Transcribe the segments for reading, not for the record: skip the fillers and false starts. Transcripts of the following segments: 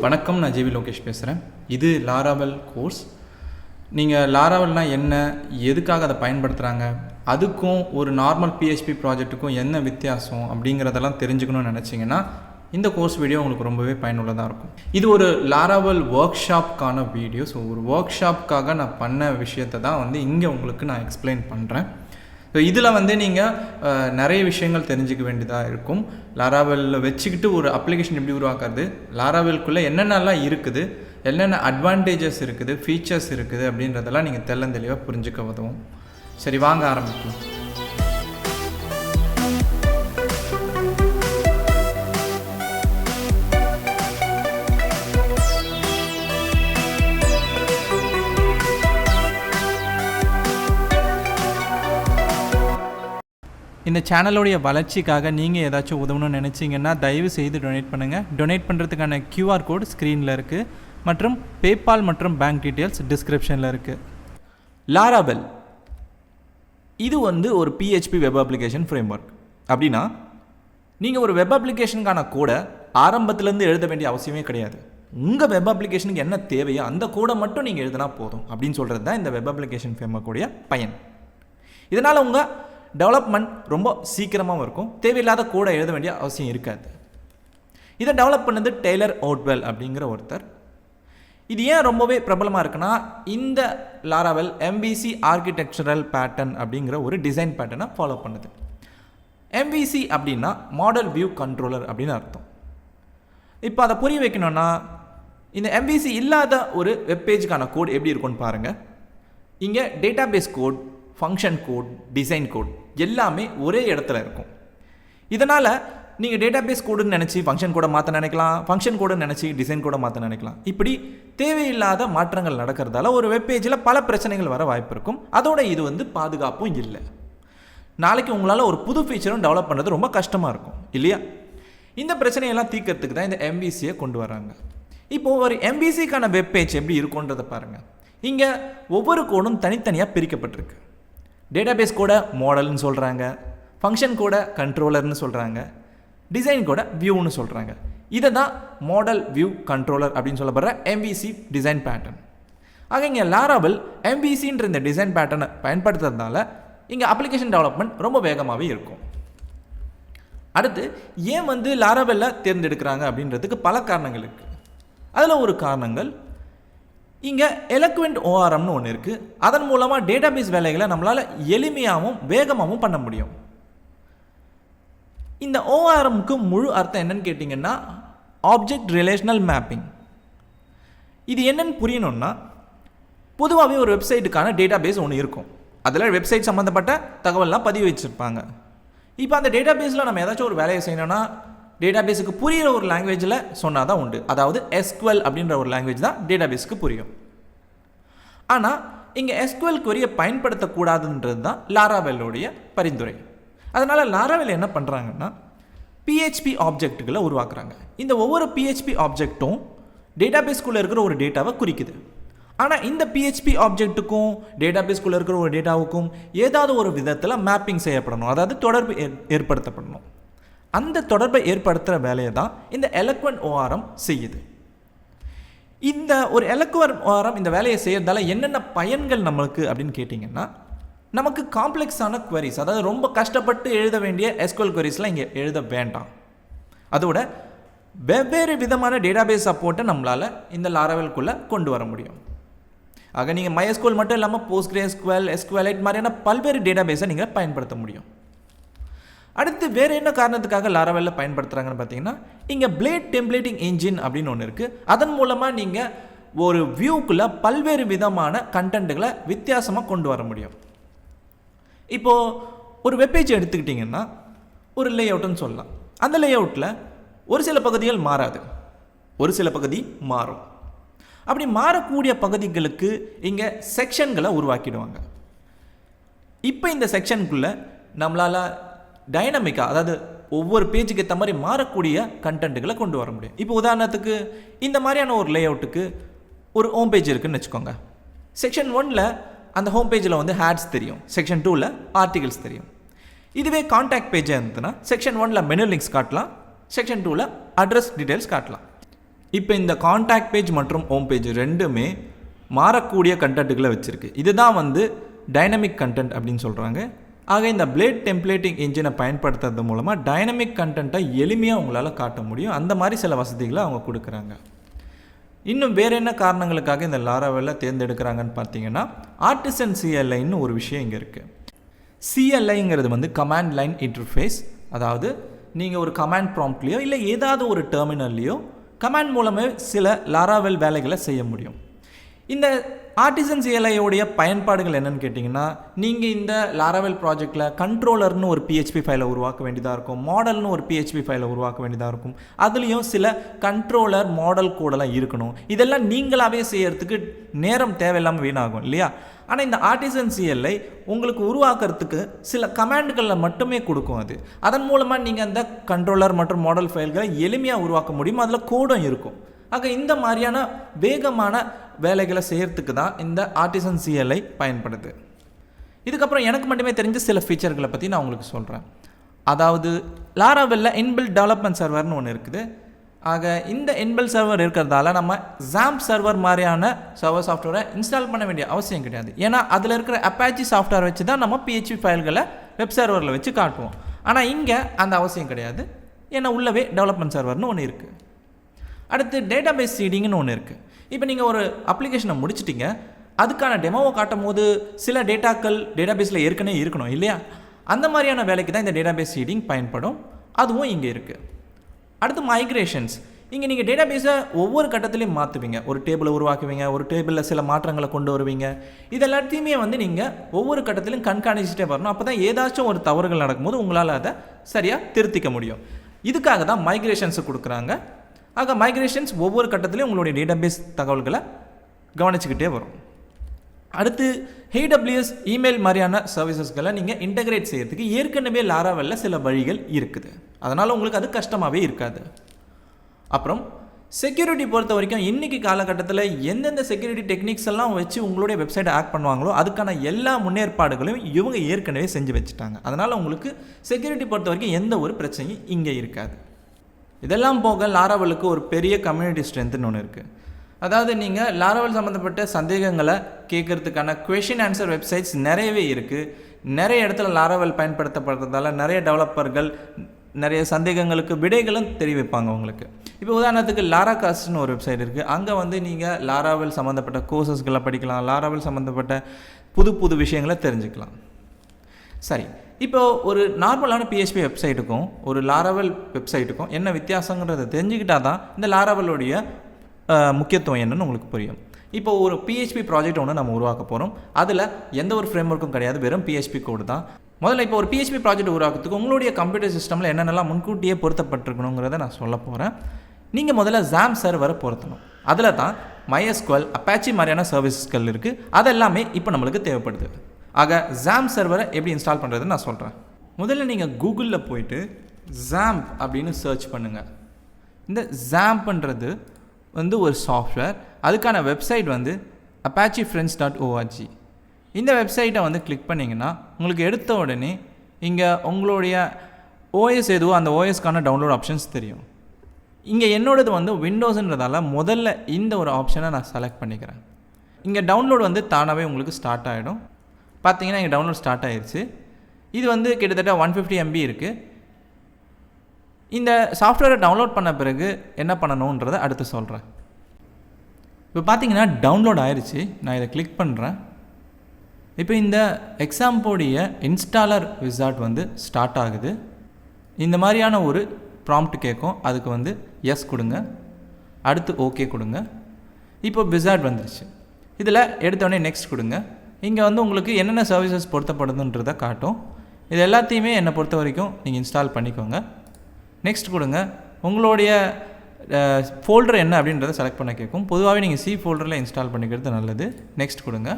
வணக்கம், நான் ஜேவி லோகேஷ் பேசுகிறேன். இது லாராவெல் கோர்ஸ். நீங்கள் லாராவெல்னால் என்ன, எதுக்காக அதை பயன்படுத்துகிறாங்க, அதுக்கும் ஒரு நார்மல் PHP ப்ராஜெக்ட்டுக்கும் என்ன வித்தியாசம் அப்படிங்கிறதெல்லாம் தெரிஞ்சுக்கணும்னு நினச்சிங்கன்னா இந்த கோர்ஸ் வீடியோ உங்களுக்கு ரொம்பவே பயனுள்ளதாக இருக்கும். இது ஒரு லாராவெல் ஒர்க் ஷாப்க்கான வீடியோ. ஸோ ஒரு ஒர்க் ஷாப்க்காக நான் பண்ண விஷயத்தை தான் இங்கே உங்களுக்கு நான் எக்ஸ்பிளைன் பண்ணுறேன். ஸோ இதில் நீங்கள் நிறைய விஷயங்கள் தெரிஞ்சுக்க வேண்டியதாக இருக்கும். லாராவெல்ல வச்சுக்கிட்டு ஒரு அப்ளிகேஷன் எப்படி உருவாக்குறது, லாராவெல்குள்ளே என்னென்னலாம் இருக்குது, என்னென்ன அட்வான்டேஜஸ் இருக்குது, ஃபீச்சர்ஸ் இருக்குது அப்படின்றதெல்லாம் நீங்கள் தெளிவாக புரிஞ்சுக்க உதவும். சரி, வாங்க ஆரம்பிக்கலாம். இந்த சேனலோடைய வளர்ச்சிக்காக நீங்கள் ஏதாச்சும் உதவணும்னு நினச்சிங்கன்னா தயவு செய்து டொனேட் பண்ணுங்கள். டொனேட் பண்ணுறதுக்கான QR கோட் ஸ்க்ரீனில் இருக்குது மற்றும் பேபால் மற்றும் பேங்க் டீட்டெயில்ஸ் டிஸ்கிரிப்ஷனில் இருக்குது. லாராவெல் இது ஒரு PHP web application frame work. அப்படின்னா நீங்கள் ஒரு வெப் அப்ளிகேஷனுக்கான கோடை ஆரம்பத்துலேருந்து எழுத வேண்டிய அவசியமே கிடையாது. உங்கள் வெப் அப்ளிகேஷனுக்கு என்ன தேவையோ அந்த கோடை மட்டும் நீங்கள் எழுதினா போதும் அப்படின்னு சொல்கிறது தான் இந்த வெப் அப்ளிகேஷன் ஃப்ரேம் ஒர்க்குடைய பயன். இதனால் உங்கள் டெவலப்மெண்ட் ரொம்ப சீக்கிரமாகவும் இருக்கும், தேவையில்லாத கோடை எழுத வேண்டிய அவசியம் இருக்காது. இதை டெவலப் பண்ணது டெய்லர் ஓட்வெல் அப்படிங்கிற ஒருத்தர். இது ஏன் ரொம்பவே பிரபலமாக இருக்குன்னா, இந்த லாராவெல் MVC ஆர்கிடெக்சரல் பேட்டர்ன் அப்படிங்கிற ஒரு டிசைன் பேட்டர்னை ஃபாலோ பண்ணுது. MVC அப்படின்னா மாடல் வியூ கண்ட்ரோலர் அப்படின்னு அர்த்தம். இப்போ அதை புரிய வைக்கணும்னா, இந்த MVC இல்லாத ஒரு வெப்பேஜுக்கான கோட் எப்படி இருக்கும்னு பாருங்கள். இங்கே database code, function code, design code எல்லாமே ஒரே இடத்துல இருக்கும். இதனால் நீங்கள் டேட்டாபேஸ் கோடுன்னு நினச்சி ஃபங்க்ஷன் கோடை மாற்ற நினைக்கலாம், ஃபங்க்ஷன் கோடுன்னு நினச்சி டிசைன் கோடை மாற்ற நினைக்கலாம். இப்படி தேவையில்லாத மாற்றங்கள் நடக்கிறதால ஒரு வெப்பேஜில் பல பிரச்சனைகள் வர வாய்ப்பு இருக்கும். அதோட இது பாதுகாப்பும் இல்லை. நாளைக்கு உங்களால் ஒரு புது ஃபீச்சரும் டெவலப் பண்ணுறது ரொம்ப கஷ்டமாக இருக்கும் இல்லையா? இந்த பிரச்சனையெல்லாம் தீர்க்கறதுக்கு தான் இந்த MVCயை கொண்டு வராங்க. இப்போது ஒரு MVCக்கான வெப்பேஜ் எப்படி இருக்குன்றதை பாருங்கள். இங்கே ஒவ்வொரு கோடும் தனித்தனியாக பிரிக்கப்பட்டிருக்கு. டேட்டாபேஸ் கூட மாடல்னு சொல்கிறாங்க, ஃபங்க்ஷன் கூட கண்ட்ரோலர்னு சொல்கிறாங்க, டிசைன் கூட வியூன்னு சொல்கிறாங்க. இதை தான் மாடல் வியூ கண்ட்ரோலர் அப்படின்னு சொல்லப்படுற MVC டிசைன் பேட்டர்ன். ஆக இங்கே லாராவெல் MVCன்ற இந்த டிசைன் பேட்டர்னை பயன்படுத்துறதுனால இங்கே அப்ளிகேஷன் டெவலப்மெண்ட் ரொம்ப வேகமாகவே இருக்கும். அடுத்து ஏன் லாராவெல்ல தேர்ந்தெடுக்கிறாங்க அப்படின்றதுக்கு பல காரணங்கள் இருக்குது. அதில் ஒரு காரணங்கள், இங்கே எலக்வெண்ட் ORMனு ஒன்று இருக்குது. அதன் மூலமாக டேட்டாபேஸ் வேலைகளை நம்மளால் எளிமையாகவும் வேகமாகவும் பண்ண முடியும். இந்த ORMக்கு முழு அர்த்தம் என்னன்னு கேட்டிங்கன்னா ஆப்ஜெக்ட் ரிலேஷனல் மேப்பிங். இது என்னன்னு புரியணும்னா, பொதுவாகவே ஒரு வெப்சைட்டுக்கான டேட்டாபேஸ் ஒன்று இருக்கும். அதில் வெப்சைட் சம்மந்தப்பட்ட தகவல்லாம் பதிவு வச்சுருப்பாங்க. இப்போ அந்த டேட்டாபேஸில் நம்ம ஏதாச்சும் ஒரு வேலையை செய்யணும்னா டேட்டாபேஸுக்கு புரிகிற ஒரு லாங்குவேஜில் சொன்னால் தான் உண்டு. அதாவது SQL அப்படின்ற ஒரு லாங்குவேஜ் தான் டேட்டாபேஸுக்கு புரியும். ஆனால் இங்கே SQL queryயை பயன்படுத்தக்கூடாதுன்றது தான் லாராவெல்லுடைய பரிந்துரை. அதனால் லாராவெல் என்ன பண்ணுறாங்கன்னா PHP ஆப்ஜெக்ட்டுகளை உருவாக்குறாங்க. இந்த ஒவ்வொரு PHP ஆப்ஜெக்ட்டும் டேட்டாபேஸ்குள்ளே இருக்கிற ஒரு டேட்டாவை குறிக்குது. ஆனால் இந்த PHP ஆப்ஜெக்ட்டுக்கும் டேட்டாபேஸ்குள்ளே இருக்கிற ஒரு டேட்டாவுக்கும் ஏதாவது ஒரு விதத்தில் மேப்பிங் செய்யப்படணும், அதாவது தொடர்பு ஏற்படுத்தப்படணும். அந்த தொடர்பை ஏற்படுத்துகிற வேலையை தான் இந்த எலக்வெண்ட் ORM செய்யுது. இந்த ஒரு எலக்வெண்ட் ORM இந்த வேலையை செய்யறதால என்னென்ன பயன்கள் நம்மளுக்கு அப்படின்னு கேட்டிங்கன்னா, நமக்கு காம்ப்ளெக்ஸான queries, அதாவது ரொம்ப கஷ்டப்பட்டு எழுத வேண்டிய SQL queriesலாம் இங்கே எழுத வேண்டாம். அதோட வெவ்வேறு விதமான டேட்டாபேஸ் சப்போர்ட்டை நம்மளால் இந்த லாராவெல்குள்ளே கொண்டு வர முடியும். ஆக நீங்கள் MySQL மட்டும் இல்லாமல் PostgreSQL, SQLite மாதிரியான பல்வேறு டேட்டாபேஸை நீங்கள் பயன்படுத்த முடியும். அடுத்து வேறு என்ன காரணத்துக்காக லாராவெல்ல பயன்படுத்துகிறாங்கன்னு பார்த்தீங்கன்னா, இங்கே பிளேட் டெம்ப்ளேட்டிங் இன்ஜின் அப்படின்னு ஒன்று இருக்குது. அதன் மூலமாக நீங்கள் ஒரு வியூக்குள்ளே பல்வேறு விதமான கண்டென்ட்டுகளை வித்தியாசமாக கொண்டு வர முடியும். இப்போது ஒரு வெப்பேஜ் எடுத்துக்கிட்டிங்கன்னா ஒரு லேஅவுட்னு சொல்லலாம். அந்த லேஅவுட்டில் ஒரு சில பகுதிகள் மாறாது, ஒரு சில பகுதி மாறும். அப்படி மாறக்கூடிய பகுதிகளுக்கு இங்கே செக்ஷன்களை உருவாக்கிடுவாங்க. இப்போ இந்த செக்ஷனுக்குள்ளே நம்மளால் டைனமிக்காக, அதாவது ஒவ்வொரு பேஜுக்கு ஏற்ற மாதிரி மாறக்கூடிய கண்டென்ட்டுகளை கொண்டு வர முடியும். இப்போ உதாரணத்துக்கு இந்த மாதிரியான ஒரு லேஅவுட்டுக்கு ஒரு ஹோம் பேஜ் இருக்குதுன்னு வச்சுக்கோங்க. செக்ஷன் 1ல் அந்த ஹோம் பேஜில் ஹேட்ஸ் தெரியும், செக்ஷன் 2ல் ஆர்டிகல்ஸ் தெரியும். இதுவே கான்டாக்ட் பேஜாக இருந்ததுன்னா செக்ஷன் 1ல் மெனு லிங்க்ஸ் காட்டலாம், செக்ஷன் 2ல் அட்ரஸ் டீட்டெயில்ஸ் காட்டலாம். இப்போ இந்த காண்டாக்ட் பேஜ் மற்றும் ஹோம் பேஜ் ரெண்டுமே மாறக்கூடிய கண்டென்ட்டுகளை வச்சுருக்கு. இதுதான் வந்து டைனமிக் கண்டென்ட் அப்படின்னு சொல்கிறாங்க. ஆக இந்த பிளேட் டெம்ப்ளேட்டிங் இன்ஜினை பயன்படுத்துறது மூலமாக டைனமிக் கண்டென்ட்டை எளிமையாக உங்களால் காட்ட முடியும். அந்த மாதிரி சில வசதிகளை அவங்க கொடுக்குறாங்க. இன்னும் வேறு என்ன காரணங்களுக்காக இந்த லாராவெல்லை தேர்ந்தெடுக்கிறாங்கன்னு பார்த்தீங்கன்னா, ஆர்டிசன் சிஎல்ஐன்னு ஒரு விஷயம் இங்கே இருக்குது. சிஎல்ஐங்கிறது வந்து கமாண்ட் லைன் இன்டர்ஃபேஸ். அதாவது நீங்கள் ஒரு கமாண்ட் ப்ராம்ப்ட்லேயோ இல்லை ஏதாவது ஒரு டெர்மினல்லையோ கமாண்ட் மூலமே சில லாராவெல் வேலைகளை செய்ய முடியும். இந்த ஆர்டிசன் சிஎல்ஐயோடைய பயன்பாடுகள் என்னென்னு கேட்டிங்கன்னா, நீங்கள் இந்த லாராவெல் ப்ராஜெக்டில் கண்ட்ரோலர்னு ஒரு PHP ஃபைலை உருவாக்க வேண்டியதாக இருக்கும், மாடல்னு ஒரு PHP ஃபைலை உருவாக்க வேண்டியதாக இருக்கும். அதுலேயும் சில கண்ட்ரோலர் மாடல் கோடெல்லாம் இருக்கணும். இதெல்லாம் நீங்களாகவே செய்யறதுக்கு நேரம் தேவையில்லாமல் வீணாகும் இல்லையா? ஆனால் இந்த ஆர்டிசன் சிஎல்ஐ உங்களுக்கு உருவாக்குறதுக்கு சில கமாண்டுகளில் மட்டுமே கொடுக்கும். அதன் மூலமாக நீங்கள் அந்த கண்ட்ரோலர் மற்றும் மாடல் ஃபைல்களை எளிமையாக உருவாக்க முடியும். அதில் கோடும் இருக்கும். ஆக இந்த மாதிரியான வேகமான வேலைகளை செய்கிறதுக்கு தான் இந்த ஆர்டிசன் சிஎல்ஐ பயன்படுது. இதுக்கப்புறம் எனக்கு மட்டுமே தெரிஞ்ச சில ஃபீச்சர்களை பற்றி நான் உங்களுக்கு சொல்கிறேன். அதாவது லாராவெல்ல இன்பில்ட் டெவலப்மெண்ட் சர்வர்னு ஒன்று இருக்குது. ஆக இந்த இன்பில்ட் சர்வர் இருக்கிறதால நம்ம ZAMP சர்வர் மாதிரியான சர்வர் சாஃப்ட்வேரை இன்ஸ்டால் பண்ண வேண்டிய அவசியம் கிடையாது. ஏன்னா அதில் இருக்கிற அப்பாச்சி சாஃப்ட்வேர் வச்சு தான் நம்ம PHP ஃபைல்களை வெப் சர்வரில் வச்சு காட்டுவோம். ஆனால் இங்கே அந்த அவசியம் கிடையாது. ஏன்னா உள்ளவே டெவலப்மெண்ட் சர்வர்னு ஒன்று இருக்குது. அடுத்து டேட்டாபேஸ் சீடிங்னு ஒன்று இருக்குது. இப்போ நீங்கள் ஒரு அப்ளிகேஷனை முடிச்சிட்டிங்க, அதுக்கான டெமோவை காட்டும் போது சில டேட்டாக்கள் டேட்டாபேஸில் ஏற்கனவே இருக்கணும் இல்லையா? அந்த மாதிரியான வேலைக்கு தான் இந்த டேட்டாபேஸ் சீடிங் பயன்படும். அதுவும் இங்கே இருக்குது. அடுத்து மைக்ரேஷன்ஸ். இங்கே நீங்கள் டேட்டாபேஸை ஒவ்வொரு கட்டத்திலையும் மாற்றுவீங்க. ஒரு டேபிளை உருவாக்குவீங்க, ஒரு டேபிளில் சில மாற்றங்களை கொண்டு வருவீங்க. இது எல்லாத்தையுமே வந்து நீங்கள் ஒவ்வொரு கட்டத்திலையும் கண்காணிச்சுட்டே வரணும். அப்போ தான் ஏதாச்சும் ஒரு தவறுகள் நடக்கும்போது உங்களால் அதை சரியாக திருத்திக்க முடியும். இதுக்காக தான் மைக்ரேஷன்ஸை கொடுக்குறாங்க. ஆக மைக்ரேஷன்ஸ் ஒவ்வொரு கட்டத்திலையும் உங்களுடைய டேட்டாபேஸ் தகவல்களை கவனிச்சுக்கிட்டே வரும். அடுத்து AWS இமெயில் மாதிரியான சர்வீசஸ்களை நீங்கள் இன்டகிரேட் செய்யறதுக்கு ஏற்கனவே லாராவெல்ல சில வழிகள் இருக்குது. அதனால் உங்களுக்கு அது கஷ்டமாகவே இருக்காது. அப்புறம் செக்யூரிட்டி பொறுத்த வரைக்கும் இன்றைக்கி காலகட்டத்தில் எந்தெந்த செக்யூரிட்டி டெக்னிக்ஸ் எல்லாம் வச்சு உங்களுடைய வெப்சைட்டை ஆக்ட் பண்ணுவாங்களோ அதுக்கான எல்லா முன்னேற்பாடுகளையும் இவங்க ஏற்கனவே செஞ்சு வச்சுட்டாங்க. அதனால் உங்களுக்கு செக்யூரிட்டி பொறுத்த வரைக்கும் எந்த ஒரு பிரச்சனையும் இங்கே இருக்காது. இதெல்லாம் போக லாராவெல்லுக்கு ஒரு பெரிய கம்யூனிட்டி ஸ்ட்ரென்த்துன்னு ஒன்று இருக்குது. அதாவது நீங்கள் லாராவெல் சம்மந்தப்பட்ட சந்தேகங்களை கேட்குறதுக்கான கொஷின் ஆன்சர் வெப்சைட்ஸ் நிறையவே இருக்குது. நிறைய இடத்துல லாராவெல் பயன்படுத்தப்படுறதால நிறைய டெவலப்பர்கள் நிறைய சந்தேகங்களுக்கு விடைகளும் தெரிவிப்பாங்க உங்களுக்கு. இப்போ உதாரணத்துக்கு லாராகாஸ்ட்னு ஒரு வெப்சைட் இருக்குது. அங்கே வந்து நீங்கள் லாராவெல் சம்மந்தப்பட்ட கோர்சஸ்களை படிக்கலாம், லாராவெல் சம்மந்தப்பட்ட புது புது விஷயங்களை தெரிஞ்சுக்கலாம். சரி, இப்போது ஒரு நார்மலான PHP வெப்சைட்டுக்கும் ஒரு லாராவெல் வெப்சைட்டுக்கும் என்ன வித்தியாசங்கிறத தெரிஞ்சுக்கிட்டால் தான் இந்த லாராவெல்லுடைய முக்கியத்துவம் என்னன்னு உங்களுக்கு புரியும். இப்போ ஒரு PHP ப்ராஜெக்ட் ஒன்று நம்ம உருவாக்க போகிறோம். அதில் எந்த ஒரு ஃப்ரேம் ஒர்க்கும் கிடையாது, வெறும் PHP கோடு தான். முதல்ல இப்போ ஒரு PHP ப்ராஜெக்ட் உருவாக்குறதுக்கு உங்களுடைய கம்ப்யூட்டர் சிஸ்டமில் என்னென்னலாம் முன்கூட்டியே பொருத்தப்பட்டிருக்கணுங்கிறத நான் சொல்ல போகிறேன். நீங்கள் முதல்ல ZAMP சர்வரை பொருத்தணும். அதில் தான் MySQL, அப்பாச்சி மாதிரியான சர்வீசஸ்கள் இருக்குது. அதெல்லாமே இப்போ நம்மளுக்கு தேவைப்படுது. ஆக ZAMP சர்வரை எப்படி இன்ஸ்டால் பண்ணுறதுன்னு நான் சொல்கிறேன். முதல்ல நீங்கள் கூகுளில் போயிட்டு ZAMP அப்படின்னு சர்ச் பண்ணுங்கள். இந்த ZAMPன்றது வந்து ஒரு சாஃப்ட்வேர். அதுக்கான வெப்சைட் வந்து apache-friends.org. இந்த வெப்சைட்டை வந்து கிளிக் பண்ணிங்கன்னா உங்களுக்கு எடுத்த உடனே இங்கே உங்களுடைய OS எதுவோ அந்த OSக்கான டவுன்லோட் ஆப்ஷன்ஸ் தெரியும். இங்கே என்னோடது வந்து விண்டோஸ்ன்றதால முதல்ல இந்த ஒரு ஆப்ஷனை நான் செலக்ட் பண்ணிக்கிறேன். இங்கே டவுன்லோட் வந்து தானாகவே உங்களுக்கு ஸ்டார்ட் ஆகிடும். பார்த்தீங்கன்னா இங்கே டவுன்லோட் ஸ்டார்ட் ஆகிடுச்சு. இது வந்து கிட்டத்தட்ட 150 MB இருக்குது. இந்த சாஃப்ட்வேரை டவுன்லோட் பண்ண பிறகு என்ன பண்ணணுன்றதை அடுத்து சொல்கிறேன். இப்போ பார்த்தீங்கன்னா டவுன்லோட் ஆயிடுச்சு. நான் இதை கிளிக் பண்ணுறேன். இப்போ இந்த எக்ஸாம்போடைய இன்ஸ்டாலர் விசார்ட் வந்து ஸ்டார்ட் ஆகுது. இந்த மாதிரியான ஒரு ப்ராம்ப்ட் கேட்கும். அதுக்கு வந்து எஸ் கொடுங்க, அடுத்து ஓகே கொடுங்க. இப்போ விசார்ட் வந்துருச்சு. இதில் எடுத்தோடனே நெக்ஸ்ட் கொடுங்க. இங்கே வந்து உங்களுக்கு என்னென்ன சர்வீசஸ் பொருத்தப்படுதுன்றதை காட்டும். இது எல்லாத்தையுமே என்னை பொறுத்த வரைக்கும் நீங்கள் இன்ஸ்டால் பண்ணிக்கோங்க. நெக்ஸ்ட் கொடுங்க. உங்களுடைய ஃபோல்டர் என்ன அப்படின்றத செலக்ட் பண்ண கேட்கும். பொதுவாகவே நீங்கள் C ஃபோல்டரில் இன்ஸ்டால் பண்ணிக்கிறது நல்லது. நெக்ஸ்ட் கொடுங்க.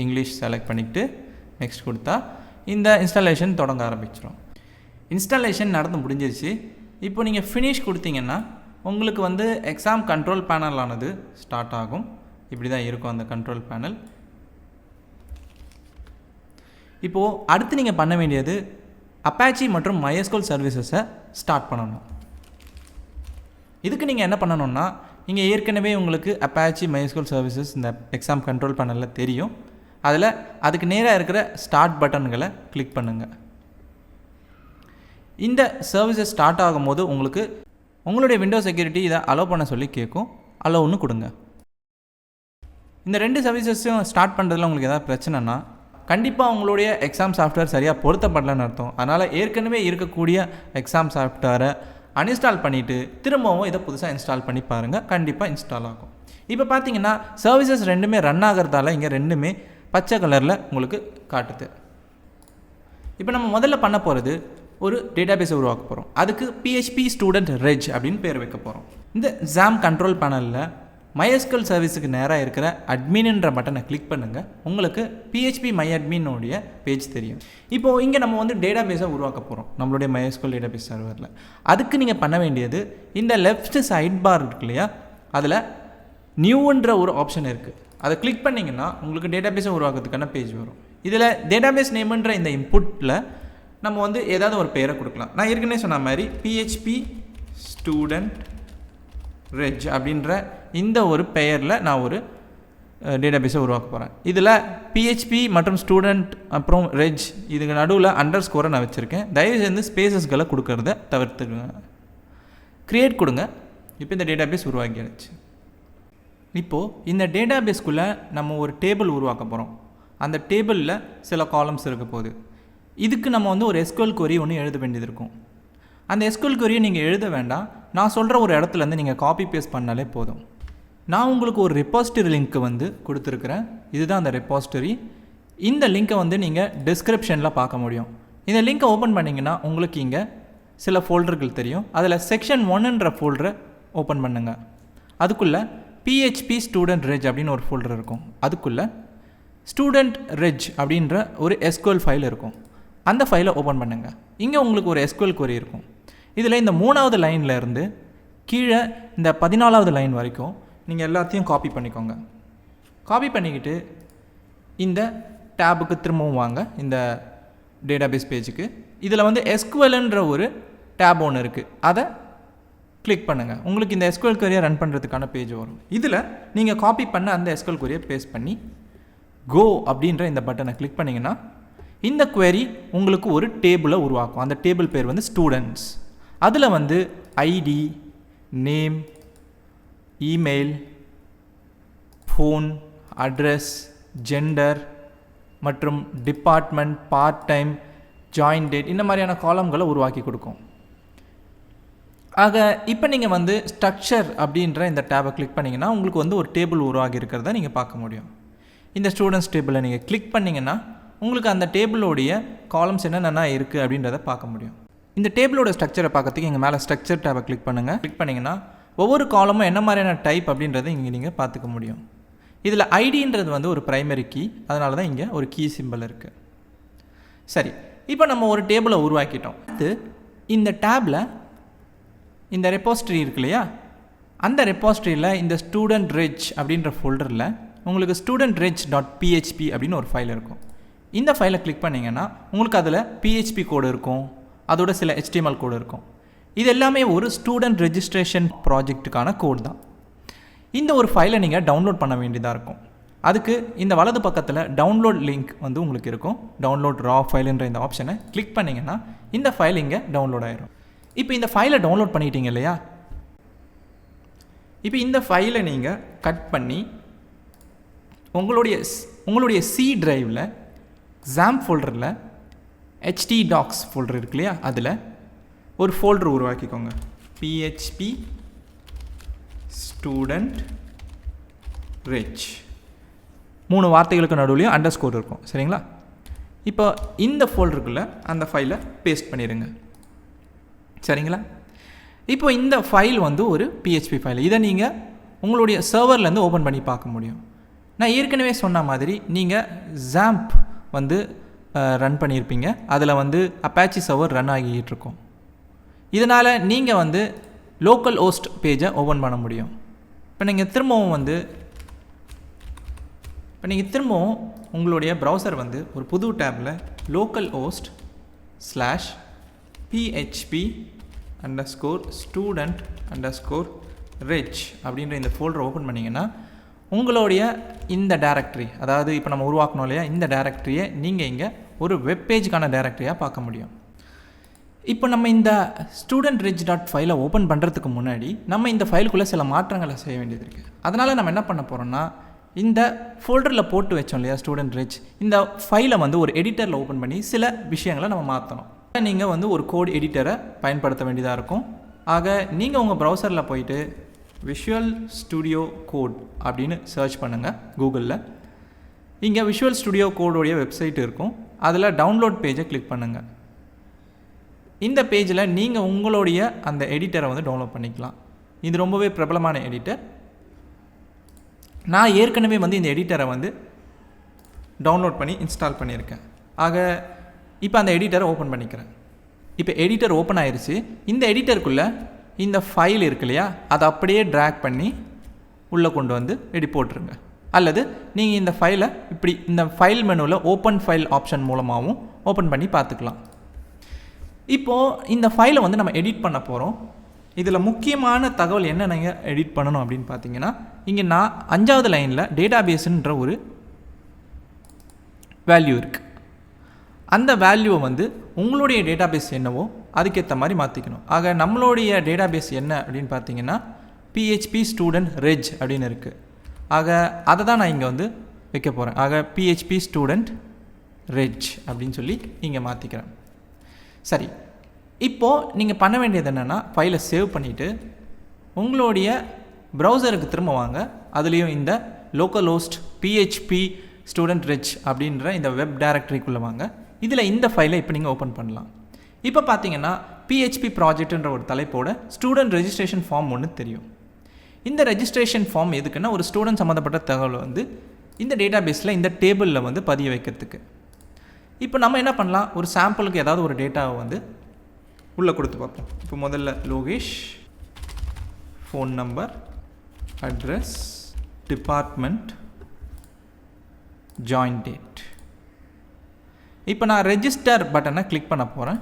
இங்கிலீஷ் செலக்ட் பண்ணிக்கிட்டு நெக்ஸ்ட் கொடுத்தா இந்த இன்ஸ்டாலேஷன் தொடங்க ஆரம்பிச்சிடும். இன்ஸ்டாலேஷன் நடந்து முடிஞ்சிருச்சு. இப்போ நீங்கள் ஃபினிஷ் கொடுத்தீங்கன்னா உங்களுக்கு வந்து எக்ஸாம் கண்ட்ரோல் பேனல் ஆனது ஸ்டார்ட் ஆகும். இப்படி தான் இருக்கும் அந்த கண்ட்ரோல் பேனல். இப்போது அடுத்து நீங்கள் பண்ண வேண்டியது அப்பாச்சி மற்றும் MySQL சர்வீசஸை ஸ்டார்ட் பண்ணணும். இதுக்கு நீங்கள் என்ன பண்ணணும்னா இங்கே ஏற்கனவே உங்களுக்கு அப்பாச்சி MySQL சர்வீசஸ் இந்த எக்ஸாம் கண்ட்ரோல் பேனலில் தெரியும். அதில் அதுக்கு நேராக இருக்கிற ஸ்டார்ட் பட்டன்களை கிளிக் பண்ணுங்கள். இந்த சர்வீசஸ் ஸ்டார்ட் ஆகும்போது உங்களுக்கு உங்களுடைய விண்டோ செக்யூரிட்டி இதை அலோவ் பண்ண சொல்லி கேட்கும். அலோவ்னு கொடுங்க. இந்த 2 சர்வீசஸையும் ஸ்டார்ட் பண்ணுறதுல உங்களுக்கு ஏதாவது பிரச்சனைனா கண்டிப்பாக உங்களுடைய எக்ஸாம் சாஃப்ட்வேர் சரியாக பொருத்தப்படலன்னு அர்த்தம். அதனால் ஏற்கனவே இருக்கக்கூடிய எக்ஸாம் சாஃப்ட்வேரை அன்இன்ஸ்டால் பண்ணிவிட்டு திரும்பவும் இதை புதுசாக இன்ஸ்டால் பண்ணி பாருங்கள். கண்டிப்பாக இன்ஸ்டால் ஆகும். இப்போ பார்த்தீங்கன்னா சர்வீசஸ் ரெண்டுமே ரன் ஆகிறதால இங்கே ரெண்டுமே பச்சை கலரில் உங்களுக்கு காட்டுது. இப்போ நம்ம முதல்ல பண்ண போகிறது ஒரு டேட்டாபேஸை உருவாக்க போகிறோம். அதுக்கு PHP ஸ்டூடெண்ட் ரெஜ் அப்படின்னு பேர் வைக்க போகிறோம். இந்த எக்ஸாம் கண்ட்ரோல் பேனலில் MySQL சர்வீஸுக்கு நேராக இருக்கிற அட்மின்ன்ற பட்டனை கிளிக் பண்ணுங்கள். உங்களுக்கு PHP MyAdmin பேஜ் தெரியும். இப்போது இங்கே நம்ம வந்து டேட்டாபேஸை உருவாக்க போகிறோம் நம்மளுடைய MySQL டேட்டாபேஸ் சர்வரில். அதுக்கு நீங்கள் பண்ண வேண்டியது இந்த லெஃப்ட் சைட் பார் இருக்கு இல்லையா, அதில் நியூன்ற ஒரு ஆப்ஷன் இருக்குது. அதை கிளிக் பண்ணிங்கன்னா உங்களுக்கு டேட்டாபேஸை உருவாக்குறதுக்கான பேஜ் வரும். இதில் டேட்டாபேஸ் நேம்ன்ற இந்த இன்புட்டில் நம்ம வந்து ஏதாவது ஒரு பெயரை கொடுக்கலாம். நான் ஏற்கனவே சொன்ன மாதிரி PHP ஸ்டூடெண்ட் ரெஜ் அப்படின்ற இந்த ஒரு பெயரில் நான் ஒரு டேட்டாபேஸை உருவாக்க போகிறேன். இதில் PHP மற்றும் ஸ்டூடெண்ட் அப்புறம் ரெஜ் இதுக்கு நடுவில் அண்டர்ஸ்கோரை நான் வச்சுருக்கேன். தயவுசெய்து ஸ்பேசஸ்களை கொடுக்கறத தவிர்த்துக்குங்க. க்ரியேட் கொடுங்க. இப்போ இந்த டேட்டாபேஸ் உருவாக்கிடுச்சு. இப்போது இந்த டேட்டாபேஸ்க்குள்ளே நம்ம ஒரு டேபிள் உருவாக்க போகிறோம். அந்த டேபிளில் சில காலம்ஸ் இருக்க போகுது. இதுக்கு நம்ம வந்து ஒரு SQL query ஒன்று எழுத வேண்டியது இருக்கும். அந்த SQL query நீங்கள் எழுத வேண்டாம். நான் சொல்கிற ஒரு இடத்துலேருந்து நீங்கள் காப்பி பேஸ்ட் பண்ணாலே போதும். நான் உங்களுக்கு ஒரு ரெபாசிட்டரி லிங்க்கு வந்து கொடுத்துருக்குறேன். இதுதான் அந்த ரெபாசிட்டரி. இந்த லிங்க்கை வந்து நீங்கள் டிஸ்கிரிப்ஷனில் பார்க்க முடியும். இந்த லிங்க்கை ஓப்பன் பண்ணிங்கன்னா உங்களுக்கு இங்கே சில ஃபோல்டர்கள் தெரியும். அதில் செக்ஷன் 1ன்ற ஃபோல்டரை ஓப்பன் பண்ணுங்கள். அதுக்குள்ளே PHP ஸ்டூடெண்ட் ரெஜ் அப்படின்னு ஒரு ஃபோல்டர் இருக்கும். அதுக்குள்ளே ஸ்டூடெண்ட் ரெஜ் அப்படின்ற ஒரு SQL ஃபைல் இருக்கும். அந்த ஃபைலை ஓப்பன் பண்ணுங்கள். இங்கே உங்களுக்கு ஒரு SQL query இருக்கும். இதில் இந்த 3வது லைனில் இருந்து கீழே இந்த 14வது லைன் வரைக்கும் நீங்கள் எல்லாத்தையும் காப்பி பண்ணிக்கோங்க. காப்பி பண்ணிக்கிட்டு இந்த டேபுக்கு திரும்பவும் வாங்க, இந்த டேட்டாபேஸ் பேஜுக்கு. இதில் வந்து SQLன்ற ஒரு டேப் ஒன்று இருக்குது. அதை கிளிக் பண்ணுங்கள். உங்களுக்கு இந்த SQL query ரன் பண்ணுறதுக்கான பேஜ் வரும். இதில் நீங்கள் காப்பி பண்ண அந்த SQL query பேஸ்ட் பண்ணி கோ அப்படின்ற இந்த பட்டனை கிளிக் பண்ணிங்கன்னா இந்த query உங்களுக்கு ஒரு டேபிளை உருவாக்கும். அந்த டேபிள் பேர் வந்து ஸ்டூடெண்ட்ஸ். அதில் வந்து ID, name, email, phone, address, gender மற்றும் department, part time, join date இந்த மாதிரியான காலம்களை உருவாக்கி கொடுக்கும். ஆக இப்போ நீங்கள் வந்து ஸ்ட்ரக்சர் அப்படின்ற இந்த டேபை கிளிக் பண்ணிங்கன்னா உங்களுக்கு வந்து ஒரு டேபிள் உருவாகி இருக்கிறத நீங்கள் பார்க்க முடியும். இந்த ஸ்டூடெண்ட்ஸ் டேபிளை நீங்கள் கிளிக் பண்ணிங்கன்னா உங்களுக்கு அந்த டேபிளோடைய காலம்ஸ் என்னென்ன இருக்குது அப்படின்றத பார்க்க முடியும். இந்த டேபிளோட ஸ்ட்ரக்சரை பார்க்கறதுக்கு இங்கே மேலே ஸ்ட்ரக்சர் டேபை கிளிக் பண்ணுங்கள். கிளிக் பண்ணிங்கன்னா ஒவ்வொரு காலமும் என்ன மாதிரியான டைப் அப்படின்றத இங்கே நீங்கள் பார்த்துக்க முடியும். இதில் ஐடின்றது வந்து ஒரு ப்ரைமரி கீ, அதனால தான் இங்கே ஒரு கீ சிம்பிள் இருக்குது. சரி, இப்போ நம்ம ஒரு டேபிளை உருவாக்கிட்டோம். இது இந்த டேபில் இந்த ரெபாசிட்டரி இருக்கு இல்லையா, அந்த ரெபாசிட்டரியில் இந்த ஸ்டூடெண்ட் ரெஜ் அப்படின்ற ஃபோல்டரில் உங்களுக்கு ஸ்டூடெண்ட் ரெஜ் .php அப்படின்னு ஒரு ஃபைல் இருக்கும். இந்த ஃபைலை கிளிக் பண்ணிங்கன்னா உங்களுக்கு அதில் PHP கோடு இருக்கும், அதோட சில HTML கோடு இருக்கும். இது எல்லாமே ஒரு ஸ்டூடெண்ட் ரெஜிஸ்ட்ரேஷன் ப்ராஜெக்ட்டுக்கான கோட் தான். இந்த ஒரு ஃபைலை நீங்கள் டவுன்லோட் பண்ண வேண்டியதாக இருக்கும். அதுக்கு இந்த வலது பக்கத்தில் டவுன்லோட் லிங்க் வந்து உங்களுக்கு இருக்கும். டவுன்லோட் ரா ஃபைலுன்ற இந்த ஆப்ஷனை கிளிக் பண்ணிங்கன்னா இந்த ஃபைல் இங்கே டவுன்லோட் ஆயிரும். இப்போ இந்த ஃபைலை டவுன்லோட் பண்ணிட்டீங்க இல்லையா, இப்போ இந்த ஃபைலை நீங்கள் கட் பண்ணி உங்களுடைய C டிரைவில் எக்ஸாம் ஃபோல்டரில் htdocs ஃபோல்டர் இருக்கு இல்லையா, அதில் ஒரு ஃபோல்டர் உருவாக்கிக்கோங்க. PHP ஸ்டூடெண்ட் ரெஜ் 3 வார்த்தைகளுக்கு நடுவுலையும் அண்டர்ஸ்கோர் இருக்கும். சரிங்களா? இப்போ இந்த ஃபோல்டருக்குள்ளே அந்த ஃபைலை பேஸ்ட் பண்ணிடுங்க. சரிங்களா? இப்போ இந்த ஃபைல் வந்து ஒரு PHP ஃபைல். இதை நீங்கள் உங்களுடைய சர்வர்லேருந்து ஓப்பன் பண்ணி பார்க்க முடியும். நான் ஏற்கனவே சொன்ன மாதிரி நீங்கள் XAMPP வந்து ரன் பண்ணியிருப்பீங்க. அதில் வந்து அப்பாச்சி சர்வர் ரன் ஆகிட்டு இருக்கும். இதனால் நீங்கள் வந்து லோக்கல் ஹோஸ்ட் பேஜை ஓப்பன் பண்ண முடியும். இப்போ நீங்கள் திரும்பவும் உங்களுடைய ப்ரௌசர் வந்து ஒரு புது டேப்பில் லோக்கல் ஹோஸ்ட் /PHP_student_rev ரிச் அப்படின்ற இந்த ஃபோல்டரை ஓப்பன் பண்ணிங்கன்னா உங்களுடைய இந்த டைரக்டரி, அதாவது இப்போ நம்ம உருவாக்கணும் இல்லையா, இந்த டைரக்டரியை நீங்கள் இங்கே ஒரு வெப்பேஜுக்கான டைரக்டரியாக பார்க்க முடியும். இப்போ நம்ம இந்த studentridge.file ஓப்பன் பண்ணுறதுக்கு முன்னாடி நம்ம இந்த ஃபைலுக்குள்ளே சில மாற்றங்களை செய்ய வேண்டியது இருக்குது. அதனால் நம்ம என்ன பண்ண போகிறோம்னா, இந்த ஃபோல்டரில் போட்டு வச்சோம் இல்லையா studentridge, இந்த ஃபைலை வந்து ஒரு எடிட்டரில் ஓப்பன் பண்ணி சில விஷயங்களை நம்ம மாற்றணும். நீங்கள் வந்து ஒரு கோட் எடிட்டரை பயன்படுத்த வேண்டியதாக இருக்கும். ஆக நீங்கள் உங்கள் ப்ரௌசரில் போயிட்டு விஷுவல் ஸ்டுடியோ கோட் அப்படின்னு சர்ச் பண்ணுங்கள் கூகுளில். இங்கே விஷுவல் ஸ்டுடியோ கோடோடைய வெப்சைட் இருக்கும். அதில் டவுன்லோட் பேஜை கிளிக் பண்ணுங்கள். இந்த பேஜில் நீங்கள் உங்களுடைய அந்த எடிட்டரை வந்து டவுன்லோட் பண்ணிக்கலாம். இது ரொம்பவே பிரபலமான எடிட்டர். நான் ஏற்கனவே வந்து இந்த எடிட்டரை வந்து டவுன்லோட் பண்ணி இன்ஸ்டால் பண்ணியிருக்கேன். ஆக இப்போ அந்த எடிட்டரை ஓப்பன் பண்ணிக்கிறேன். இப்போ எடிட்டர் ஓப்பன் ஆயிடுச்சு. இந்த எடிட்டருக்குள்ளே இந்த ஃபைல் இருக்கு இல்லையா, அதை அப்படியே ட்ராக் பண்ணி உள்ளே கொண்டு வந்து போட்டுருங்க. அல்லது நீங்கள் இந்த ஃபைலை இப்படி இந்த ஃபைல் மெனுவில் ஓப்பன் ஃபைல் ஆப்ஷன் மூலமாகவும் ஓப்பன் பண்ணி பார்த்துக்கலாம். இப்போது இந்த ஃபைலை வந்து நம்ம எடிட் பண்ண போகிறோம். இதில் முக்கியமான தகவல் என்ன நீங்கள் எடிட் பண்ணணும் அப்படின்னு பார்த்தீங்கன்னா, இங்கே நான் 5வது லைனில் டேட்டாபேஸுன்ற ஒரு வேல்யூ இருக்குது. அந்த வேல்யூவை வந்து உங்களுடைய டேட்டாபேஸ் என்னவோ அதுக்கேற்ற மாதிரி மாற்றிக்கணும். ஆக நம்மளுடைய டேட்டாபேஸ் என்ன அப்படின்னு பார்த்தீங்கன்னா PHP student reg அப்படின்னு இருக்குது. ஆக அதை தான் நான் இங்கே வந்து வைக்க போகிறேன். ஆக PHP student reg அப்படின்னு சொல்லி இங்கே மாற்றிக்கிறேன். சரி, இப்போது நீங்கள் பண்ண வேண்டியது என்னென்னா, ஃபைலை சேவ் பண்ணிவிட்டு உங்களுடைய ப்ரௌசருக்கு திரும்ப வாங்க. அதுலேயும் இந்த localhost PHP student reg அப்படின்ற இந்த வெப் டைரக்டரிக்குள்ளே வாங்க. இதில் இந்த ஃபைலை இப்போ நீங்கள் ஓப்பன் பண்ணலாம். இப்போ பார்த்தீங்கன்னா PHP ப்ராஜெக்ட்ன்ற ஒரு தலைப்போட ஸ்டூடெண்ட் ரெஜிஸ்ட்ரேஷன் ஃபார்ம் ஒன்று தெரியும். இந்த ரெஜிஸ்ட்ரேஷன் ஃபார்ம் எதுக்குன்னா, ஒரு ஸ்டூடெண்ட் சம்மந்தப்பட்ட தகவல் வந்து இந்த டேட்டாபேஸில் இந்த டேபிளில் வந்து பதிய வைக்கிறதுக்கு. இப்போ நம்ம என்ன பண்ணலாம், ஒரு சாம்பிளுக்கு ஏதாவது ஒரு டேட்டாவை வந்து உள்ளே கொடுத்து பார்ப்போம். இப்போ முதல்ல Lokesh, phone number, address, department, join date. இப்போ நான் ரெஜிஸ்டர் பட்டனை கிளிக் பண்ண போகிறேன்.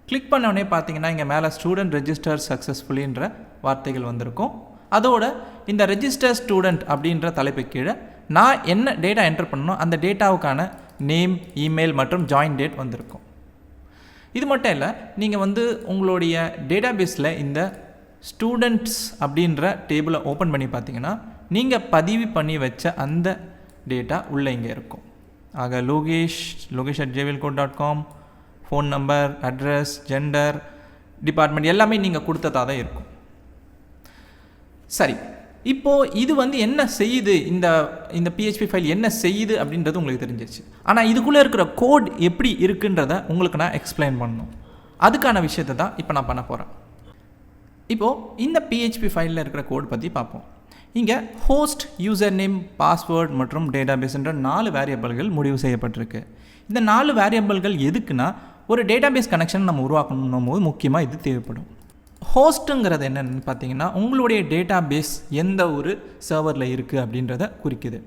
கிளிக் பண்ண உடனே பார்த்தீங்கன்னா இங்கே மேலே ஸ்டூடெண்ட் ரெஜிஸ்டர் சக்ஸஸ்ஃபுல்லின்ற வார்த்தைகள் வந்திருக்கும். அதோட இந்த ரெஜிஸ்டர் ஸ்டூடெண்ட் அப்படின்ற தலைப்பு கீழே நான் என்ன டேட்டா என்டர் பண்ணணும் அந்த டேட்டாவுக்கான நேம், இமெயில் மற்றும் ஜாயின் டேட் வந்திருக்கும். இது மட்டும் இல்லை, நீங்கள் வந்து உங்களுடைய டேட்டாபேஸில் இந்த ஸ்டூடெண்ட்ஸ் அப்படின்ற டேபிளை ஓப்பன் பண்ணி பார்த்தீங்கன்னா நீங்கள் பதிவு பண்ணி வச்ச அந்த டேட்டா உள்ளே இங்கே இருக்கும். ஆக logesh@gmail.com, phone number, address, gender, department எல்லாமே நீங்கள் கொடுத்ததாக தான் இருக்கும். சரி, இப்போது இது வந்து என்ன செய்யுது, இந்த PHP ஃபைல் என்ன செய்யுது அப்படின்றது உங்களுக்கு தெரிஞ்சிருச்சு. ஆனால் இதுக்குள்ளே இருக்கிற கோட் எப்படி இருக்குன்றதை உங்களுக்கு நான் எக்ஸ்பிளைன் பண்ணணும். அதுக்கான விஷயத்தை தான் இப்போ நான் பண்ண போகிறேன். இப்போது இந்த PHP ஃபைலில் இருக்கிற கோட் பற்றி பார்ப்போம். இங்கே ஹோஸ்ட், யூசர் நேம், பாஸ்வேர்ட் மற்றும் டேட்டாபேஸ்ன்ற 4 வேரியபிள்கள் முடிவு செய்யப்பட்டிருக்கு. இந்த 4 வேரியபிள்கள் எதுக்குன்னா, ஒரு டேட்டாபேஸ் கனெக்ஷன் நம்ம உருவாக்கணும் போது முக்கியமாக இது தேவைப்படும். ஹோஸ்ட்டுங்கிறது என்னென்னு பார்த்தீங்கன்னா, உங்களுடைய டேட்டாபேஸ் எந்த ஒரு சர்வரில் இருக்குது அப்படின்றத குறிக்குது.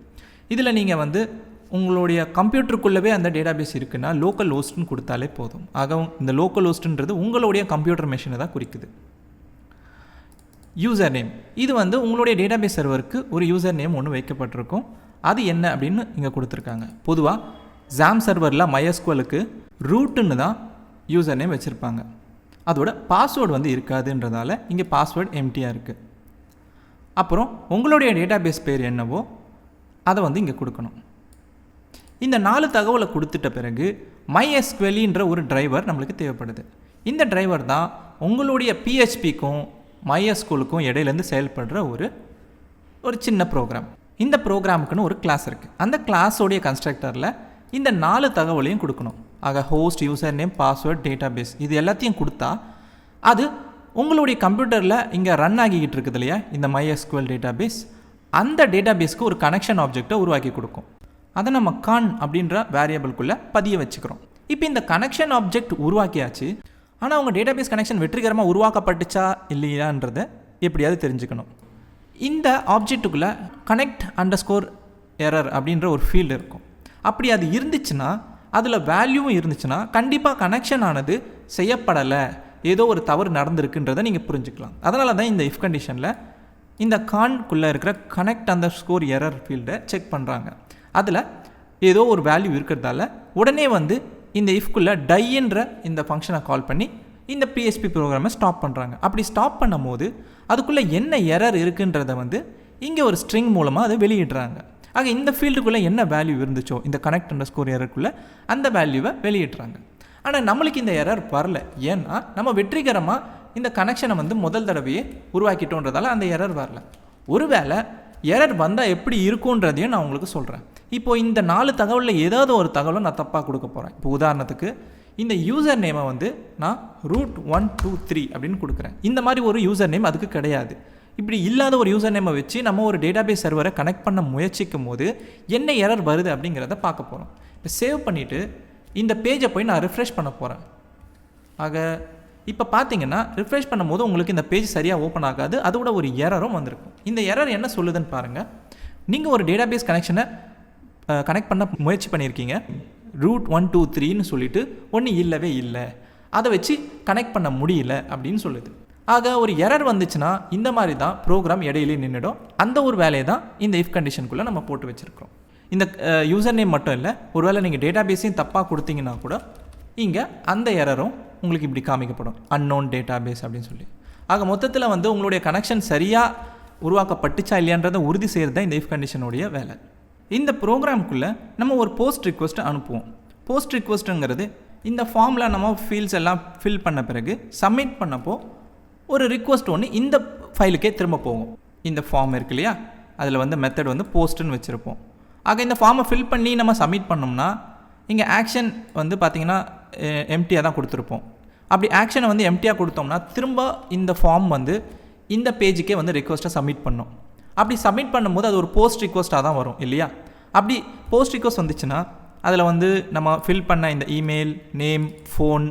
இதில் நீங்கள் வந்து உங்களுடைய கம்ப்யூட்டருக்குள்ளவே அந்த டேட்டாபேஸ் இருக்குன்னா லோக்கல் ஹோஸ்ட்னு கொடுத்தாலே போதும். ஆக இந்த லோக்கல் ஹோஸ்ட்ன்றது உங்களுடைய கம்ப்யூட்டர் மெஷினை தான் குறிக்குது. யூசர் நேம், இது வந்து உங்களுடைய டேட்டாபேஸ் சர்வருக்கு ஒரு யூசர் நேம் ஒன்று வைக்கப்பட்டிருக்கும். அது என்ன அப்படின்னு இங்கே கொடுத்துருக்காங்க. பொதுவாக ஜாம் சர்வரில் MySQLக்கு ரூட்டுன்னு தான் யூசர் நேம் வச்சுருப்பாங்க. அதோட பாஸ்வேர்டு வந்து இருக்காதுன்றதால இங்கே பாஸ்வேர்டு எம்டியாக இருக்குது. அப்புறம் உங்களுடைய டேட்டாபேஸ் பேர் என்னவோ அதை வந்து இங்கே கொடுக்கணும். இந்த 4 தகவலை கொடுத்துட்ட பிறகு MySQLன்ற ஒரு டிரைவர் நம்மளுக்கு தேவைப்படுது. இந்த டிரைவர் தான் உங்களுடைய PHPக்கும் MySQLக்கும் இடையிலேருந்து செயல்படுற ஒரு சின்ன ப்ரோக்ராம். இந்த ப்ரோக்ராமுக்குன்னு ஒரு கிளாஸ் இருக்குது. அந்த கிளாஸோடைய கன்ஸ்ட்ரக்டரில் இந்த 4 தகவலையும் கொடுக்கணும். ஆக host, user name, password, database இது எல்லாத்தையும் கொடுத்தா அது உங்களுடைய கம்ப்யூட்டரில் இங்கே ரன் ஆகிக்கிட்டு இருக்குது இல்லையா இந்த MySQL டேட்டாபேஸ், அந்த டேட்டாபேஸ்க்கு ஒரு கனெக்ஷன் ஆப்ஜெக்டை உருவாக்கி கொடுக்கும். அதை நம்ம கான் அப்படின்ற வேரியபிள்குள்ளே பதிய வச்சுக்கிறோம். இப்போ இந்த கனெக்ஷன் ஆப்ஜெக்ட் உருவாக்கியாச்சு. ஆனால் உங்கள் டேட்டாபேஸ் கனெக்ஷன் வெற்றிகரமாக உருவாக்கப்பட்டுச்சா இல்லையான்றதை எப்படியாவது தெரிஞ்சுக்கணும். இந்த ஆப்ஜெக்ட்டுக்குள்ளே connect_error அப்படின்ற ஒரு ஃபீல்டு இருக்கும். அப்படி அது இருந்துச்சுன்னா, அதில் வேல்யூவும் இருந்துச்சுன்னா கண்டிப்பாக கனெக்ஷன் ஆனது செய்யப்படலை, ஏதோ ஒரு தவறு நடந்திருக்குன்றதை நீங்கள் புரிஞ்சுக்கலாம். அதனால தான் இந்த இஃப் கண்டிஷனில் இந்த கான்குள்ளே இருக்கிற connect_error ஃபீல்டை செக் பண்ணுறாங்க. அதில் ஏதோ ஒரு வேல்யூ இருக்கிறதால உடனே வந்து இந்த இஃப்குள்ளே டைன்ற இந்த ஃபங்க்ஷனை கால் பண்ணி இந்த PHP ப்ரோக்ராமை ஸ்டாப் பண்ணுறாங்க. அப்படி ஸ்டாப் பண்ணும் போது அதுக்குள்ளே என்ன எரர் இருக்குன்றதை வந்து இங்கே ஒரு ஸ்ட்ரிங் மூலமாக அதை வெளியிடுறாங்க. ஆக இந்த ஃபீல்டுக்குள்ளே என்ன வேல்யூ இருந்துச்சோ இந்த connect_errorக்குள்ளே அந்த வேல்யூவை வெளியிடுறாங்க. ஆனால் நம்மளுக்கு இந்த எரர் வரல. ஏன்னா நம்ம வெற்றிகரமாக இந்த கனெக்ஷனை வந்து முதல் தடவையே உருவாக்கிட்டோன்றதால அந்த எரர் வரல. ஒருவேளை எரர் வந்தால் எப்படி இருக்குன்றதையும் நான் உங்களுக்கு சொல்கிறேன். இப்போது இந்த 4 தகவலில் ஏதாவது ஒரு தகவலை நான் தப்பாக கொடுக்க போகிறேன். இப்போ உதாரணத்துக்கு இந்த யூசர் நேமை வந்து நான் root123 அப்படின்னு கொடுக்குறேன். இந்த மாதிரி ஒரு யூசர் நேம் அதுக்கு கிடையாது. இப்படி இல்லாத ஒரு யூசர் நேமை வச்சு நம்ம ஒரு டேட்டாபேஸ் சர்வரை கனெக்ட் பண்ண முயற்சிக்கும் போது என்ன எரர் வருது அப்படிங்கிறத பார்க்க போகிறோம். இப்போ சேவ் பண்ணிவிட்டு இந்த பேஜை போய் நான் ரிஃப்ரெஷ் பண்ண போகிறேன். ஆக இப்போ பார்த்தீங்கன்னா ரிஃப்ரெஷ் பண்ணும்போது உங்களுக்கு இந்த பேஜ் சரியாக ஓப்பன் ஆகாது. அதோட ஒரு எரரும் வந்திருக்கும். இந்த எரர் என்ன சொல்லுதுன்னு பாருங்கள். நீங்கள் ஒரு டேட்டாபேஸ் கனெக்ஷனை கனெக்ட் பண்ண முயற்சி பண்ணியிருக்கீங்க. root123ன்னு சொல்லிட்டு ஒன்று இல்லவே இல்லை, அதை வச்சு கனெக்ட் பண்ண முடியல அப்படின்னு சொல்லுது. ஆக ஒரு எரர் வந்துச்சுன்னா இந்த மாதிரி தான் ப்ரோக்ராம் இடையிலே நின்றுடும். அந்த ஒரு வேலையை தான் இந்த இஃப் கண்டிஷனுக்குள்ளே நம்ம போட்டு வச்சுருக்கோம். இந்த யூசர் நேம் மட்டும் இல்லை, ஒருவேளை நீங்கள் டேட்டாபேஸையும் தப்பாக கொடுத்தீங்கன்னா கூட இங்கே அந்த எரரும் உங்களுக்கு இப்படி காமிக்கப்படும், unknown database அப்படின்னு சொல்லி. ஆக மொத்தத்தில் வந்து உங்களுடைய கனெக்ஷன் சரியாக உருவாக்கப்பட்டுச்சா இல்லையான்றதை உறுதி செய்கிறது தான் இந்த இஃப் கண்டிஷனுடைய வேலை. இந்த ப்ரோக்ராமுக்குள்ளே நம்ம ஒரு போஸ்ட் ரிக்வெஸ்ட்டை அனுப்புவோம். போஸ்ட் ரிக்வெஸ்ட்டுங்கிறது இந்த ஃபார்மில் நம்ம ஃபீல்ட்ஸ் எல்லாம் ஃபில் பண்ண பிறகு சப்மிட் பண்ணப்போ ஒரு ரிக்வெஸ்ட் ஒன்று இந்த ஃபைலுக்கே திரும்ப போகும். இந்த ஃபார்ம் இருக்கு இல்லையா, அதில் வந்து மெத்தட் வந்து போஸ்ட்டுன்னு வச்சுருப்போம். ஆக இந்த ஃபார்மை ஃபில் பண்ணி நம்ம சப்மிட் பண்ணோம்னா இங்கே ஆக்ஷன் வந்து பார்த்திங்கன்னா எம்டியாக தான் கொடுத்துருப்போம். அப்படி ஆக்ஷனை வந்து எம்டியாக கொடுத்தோம்னா திரும்ப இந்த ஃபார்ம் வந்து இந்த பேஜுக்கே வந்து ரிக்வெஸ்ட்டை சப்மிட் பண்ணோம். அப்படி சப்மிட் பண்ணும்போது அது ஒரு போஸ்ட் ரிக்வெஸ்ட்டாக தான் வரும் இல்லையா. அப்படி போஸ்ட் ரிக்வெஸ்ட் வந்துச்சுன்னா அதில் வந்து நம்ம ஃபில் பண்ண இந்த இமெயில், நேம், ஃபோன்,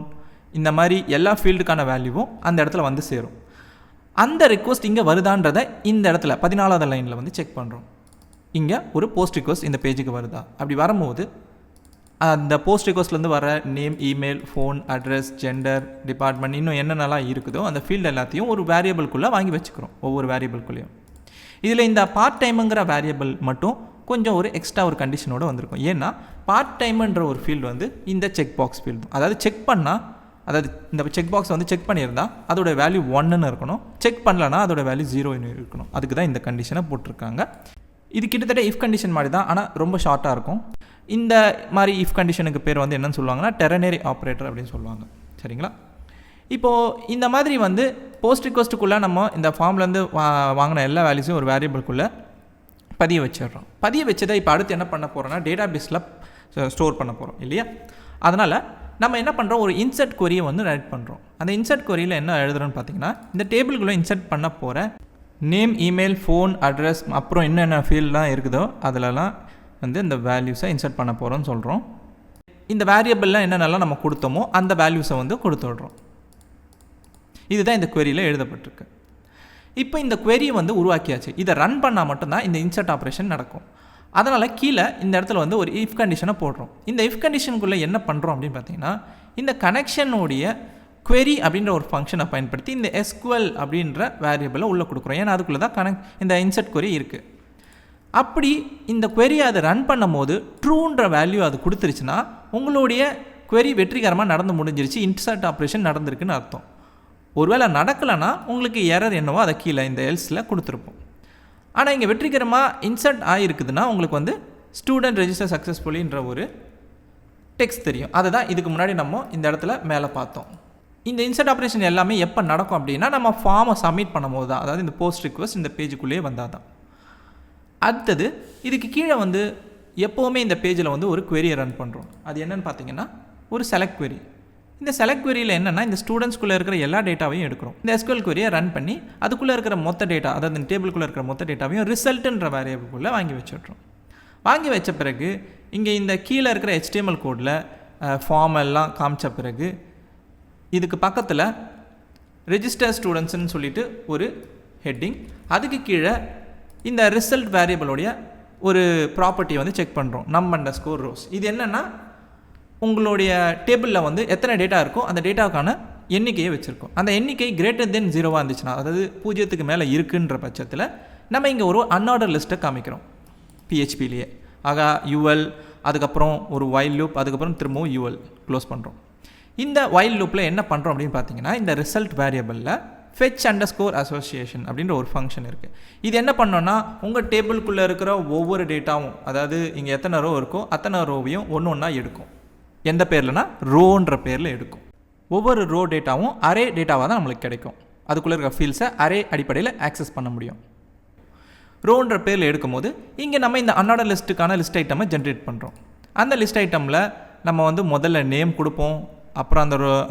இந்த மாதிரி எல்லா ஃபீல்டுக்கான வேல்யூவும் அந்த இடத்துல வந்து சேரும். அந்த ரிக்வெஸ்ட் இங்கே வருதான்றதை இந்த இடத்துல 14வது லைனில் வந்து செக் பண்ணுறோம். இங்கே ஒரு போஸ்ட் ரிக்வெஸ்ட் இந்த பேஜுக்கு வருதா. அப்படி வரும்போது அந்த போஸ்ட் ரிக்வெஸ்ட்லேருந்து வர name, email, phone, address, gender, department, இன்னும் என்னென்னலாம் இருக்குதோ அந்த ஃபீல்டு எல்லாத்தையும் ஒரு வேரியபிள்குள்ளே வாங்கி வச்சுக்கிறோம். ஒவ்வொரு வேரியபிள்குள்ளேயும் இதில் இந்த பார்ட் டைமுங்கிற வேரியபிள் மட்டும் கொஞ்சம் ஒரு எக்ஸ்ட்ரா ஒரு கண்டிஷனோடு வந்திருக்கும். ஏன்னா பார்ட் டைமுன்ற ஒரு ஃபீல்டு வந்து இந்த செக் பாக்ஸ் ஃபீல்டு, அதாவது செக் பண்ணால், அதாவது இந்த செக் பாக்ஸ் வந்து செக் பண்ணியிருந்தால் அதோட வேல்யூ 1ன்னு இருக்கணும், செக் பண்ணலன்னா அதோட வேல்யூ 0ன்னு இருக்கணும். அதுக்கு தான் இந்த கண்டிஷனை போட்டிருக்காங்க. இது கிட்டத்தட்ட இஃப் கண்டிஷன் மாதிரி தான், ஆனால் ரொம்ப ஷார்ட்டாக இருக்கும். இந்த மாதிரி இஃப் கண்டிஷனுக்கு பேர் வந்து என்னென்னு சொல்லுவாங்கன்னா டெர்னரி ஆப்ரேட்டர் அப்படின்னு சொல்லுவாங்க. சரிங்களா. இப்போது இந்த மாதிரி வந்து போஸ்ட் ரிக்வெஸ்ட்டுக்குள்ளே நம்ம இந்த ஃபார்ம்லேருந்து வாங்கின எல்லா வேல்யூஸையும் ஒரு வேரியபிள்குள்ளே பதிய வச்சிடுறோம். பதிய வச்சதை இப்போ அடுத்து என்ன பண்ண போகிறோன்னா டேட்டாபேஸில் ஸ்டோர் பண்ண போகிறோம் இல்லையா. அதனால் நம்ம என்ன பண்ணுறோம், ஒரு இன்சர்ட் கொரியை வந்து ரைட் பண்ணுறோம். அந்த இன்சர்ட் கொரியில் என்ன எழுதுறோன்னு பார்த்தீங்கன்னா இந்த டேபிள்குள்ளே இன்சர்ட் பண்ண போகிற நேம், இமெயில், ஃபோன், அட்ரஸ், அப்புறம் என்னென்ன ஃபீல்டெலாம் இருக்குதோ அதிலலாம் வந்து இந்த வேல்யூஸை இன்சர்ட் பண்ண போகிறோம்னு சொல்கிறோம். இந்த வேரியபிளில் என்னென்னலாம் நம்ம கொடுத்தோமோ அந்த வேல்யூஸை வந்து கொடுத்து விடுறோம். இதுதான் இந்த queryயில் எழுதப்பட்டிருக்கு. இப்போ இந்த query வந்து உருவாக்கியாச்சு. இதை ரன் பண்ணால் மட்டும்தான் இந்த இன்சர்ட் ஆப்ரேஷன் நடக்கும். அதனால் கீழே இந்த இடத்துல வந்து ஒரு இஃப் கண்டிஷனை போடுறோம். இந்த இஃப் கண்டிஷனுக்குள்ளே என்ன பண்ணுறோம் அப்படின்னு பார்த்தீங்கன்னா இந்த கனெக்ஷனுடைய query அப்படின்ற ஒரு ஃபங்க்ஷனை பயன்படுத்தி இந்த SQL அப்படின்ற வேரியபிளை உள்ளே கொடுக்குறோம். ஏன்னா அதுக்குள்ளே தான் இந்த இன்சர்ட் query இருக்குது. அப்படி இந்த query அதை ரன் பண்ணும் போது ட்ரூன்ற வேல்யூ அது கொடுத்துருச்சுன்னா உங்களுடைய query வெற்றிகரமாக நடந்து முடிஞ்சிருச்சு, இன்சர்ட் ஆப்ரேஷன் நடந்திருக்குன்னு அர்த்தம். ஒருவேளை நடக்கலைன்னா உங்களுக்கு எரர் என்னவோ அதை கீழே இந்த எல்ஸில் கொடுத்துருப்போம். ஆனால் இங்கே வெற்றிகரமாக இன்சர்ட் ஆகிருக்குதுன்னா உங்களுக்கு வந்து ஸ்டூடெண்ட் ரெஜிஸ்டர் சக்ஸஸ்ஃபுல்லின்ற ஒரு டெக்ஸ்ட் தெரியும். அதை தான் இதுக்கு முன்னாடி நம்ம இந்த இடத்துல மேலே பார்த்தோம். இந்த இன்சர்ட் ஆப்ரேஷன் எல்லாமே எப்போ நடக்கும் அப்படின்னா நம்ம ஃபார்மை சப்மிட் பண்ணும்போது தான், அதாவது இந்த போஸ்ட் ரிக்வெஸ்ட் இந்த பேஜுக்குள்ளேயே வந்தால் தான். அடுத்தது இதுக்கு கீழே வந்து எப்போவுமே இந்த பேஜில் வந்து ஒரு query ரன் பண்ணுறோம். அது என்னென்னு பார்த்தீங்கன்னா ஒரு செலக்ட் query. இந்த செலக்ட் queryயில் என்னென்னா இந்த ஸ்டூடெண்ட்ஸ்குள்ளே இருக்கிற எல்லா டேட்டாவையும் எடுக்கிறோம். இந்த SQL queryயை ரன் பண்ணி அதுக்குள்ளே இருக்கிற மொத்த டேட்டா, அதாவது இந்த டேபிளுக்குள்ளே இருக்கிற மொத்த டேட்டாவையும் ரிசல்ட்டுன்ற வேரியபிள்குள்ளே வாங்கி வச்சுட்றோம். வாங்கி வச்ச பிறகு இங்கே இந்த கீழே இருக்கிற HTML கோடில் ஃபார்ம் எல்லாம் காமிச்ச பிறகு இதுக்கு பக்கத்தில் ரெஜிஸ்டர் ஸ்டூடெண்ட்ஸ்ன்னு சொல்லிட்டு ஒரு ஹெட்டிங், அதுக்கு கீழே இந்த ரிசல்ட் வேரியபிளுடைய ஒரு ப்ராப்பர்ட்டியை வந்து செக் பண்ணுறோம், num_rows. இது என்னென்னா உங்களுடைய டேபிளில் வந்து எத்தனை டேட்டா இருக்கோ அந்த டேட்டாவுக்கான எண்ணிக்கையை வச்சுருக்கோம். அந்த எண்ணிக்கை கிரேட்டர் தென் 0 இருந்துச்சுன்னா, அதாவது 0க்கு மேலே இருக்குன்ற பட்சத்தில் நம்ம இங்கே ஒரு அன்ஆர்டர் லிஸ்ட்டை காமிக்கிறோம் பிஹெச்பிலேயே. ஆக யூஎல், அதுக்கப்புறம் ஒரு வைல் லூப், அதுக்கப்புறம் திரும்பவும் யூஎல் க்ளோஸ் பண்ணுறோம். இந்த வைல் லூப்பில் என்ன பண்ணுறோம் அப்படின்னு பார்த்தீங்கன்னா, இந்த ரிசல்ட் வேரியபிளில் fetch underscore association அப்படின்ற ஒரு ஃபங்க்ஷன் இருக்குது. இது என்ன பண்ணோன்னா, உங்கள் டேபிளுக்குள்ளே இருக்கிற ஒவ்வொரு டேட்டாவும், அதாவது இங்கே எத்தனை ரோ இருக்கோ அத்தனை ரோவையும் ஒன்று ஒன்றா எடுக்கும். எந்த பேர்லனா ரோன்ற பேரில் எடுக்கும். ஒவ்வொரு ரோ டேட்டாவும் அரே டேட்டாவாக தான் நம்மளுக்கு கிடைக்கும். அதுக்குள்ளே இருக்கிற ஃபீல்ட்ஸை அரே அடிப்படையில் ஆக்சஸ் பண்ண முடியும். ரோன்ற பேரில் எடுக்கும்போது இங்கே நம்ம இந்த அன்ஆர்டர் லிஸ்ட்டுக்கான லிஸ்ட் ஐட்டமை ஜென்ரேட் பண்ணுறோம். அந்த லிஸ்ட் ஐட்டமில் நம்ம வந்து முதல்ல நேம் கொடுப்போம், அப்புறம்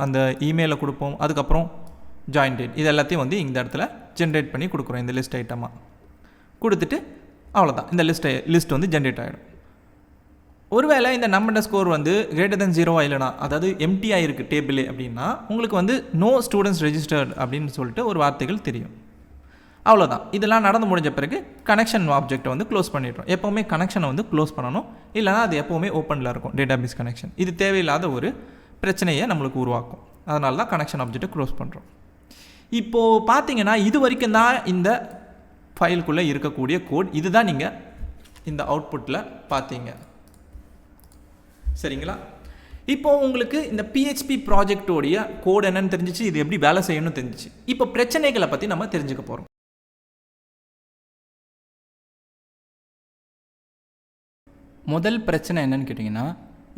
அந்த இமெயிலை கொடுப்போம், அதுக்கப்புறம் ஜாயின் டேட், இது எல்லாத்தையும் வந்து இந்த இடத்துல ஜென்ரேட் பண்ணி கொடுக்குறோம். இந்த லிஸ்ட் ஐட்டமாக கொடுத்துட்டு அவ்வளோதான், இந்த லிஸ்ட் வந்து ஜென்ரேட் ஆகிடும். ஒருவேளை இந்த நம்பர் ஸ்கோர் வந்து கிரேட்டர் தென் 0 இல்லைனா, அதாவது எம்டியாக இருக்குது டேபிளே அப்படின்னா, உங்களுக்கு வந்து நோ ஸ்டூடெண்ட்ஸ் ரெஜிஸ்டர்ட் அப்படின்னு சொல்லிட்டு ஒரு வார்த்தைகள் தெரியும். அவ்வளோதான். இதெல்லாம் நடந்து முடிஞ்ச பிறகு கனெக்ஷன் ஆப்ஜெக்டை வந்து க்ளோஸ் பண்ணிடுறோம். எப்போவுமே கனெக்ஷனை வந்து க்ளோஸ் பண்ணணும், இல்லைனா அது எப்போவுமே ஓப்பனில் இருக்கும் டேட்டாபேஸ் கனெக்ஷன். இது தேவையில்லாத ஒரு பிரச்சனையை நம்மளுக்கு உருவாக்கும். அதனால தான் கனெக்ஷன் ஆப்ஜெக்டை க்ளோஸ் பண்ணுறோம். இப்போது பார்த்தீங்கன்னா, இது வரைக்கும் தான் இந்த ஃபைலுக்குள்ளே இருக்கக்கூடிய கோட். இதுதான் நீங்கள் இந்த அவுட்புட்டில் பார்த்தீங்க, சரிங்களா? இப்போது உங்களுக்கு இந்த பிஹெச்பி ப்ராஜெக்டோடைய கோட் என்னன்னு தெரிஞ்சிச்சு, இது எப்படி வேலை செய்யணும்னு தெரிஞ்சிச்சு. இப்போ பிரச்சனைகளை பற்றி நம்ம தெரிஞ்சுக்க போகிறோம். முதல் பிரச்சனை என்னன்னு கேட்டிங்கன்னா,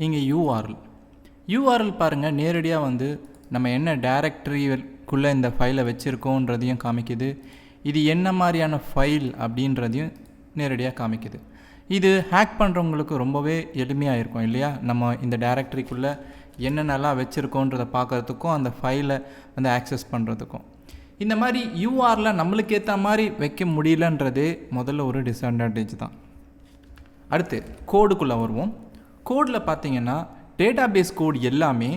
இங்கே யூஆர்எல் பாருங்கள், நேரடியாக வந்து நம்ம என்ன டைரக்டரிக்குள்ளே இந்த ஃபைலை வச்சுருக்கோன்றதையும் காமிக்குது. இது என்ன மாதிரியான ஃபைல் அப்படின்றதையும் நேரடியாக காமிக்குது. இது ஹேக் பண்ணுறவங்களுக்கு ரொம்பவே எளிமையாக இருக்கும் இல்லையா? நம்ம இந்த டைரக்டரிக்குள்ளே என்னென்னலாம் வச்சுருக்கோன்றதை பார்க்குறதுக்கும் அந்த ஃபைலை வந்து ஆக்சஸ் பண்ணுறதுக்கும். இந்த மாதிரி யூஆரில் நம்மளுக்கு ஏற்ற மாதிரி வைக்க முடியலன்றதே முதல்ல ஒரு டிஸ்அட்வான்டேஜ் தான். அடுத்து கோடுக்குள்ளே வருவோம். கோடில் பார்த்தீங்கன்னா, டேட்டாபேஸ் கோடு எல்லாமே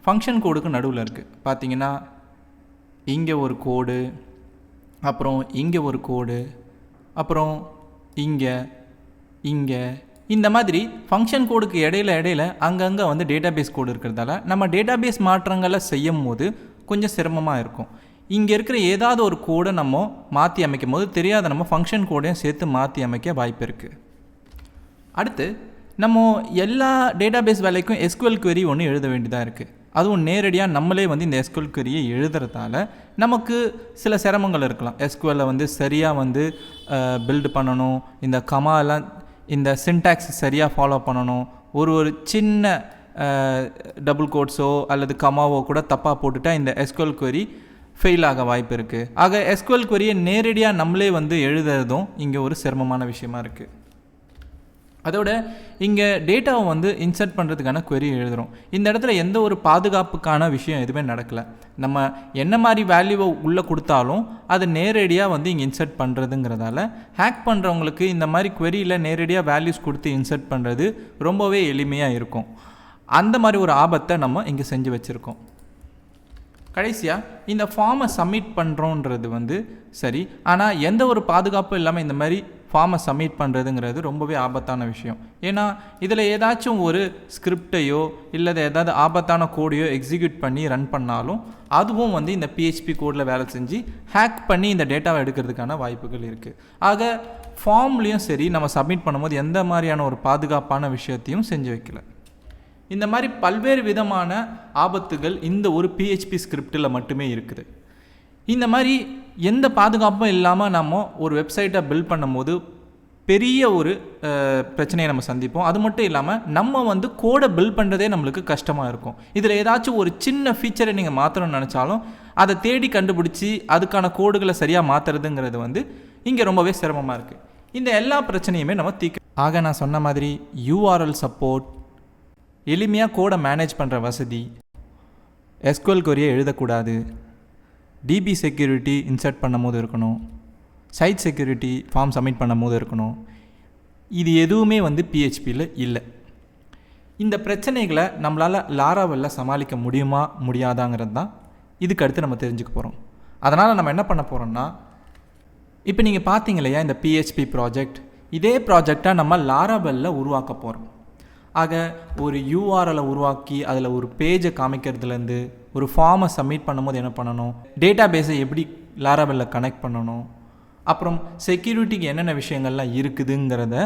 ஃபங்க்ஷன் கோடுக்கு நடுவில் இருக்குது. பார்த்தீங்கன்னா, இங்கே ஒரு கோடு, அப்புறம் இங்கே ஒரு கோடு, அப்புறம் இங்கே இந்த மாதிரி ஃபங்க்ஷன் கோடுக்கு இடையில அங்கங்கே வந்து டேட்டாபேஸ் கோடு இருக்கிறதால நம்ம டேட்டாபேஸ் மாற்றங்களை செய்யும் போது கொஞ்சம் சிரமமாக இருக்கும். இங்கே இருக்கிற ஏதாவது ஒரு கோடை நம்ம மாற்றி அமைக்கும் போது தெரியாத நம்ம ஃபங்க்ஷன் கோடையும் சேர்த்து மாற்றி அமைக்க வாய்ப்பு இருக்குது. அடுத்து நம்ம எல்லா டேட்டாபேஸ் வேலைக்கும் SQL query ஒன்று எழுத வேண்டியதாக இருக்குது. அதுவும் நேரடியாக நம்மளே வந்து இந்த SQL queryயை எழுதுறதால நமக்கு சில சிரமங்கள் இருக்கலாம். SQLை வந்து சரியாக வந்து பில்டு பண்ணணும், இந்த கமாலாம் இந்த சின்டாக்ஸ் சரியாக ஃபாலோ பண்ணணும். ஒரு சின்ன டபுள் கோட்ஸோ அல்லது கமாவோ கூட தப்பாக போட்டுட்டால் இந்த SQL query ஃபெயில் ஆக வாய்ப்பு இருக்குது. ஆக SQL queryயை நேரடியாக நம்மளே வந்து எழுதுறதும் இங்கே ஒரு சிரமமான விஷயமா இருக்குது. அதோட இங்கே டேட்டாவை வந்து இன்சர்ட் பண்ணுறதுக்கான query எழுதுகிறோம். இந்த இடத்துல எந்த ஒரு பாதுகாப்புக்கான விஷயம் எதுவுமே நடக்கலை. நம்ம என்ன மாதிரி வேல்யூவை உள்ளே கொடுத்தாலும் அது நேரடியாக வந்து இங்கே இன்சர்ட் பண்ணுறதுங்கிறதால ஹேக் பண்ணுறவங்களுக்கு இந்த மாதிரி queryயில் நேரடியாக வேல்யூஸ் கொடுத்து இன்சர்ட் பண்ணுறது ரொம்பவே எளிமையாக இருக்கும். அந்த மாதிரி ஒரு ஆபத்தை நம்ம இங்கே செஞ்சு வச்சுருக்கோம். கடைசியாக இந்த ஃபார்மை சப்மிட் பண்ணுறோன்றது வந்து சரி, ஆனால் எந்த ஒரு பாதுகாப்பும் இல்லாமல் இந்த மாதிரி ஃபார்மை சப்மிட் பண்ணுறதுங்கிறது ரொம்பவே ஆபத்தான விஷயம். ஏன்னா இதில் ஏதாச்சும் ஒரு ஸ்கிரிப்டையோ இல்லை ஏதாவது ஆபத்தான கோடையோ எக்ஸிக்யூட் பண்ணி ரன் பண்ணாலும் அதுவும் வந்து இந்த பிஹெச்பி கோடில் வேலை செஞ்சு ஹேக் பண்ணி இந்த டேட்டாவை எடுக்கிறதுக்கான வாய்ப்புகள் இருக்குது. ஆக ஃபார்ம்லேயும் சரி, நம்ம சப்மிட் பண்ணும்போது எந்த மாதிரியான ஒரு பாதுகாப்பான விஷயத்தையும் செஞ்சு வைக்கல. இந்த மாதிரி பல்வேறு விதமான ஆபத்துகள் இந்த ஒரு பிஹெச்பி ஸ்கிரிப்டில் மட்டுமே இருக்குது. இந்த மாதிரி எந்த பாதுகாப்பும் இல்லாமல் நம்ம ஒரு வெப்சைட்டை பில்ட் பண்ணும்போது பெரிய ஒரு பிரச்சனையை நம்ம சந்திப்போம். அது மட்டும் இல்லாமல் நம்ம வந்து கோடை பில்ட் பண்ணுறதே நம்மளுக்கு கஷ்டமாக இருக்கும். இதில் ஏதாச்சும் ஒரு சின்ன ஃபீச்சரை நீங்கள் மாற்றணும்னு நினச்சாலும் அதை தேடி கண்டுபிடிச்சி அதுக்கான கோடுகளை சரியாக மாற்றுறதுங்கிறது வந்து இங்கே ரொம்பவே சிரமமாக இருக்குது. இந்த எல்லா பிரச்சனையுமே நம்ம ஆக நான் சொன்ன மாதிரி URL சப்போர்ட், எளிமையாக கோடை மேனேஜ் பண்ணுற வசதி, SQL query எழுதக்கூடாது, DB செக்யூரிட்டி இன்சர்ட் பண்ணும் போது இருக்கணும், சைட் செக்யூரிட்டி ஃபார்ம் சப்மிட் பண்ணும் போது இருக்கணும். இது எதுவுமே வந்து பிஹெச்பியில் இல்லை. இந்த பிரச்சனைகளை நம்மளால் லாராவெல்ல சமாளிக்க முடியுமா முடியாதாங்கிறது தான் இதுக்கு அடுத்து நம்ம தெரிஞ்சுக்க போகிறோம். அதனால் நம்ம என்ன பண்ண போகிறோம்னா, இப்போ நீங்கள் பார்த்தீங்க இல்லையா இந்த பிஹெச்பி ப்ராஜெக்ட், இதே ப்ராஜெக்டாக நம்ம லாராவெல்ல உருவாக்க போகிறோம். ஆக ஒரு URLை உருவாக்கி அதில் ஒரு பேஜை காமிக்கிறதுலேருந்து ஒரு ஃபார்மை சப்மிட் பண்ணும்போது என்ன பண்ணணும், டேட்டா பேஸை எப்படி லாராவெல்லில் கனெக்ட் பண்ணணும், அப்புறம் செக்யூரிட்டிக்கு என்னென்ன விஷயங்கள்லாம் இருக்குதுங்கிறத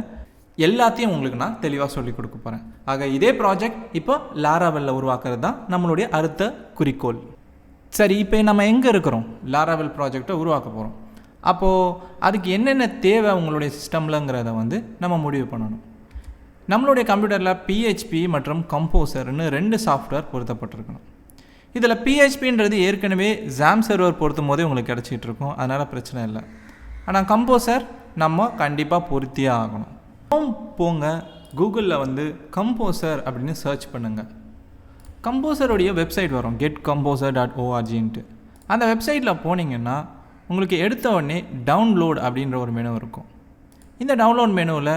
எல்லாத்தையும் உங்களுக்கு நான் தெளிவாக சொல்லிக் கொடுக்க போகிறேன். ஆக இதே ப்ராஜெக்ட் இப்போ லாராவெல்லில் உருவாக்குறது தான் நம்மளுடைய அடுத்த குறிக்கோள். சரி, இப்போ நம்ம எங்கே இருக்கிறோம்? லாராவெல் ப்ராஜெக்டை உருவாக்க போகிறோம். அப்போது அதுக்கு என்னென்ன தேவை உங்களுடைய சிஸ்டம்லங்கிறத வந்து நம்ம முடிவு பண்ணணும். நம்மளுடைய கம்ப்யூட்டரில் PHP மற்றும் கம்போசர்னு 2 சாஃப்ட்வேர் பொருத்தப்பட்டிருக்கணும். இதில் PHPன்றது ஏற்கனவே XAMPP சர்வர் பொருத்தும் போதே உங்களுக்கு கிடச்சிட்டு இருக்கும், அதனால் பிரச்சனை இல்லை. ஆனால் கம்போசர் நம்ம கண்டிப்பாக பொருத்தியே ஆகணும். போங்க, கூகுளில் வந்து கம்போசர் அப்படின்னு சர்ச் பண்ணுங்கள். கம்போசருடைய வெப்சைட் வரும், getcomposer.orgன்ட்டு. அந்த வெப்சைட்டில் போனீங்கன்னா உங்களுக்கு எடுத்த உடனே டவுன்லோட் அப்படின்ற ஒரு மெனு இருக்கும். இந்த டவுன்லோட் மெனுவில்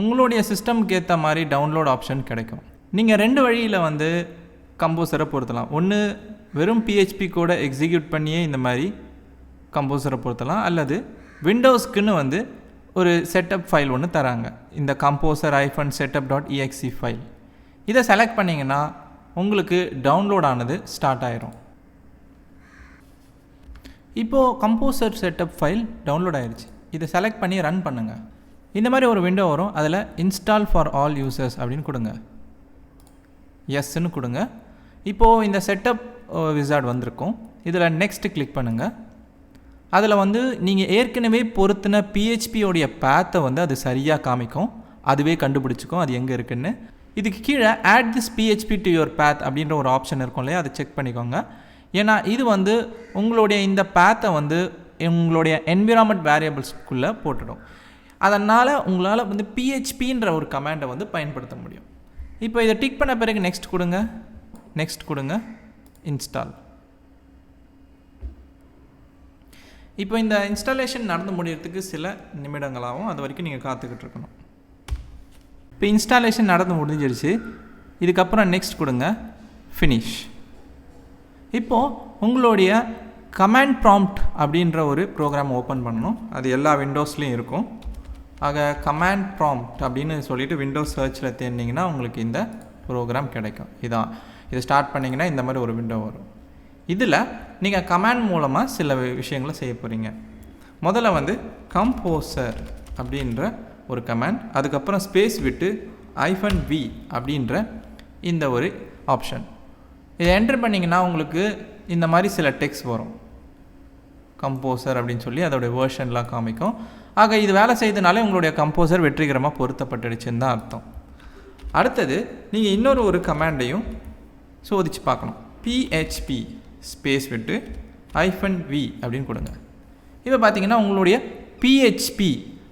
உங்களுடைய சிஸ்டம்க்கு ஏற்ற மாதிரி டவுன்லோட் ஆப்ஷன் கிடைக்கும். நீங்கள் 2 வழியில் வந்து கம்போசரை பொருத்தலாம். ஒன்று வெறும் PHP கோடை எக்ஸிக்யூட் பண்ணியே இந்த மாதிரி கம்போசரை பொருத்தலாம், அல்லது விண்டோஸ்க்குன்னு வந்து ஒரு செட்டப் ஃபைல் ஒன்று தராங்க, இந்த composer-setup.exe ஃபைல். இதை செலக்ட் பண்ணிங்கன்னா உங்களுக்கு டவுன்லோட் ஆனது ஸ்டார்ட் ஆயிரும். இப்போது கம்போசர் செட்டப் ஃபைல் டவுன்லோட் ஆயிடுச்சு. இதை செலக்ட் பண்ணி ரன் பண்ணுங்கள். இந்த மாதிரி ஒரு விண்டோ வரும், அதில் இன்ஸ்டால் ஃபார் ஆல் யூசர்ஸ் அப்படின்னு கொடுங்க, எஸ்ன்னு கொடுங்க. இப்போது இந்த செட்டப் விசார்ட் வந்திருக்கும், இதில் நெக்ஸ்ட் கிளிக் பண்ணுங்கள். அதில் வந்து நீங்கள் ஏற்கனவே பொருத்தின PHPயோடைய பேத்தை வந்து அது சரியாக காமிக்கும், அதுவே கண்டுபிடிச்சிக்கும் அது எங்கே இருக்குன்னு. இதுக்கு கீழே add this PHP to your path அப்படின்ற ஒரு ஆப்ஷன் இருக்கும் இல்லையா, அதை செக் பண்ணிக்கோங்க. ஏன்னா இது வந்து உங்களுடைய இந்த பேத்தை வந்து உங்களுடைய என்விரான்மெண்ட் வேரியபிள்ஸ்க்குள்ளே போட்டுடும். அதனால் உங்களால் வந்து PHPன்ற ஒரு கமாண்டை வந்து பயன்படுத்த முடியும். இப்போ இதை டிக் பண்ண பிறகு நெக்ஸ்ட் கொடுங்க, நெக்ஸ்ட் கொடுங்க, இன்ஸ்டால். இப்போ இந்த இன்ஸ்டாலேஷன் நடந்து முடியறதுக்கு சில நிமிடங்களாகவும், அது வரைக்கும் நீங்கள் காத்துக்கிட்டு இருக்கணும். இப்போ இன்ஸ்டாலேஷன் நடந்து முடிஞ்சிருச்சு. இதுக்கப்புறம் நெக்ஸ்ட் கொடுங்க, ஃபினிஷ். இப்போது உங்களுடைய கமாண்ட் ப்ராம்ப்ட் அப்படின்ற ஒரு ப்ரோக்ராம் ஓப்பன் பண்ணணும். அது எல்லா விண்டோஸ்லேயும் இருக்கும். ஆக கமாண்ட் ப்ராம்ப்ட் அப்படின்னு சொல்லிவிட்டு விண்டோஸ் சர்ச்சில் தேர்ந்தீங்கன்னா உங்களுக்கு இந்த ப்ரோக்ராம் கிடைக்கும். இதை ஸ்டார்ட் பண்ணிங்கன்னா இந்த மாதிரி ஒரு விண்டோ வரும். இதில் நீங்கள் கமாண்ட் மூலமாக சில விஷயங்களை செய்ய போகிறீங்க. முதல்ல வந்து கம்போசர் அப்படின்ற ஒரு கமாண்ட், அதுக்கப்புறம் ஸ்பேஸ் விட்டு -v அப்படின்ற இந்த ஒரு ஆப்ஷன். இதை என்டர் பண்ணிங்கன்னா உங்களுக்கு இந்த மாதிரி சில டெக்ஸ்ட் வரும், கம்போசர் அப்படின்னு சொல்லி அதோடைய வேர்ஷன்லாம் காமிக்கும். ஆக இது வேலை செய்தனாலே உங்களுடைய கம்போசர் வெற்றிகரமாக பொருத்தப்பட்டுடுச்சுன்னு தான் அர்த்தம். அடுத்தது நீங்கள் இன்னொரு ஒரு கமாண்டையும் சோதித்து பார்க்கணும். PHP ஸ்பேஸ் விட்டு -v அப்படின்னு கொடுங்க. இப்போ பார்த்தீங்கன்னா உங்களுடைய PHP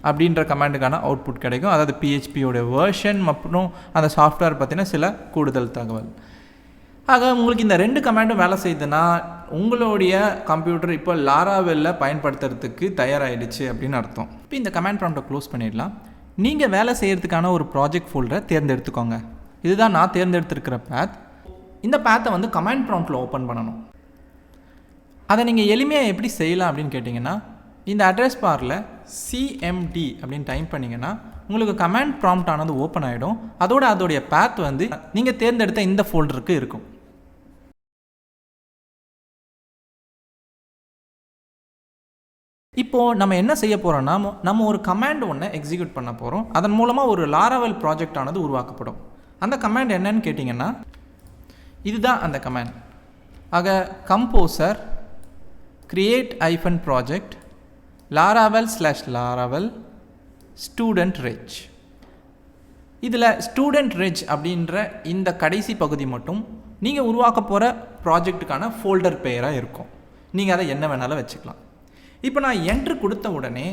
அப்படின்ற கமாண்டுக்கான அவுட்புட் கிடைக்கும். அதாவது PHPயோடைய வேர்ஷன் மற்றும் அந்த சாஃப்ட்வேர் பார்த்தீங்கன்னா சில கூடுதல் தகவல். ஆக உங்களுக்கு இந்த 2 கமாண்டும் வேலை செய்யுதுன்னா உங்களுடைய கம்ப்யூட்டர் இப்போ லாராவெல்லில் பயன்படுத்துறதுக்கு தயாராகிடுச்சு அப்படின்னு அர்த்தம். இப்போ இந்த கமாண்ட் ப்ராம்ப்டை க்ளோஸ் பண்ணிடலாம். நீங்கள் வேலை செய்கிறதுக்கான ஒரு ப்ராஜெக்ட் ஃபோல்டரை தேர்ந்தெடுத்துக்கோங்க. இதுதான் நான் தேர்ந்தெடுத்துருக்கிற பேத். இந்த பேத்தை வந்து கமாண்ட் ப்ராம்ப்டில் ஓப்பன் பண்ணணும். அதை நீங்கள் எளிமையாக எப்படி செய்யலாம் அப்படின்னு கேட்டிங்கன்னா, இந்த அட்ரஸ் பாரில் CMD அப்படின்னு டைப் பண்ணிங்கன்னா உங்களுக்கு கமாண்ட் ப்ராம்ப்ட் ஆனது ஓப்பன் ஆகிடும். அதோடைய பேத் வந்து நீங்கள் தேர்ந்தெடுத்த இந்த ஃபோல்டருக்கு இருக்கும். இப்போது நம்ம என்ன செய்ய போகிறோம்னா, நம்ம ஒரு கமாண்ட் ஒன்று எக்ஸிக்யூட் பண்ண போகிறோம். அதன் மூலமாக ஒரு லாராவெல் ப்ராஜெக்ட் ஆனது உருவாக்கப்படும். அந்த கமாண்ட் என்னன்னு கேட்டிங்கன்னா, இதுதான் அந்த கமாண்ட். ஆக composer create -project laravel/laravel student reg. இதில் ஸ்டூடெண்ட் ரெஜ் அப்படின்ற இந்த கடைசி பகுதி மட்டும் நீங்கள் உருவாக்க போகிற ப்ராஜெக்ட்டுக்கான ஃபோல்டர் பெயராக இருக்கும். நீங்கள் அதை என்ன வேணாலும் வச்சுக்கலாம். இப்போ நான் என்ட்ரு கொடுத்த உடனே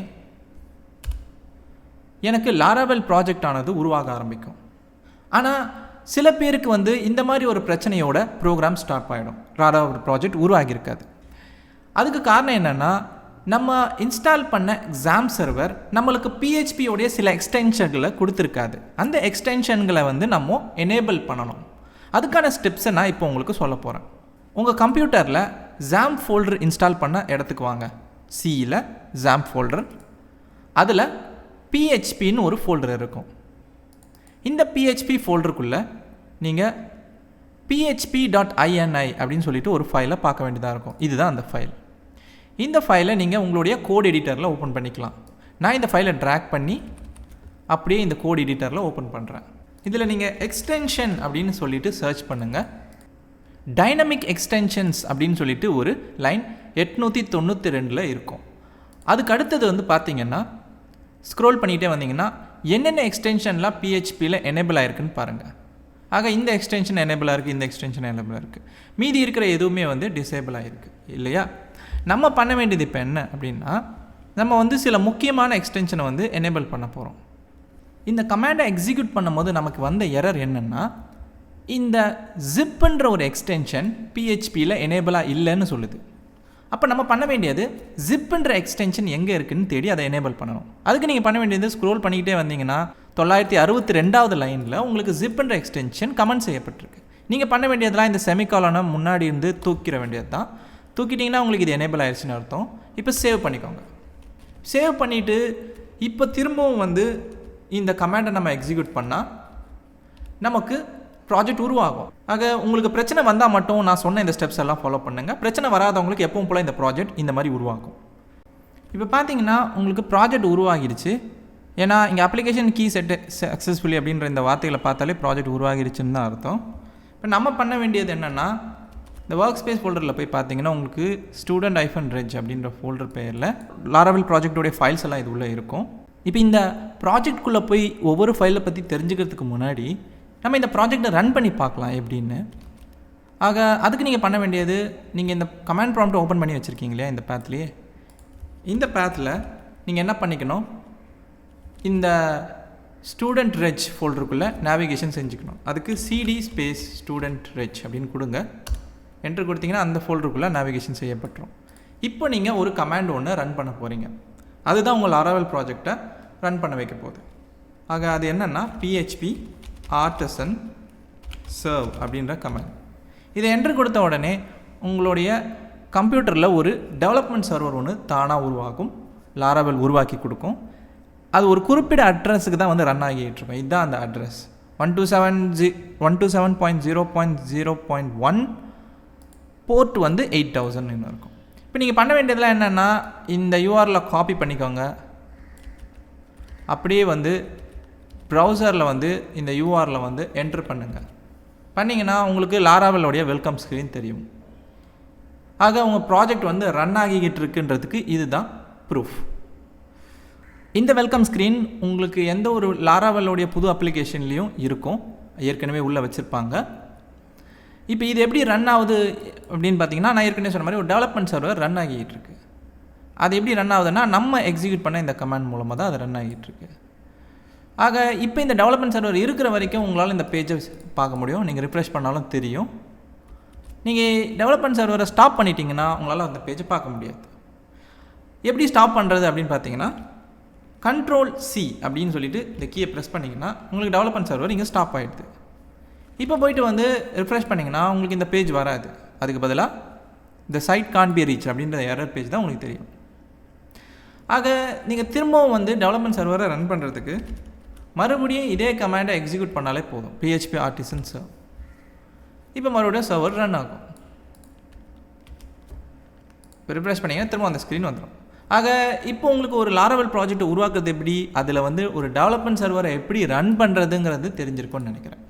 எனக்கு லாராவெல் ப்ராஜெக்ட் ஆனது உருவாக ஆரம்பிக்கும். ஆனால் சில பேருக்கு வந்து இந்த மாதிரி ஒரு பிரச்சனையோட ப்ரோக்ராம் ஸ்டார்ட் ஆகிடும், லாராவெல் ப்ராஜெக்ட் உருவாகியிருக்காது. அதுக்கு காரணம் என்னென்னா, நம்ம இன்ஸ்டால் பண்ண XAMPP சர்வர் நம்மளுக்கு PHPயோடைய சில எக்ஸ்டென்ஷன்களை கொடுத்துருக்காது. அந்த எக்ஸ்டென்ஷன்களை வந்து நம்ம எனேபிள் பண்ணணும். அதுக்கான ஸ்டெப்ஸை நான் இப்போ உங்களுக்கு சொல்ல போகிறேன். உங்கள் கம்ப்யூட்டரில் XAMPP ஃபோல்டர் இன்ஸ்டால் பண்ண இடத்துக்கு வாங்க. சியில் XAMPP ஃபோல்டர், அதில் PHPன்னு ஒரு ஃபோல்டர் இருக்கும். இந்த PHP ஃபோல்டருக்குள்ளே நீங்கள் php.ini அப்படின்னு சொல்லிட்டு ஒரு ஃபைலை பார்க்க வேண்டியதாக இருக்கும். இதுதான் அந்த ஃபைல். இந்த ஃபைலை நீங்கள் உங்களுடைய கோட் எடிட்டரில் ஓப்பன் பண்ணிக்கலாம். நான் இந்த ஃபைலை ட்ராக் பண்ணி அப்படியே இந்த கோட் எடிட்டரில் ஓப்பன் பண்ணுறேன். இதில் நீங்கள் எக்ஸ்டென்ஷன் அப்படின்னு சொல்லிட்டு சர்ச் பண்ணுங்கள். டைனமிக் எக்ஸ்டென்ஷன்ஸ் அப்படின்னு சொல்லிட்டு ஒரு லைன் 892 இருக்கும். அதுக்கு அடுத்தது வந்து பார்த்தீங்கன்னா ஸ்க்ரோல் பண்ணிகிட்டே வந்தீங்கன்னா என்னென்ன எக்ஸ்டென்ஷன்லாம் பிஹெச்பியில் எனேபிள் ஆகிருக்குன்னு பாருங்கள். ஆக இந்த எக்ஸ்டென்ஷன் எனேபிளாக இருக்குது, இந்த எக்ஸ்டென்ஷன் எனேபிளாக இருக்குது, மீதி இருக்கிற எதுவுமே வந்து டிசேபிள் ஆகிருக்கு இல்லையா. நம்ம பண்ண வேண்டியது இப்போ என்ன அப்படின்னா, நம்ம வந்து சில முக்கியமான எக்ஸ்டென்ஷனை வந்து எனேபிள் பண்ண போகிறோம். இந்த கமாண்டை எக்ஸிக்யூட் பண்ணும்போது நமக்கு வந்த எரர் என்னென்னா, இந்த ஜிப்புன்ற ஒரு எக்ஸ்டென்ஷன் பிஹெச்பியில் எனேபிளாக இல்லைன்னு சொல்லுது. அப்போ நம்ம பண்ண வேண்டியது ஜிப்புன்ற எக்ஸ்டென்ஷன் எங்கே இருக்குதுன்னு தேடி அதை எனேபிள் பண்ணணும். அதுக்கு நீங்கள் பண்ண வேண்டியது ஸ்க்ரோல் பண்ணிக்கிட்டே வந்தீங்கன்னா 962வது லைனில் உங்களுக்கு ஜிப்புன்ற எக்ஸ்டென்ஷன் கமெண்ட் செய்யப்பட்டிருக்கு. நீங்கள் பண்ண வேண்டியதெல்லாம் இந்த செமிகாலனை முன்னாடி இருந்து தூக்கிட வேண்டியது தான். தூக்கிட்டிங்கன்னா உங்களுக்கு இது எனேபிள் ஆயிடுச்சுன்னு அர்த்தம். இப்போ சேவ் பண்ணிக்கோங்க. சேவ் பண்ணிவிட்டு இப்போ திரும்பவும் வந்து இந்த கமாண்டை நம்ம எக்ஸிக்யூட் பண்ணால் நமக்கு ப்ராஜெக்ட் உருவாகும். ஆக உங்களுக்கு பிரச்சனை வந்தால் மட்டும் நான் சொன்ன இந்த ஸ்டெப்ஸ் எல்லாம் ஃபாலோ பண்ணுங்கள். பிரச்சனை வராதவங்களுக்கு எப்பவும் போல் இந்த ப்ராஜெக்ட் இந்த மாதிரி உருவாகும். இப்போ பார்த்தீங்கன்னா உங்களுக்கு ப்ராஜெக்ட் உருவாகிடுச்சு. ஏன்னா இங்கே அப்ளிகேஷன் கீ செட் சக்ஸஸ்ஃபுல்லி அப்படின்ற இந்த வார்த்தைகளை பார்த்தாலே ப்ராஜெக்ட் உருவாகிடுச்சுன்னு தான் அர்த்தம். இப்போ நம்ம பண்ண வேண்டியது என்னென்னா, இந்த ஒர்க் ஸ்பேஸ் ஃபோல்டரில் போய் பார்த்தீங்கன்னா உங்களுக்கு student-reg அப்படின்ற ஃபோல்டர் பேரில் லாராவெல் ப்ராஜெக்டோடைய ஃபைல்ஸ் எல்லாம் இது உள்ளே இருக்கும். இப்போ இந்த ப்ராஜெக்ட்குள்ளே போய் ஒவ்வொரு ஃபைலை பற்றி தெரிஞ்சுக்கிறதுக்கு முன்னாடி நம்ம இந்த ப்ராஜெக்டை ரன் பண்ணி பார்க்கலாம் எப்படின்னு. ஆக அதுக்கு நீங்கள் பண்ண வேண்டியது, நீங்கள் இந்த கமாண்ட் ப்ராம்ப்ட் ஓப்பன் பண்ணி வச்சுருக்கீங்க இல்லையா, இந்த பேத்லேயே, இந்த பேத்தில் நீங்கள் என்ன பண்ணிக்கணும், இந்த student-reg ஃபோல்டருக்குள்ளே நேவிகேஷன் செஞ்சுக்கணும். அதுக்கு cd ஸ்பேஸ் student-reg அப்படின்னு கொடுங்க. என்ட்ரு கொடுத்தீங்கன்னா அந்த ஃபோல்டருக்குள்ளே நேவிகேஷன் செய்யப்பட்டுரும். இப்போ நீங்கள் ஒரு கமாண்ட் ஒன்று ரன் பண்ண போகிறீங்க. அதுதான் உங்கள் லாராவெல் ப்ராஜெக்டை ரன் பண்ண வைக்க போகுது. ஆக அது என்னென்னா php artisan serve அப்படின்ற கமாண்ட். இதை என்ட்ரு கொடுத்த உடனே உங்களுடைய கம்ப்யூட்டரில் ஒரு டெவலப்மெண்ட் சர்வர் ஒன்று தானாக உருவாகும். லாராவெல் உருவாக்கி கொடுக்கும். அது ஒரு குறிப்பிட்ட அட்ரஸுக்கு தான் வந்து ரன் ஆகிட்டு இருக்கும். இதுதான் அந்த அட்ரஸ் 127.0.0.1 போர்ட் வந்து 8000 இருக்கும். இப்போ நீங்கள் பண்ண வேண்டியதெல்லாம் என்னென்னா, இந்த யூஆரில் காப்பி பண்ணிக்கோங்க. அப்படியே வந்து ப்ரௌசரில் வந்து இந்த யூஆரில் வந்து என்ட்ரு பண்ணுங்கள். பண்ணிங்கன்னா உங்களுக்கு லாராவெல்லுடைய வெல்கம் ஸ்க்ரீன் தெரியும். ஆக உங்கள் ப்ராஜெக்ட் வந்து ரன் ஆகிக்கிட்டு இருக்குன்றதுக்கு இதுதான் ப்ரூஃப். இந்த வெல்கம் ஸ்க்ரீன் உங்களுக்கு எந்த ஒரு லாராவெல்லுடைய புது அப்ளிகேஷன்லேயும் இருக்கும், ஏற்கனவே உள்ளே வச்சுருப்பாங்க. இப்போ இது எப்படி ரன் ஆகுது அப்படின்னு பார்த்தீங்கன்னா, நான் ஏற்கனவே சொன்ன மாதிரி ஒரு டெவலப்மெண்ட் சர்வர் ரன் ஆகிட்டு இருக்கு. அது எப்படி ரன் ஆகுதுன்னா, நம்ம எக்ஸிக்யூட் பண்ண இந்த கமாண்ட் மூலமாக தான் அது ரன் ஆகிட்டு இருக்கு. ஆக இப்போ இந்த டெவலப்மெண்ட் சர்வர் இருக்கிற வரைக்கும் உங்களால் இந்த பேஜை பார்க்க முடியும். நீங்கள் ரிஃப்ரெஷ் பண்ணாலும் தெரியும். நீங்கள் டெவலப்மெண்ட் சர்வரை ஸ்டாப் பண்ணிட்டீங்கன்னா உங்களால் அந்த பேஜை பார்க்க முடியாது. எப்படி ஸ்டாப் பண்ணுறது அப்படின்னு பார்த்தீங்கன்னா, Ctrl+C அப்படின்னு சொல்லிட்டு இந்த கீயை ப்ரெஸ் பண்ணிங்கன்னா உங்களுக்கு டெவலப்மெண்ட் சர்வர் இங்கே ஸ்டாப் ஆகிடுது. இப்போ போய்ட்டு வந்து ரிஃப்ரெஷ் பண்ணிங்கன்னா உங்களுக்கு இந்த பேஜ் வராது. அதுக்கு பதிலாக இந்த சைட் கான்ட் பி ரீச் அப்படின்ற எரர் பேஜ் தான் உங்களுக்கு தெரியும். ஆக நீங்கள் திரும்பவும் வந்து டெவலப்மெண்ட் சர்வரை ரன் பண்ணுறதுக்கு மறுபடியும் இதே கமாண்டை எக்ஸிக்யூட் பண்ணாலே போதும், php artisan serve. இப்போ மறுபடியும் சர்வர் ரன் ஆகும். இப்போ ரிஃப்ரெஷ் பண்ணிங்கன்னா திரும்ப அந்த ஸ்க்ரீன் வந்துடும். ஆக இப்போ உங்களுக்கு ஒரு லாராவெல் ப்ராஜெக்ட் உருவாக்குறது எப்படி, அதில் வந்து ஒரு டெவலப்மெண்ட் சர்வரை எப்படி ரன் பண்ணுறதுங்கிறது தெரிஞ்சிருக்கும்னு நினைக்கிறேன்.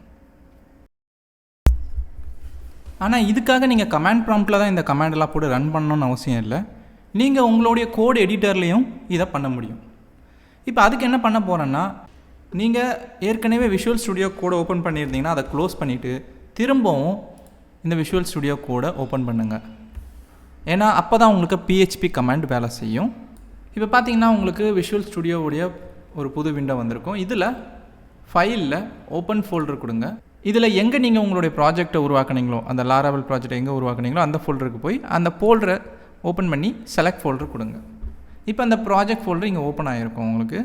ஆனால் இதுக்காக நீங்கள் கமாண்ட் ப்ராம்ப்டில் தான் இந்த கமாண்டெல்லாம் போட்டு ரன் பண்ணணும்னு அவசியம் இல்லை. நீங்கள் உங்களுடைய கோட் எடிட்டர்லேயும் இதை பண்ண முடியும். இப்போ அதுக்கு என்ன பண்ண போகிறேன்னா, நீங்கள் ஏற்கனவே விஷுவல் ஸ்டுடியோ கோடை ஓப்பன் பண்ணியிருந்தீங்கன்னா அதை க்ளோஸ் பண்ணிவிட்டு திரும்பவும் இந்த விஷுவல் ஸ்டுடியோ கோடை ஓப்பன் பண்ணுங்கள். ஏன்னா அப்போ தான் உங்களுக்கு PHP கமாண்ட் வேலை செய்யும். இப்போ பார்த்தீங்கன்னா உங்களுக்கு விஷுவல் ஸ்டுடியோவுடைய ஒரு புது விண்டோ வந்திருக்கும். இதில் ஃபைலில் ஓப்பன் ஃபோல்டர் கொடுங்க. இதில் எங்கே நீங்கள் உங்களுடைய ப்ராஜெக்டை உருவாக்குனீங்களோ, அந்த லாராவெல் ப்ராஜெக்ட் எங்கே உருவாக்குனீங்களோ அந்த ஃபோல்டருக்கு போய் அந்த ஃபோல்டரை ஓப்பன் பண்ணி செலக்ட் ஃபோல்டர் கொடுங்க. இப்போ அந்த ப்ராஜெக்ட் ஃபோல்டர் இங்கே ஓப்பன் ஆகிருக்கும் உங்களுக்கு.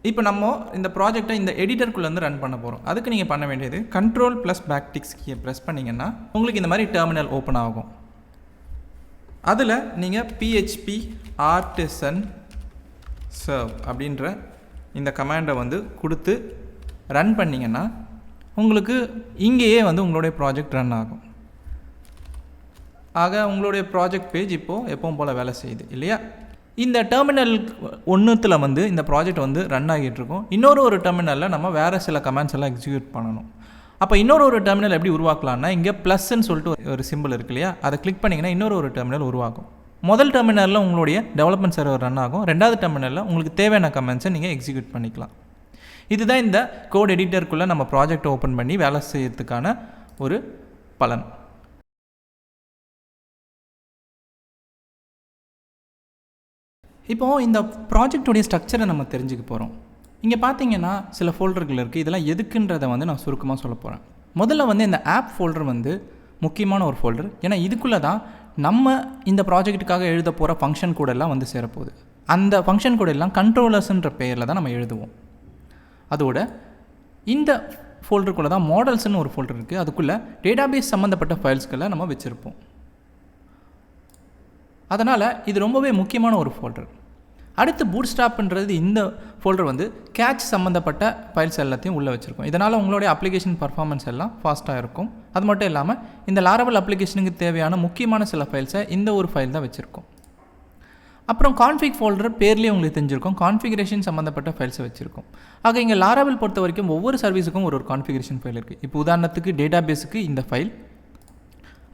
இப்போ நம்ம இந்த ப்ராஜெக்டை இந்த எடிட்டருக்குள்ளேருந்து ரன் பண்ண போகிறோம். அதுக்கு நீங்கள் பண்ண வேண்டியது Ctrl+backtick கீயை ப்ரெஸ் பண்ணிங்கன்னா உங்களுக்கு இந்த மாதிரி டெர்மினல் ஓப்பன் ஆகும். அதில் நீங்கள் php artisan serve அப்படின்ற இந்த கமாண்டை வந்து கொடுத்து ரன் பண்ணிங்கன்னா உங்களுக்கு இங்கேயே வந்து உங்களுடைய ப்ராஜெக்ட் ரன் ஆகும். ஆக உங்களுடைய ப்ராஜெக்ட் பேஜ் இப்போது எப்பவும் போல் வேலை செய்யுது இல்லையா. இந்த டெர்மினல் ஒன்றுத்தில் வந்து இந்த ப்ராஜெக்ட் வந்து ரன் ஆகிட்டு இருக்கும். ஒரு டெர்மினலில் நம்ம வேறு சில கமெண்ட்ஸ் எல்லாம் எக்ஸிக்யூட் பண்ணணும். அப்போ ஒரு டெர்மினல் எப்படி உருவாக்கலாம்னா, இங்கே ப்ளஸ்ன்னு சொல்லிட்டு ஒரு சிம்பிள் இருக்கு இல்லையா, அதை கிளிக் பண்ணிங்கன்னா ஒரு டெர்மினல் உருவாக்கும். முதல் டெர்மினலில் உங்களுடைய டெவலப்மெண்ட் சர்வர் ரன் ஆகும். ரெண்டாவது டெர்மினலில் உங்களுக்கு தேவையான கமெண்ட்ஸை நீங்கள் எக்ஸிக்யூட் பண்ணிக்கலாம். இதுதான் இந்த கோட் எடிட்டருக்குள்ளே நம்ம ப்ராஜெக்டை ஓப்பன் பண்ணி வேலை செய்யறதுக்கான ஒரு பலன். இப்போது இந்த ப்ராஜெக்டுடைய ஸ்ட்ரக்சரை நம்ம தெரிஞ்சுக்க போகிறோம். இங்கே பார்த்தீங்கன்னா சில ஃபோல்டர்கள் இருக்குது. இதெல்லாம் எதுக்குன்றதை வந்து நான் சுருக்கமாக சொல்ல போகிறேன். முதல்ல வந்து இந்த ஆப் ஃபோல்டர் வந்து முக்கியமான ஒரு ஃபோல்டர். ஏன்னா இதுக்குள்ளே தான் நம்ம இந்த ப்ராஜெக்ட்டுக்காக எழுத போகிற ஃபங்க்ஷன் கோடெல்லாம் வந்து சேரப்போகுது. அந்த ஃபங்க்ஷன் கோடெல்லாம் கண்ட்ரோலர்ஸ்ன்ற பெயரில் தான் நம்ம எழுதுவோம். அதோட இந்த ஃபோல்டருக்குள்ளே தான் மாடல்ஸ்னு ஒரு ஃபோல்டர் இருக்குது. அதுக்குள்ளே டேட்டாபேஸ் சம்மந்தப்பட்ட ஃபைல்ஸ்களை நம்ம வச்சுருப்போம். அதனால் இது ரொம்பவே முக்கியமான ஒரு ஃபோல்டர். அடுத்து பூட்ஸ்ட்ராப்ன்றது இந்த ஃபோல்டர் வந்து கேட்ச் சம்மந்தப்பட்ட ஃபைல்ஸ் எல்லாத்தையும் உள்ளே வச்சுருக்கோம். இதனால் உங்களுடைய அப்ளிகேஷன் பர்ஃபார்மன்ஸ் எல்லாம் ஃபாஸ்ட்டாக இருக்கும். அது மட்டும் இல்லாமல் இந்த லாரவல் அப்ளிகேஷனுக்கு தேவையான முக்கியமான சில ஃபைல்ஸை இந்த ஒரு ஃபைல் தான் வச்சுருக்கோம். அப்புறம் கான்ஃபிக் ஃபோல்டர் பேர்லேயே உங்களுக்கு தெரிஞ்சிருக்கும். கான்ஃபிகரேஷன் சம்மந்தப்பட்ட ஃபைல்ஸை வச்சுருக்கோம். ஆக இங்கே லாரவல் பொறுத்த வரைக்கும் ஒவ்வொரு சர்வீஸுக்கும் ஒரு கான்ஃபிகரேஷன் ஃபைல் இருக்குது. இப்போ உதாரணத்துக்கு டேட்டாபேஸுக்கு இந்த ஃபைல்.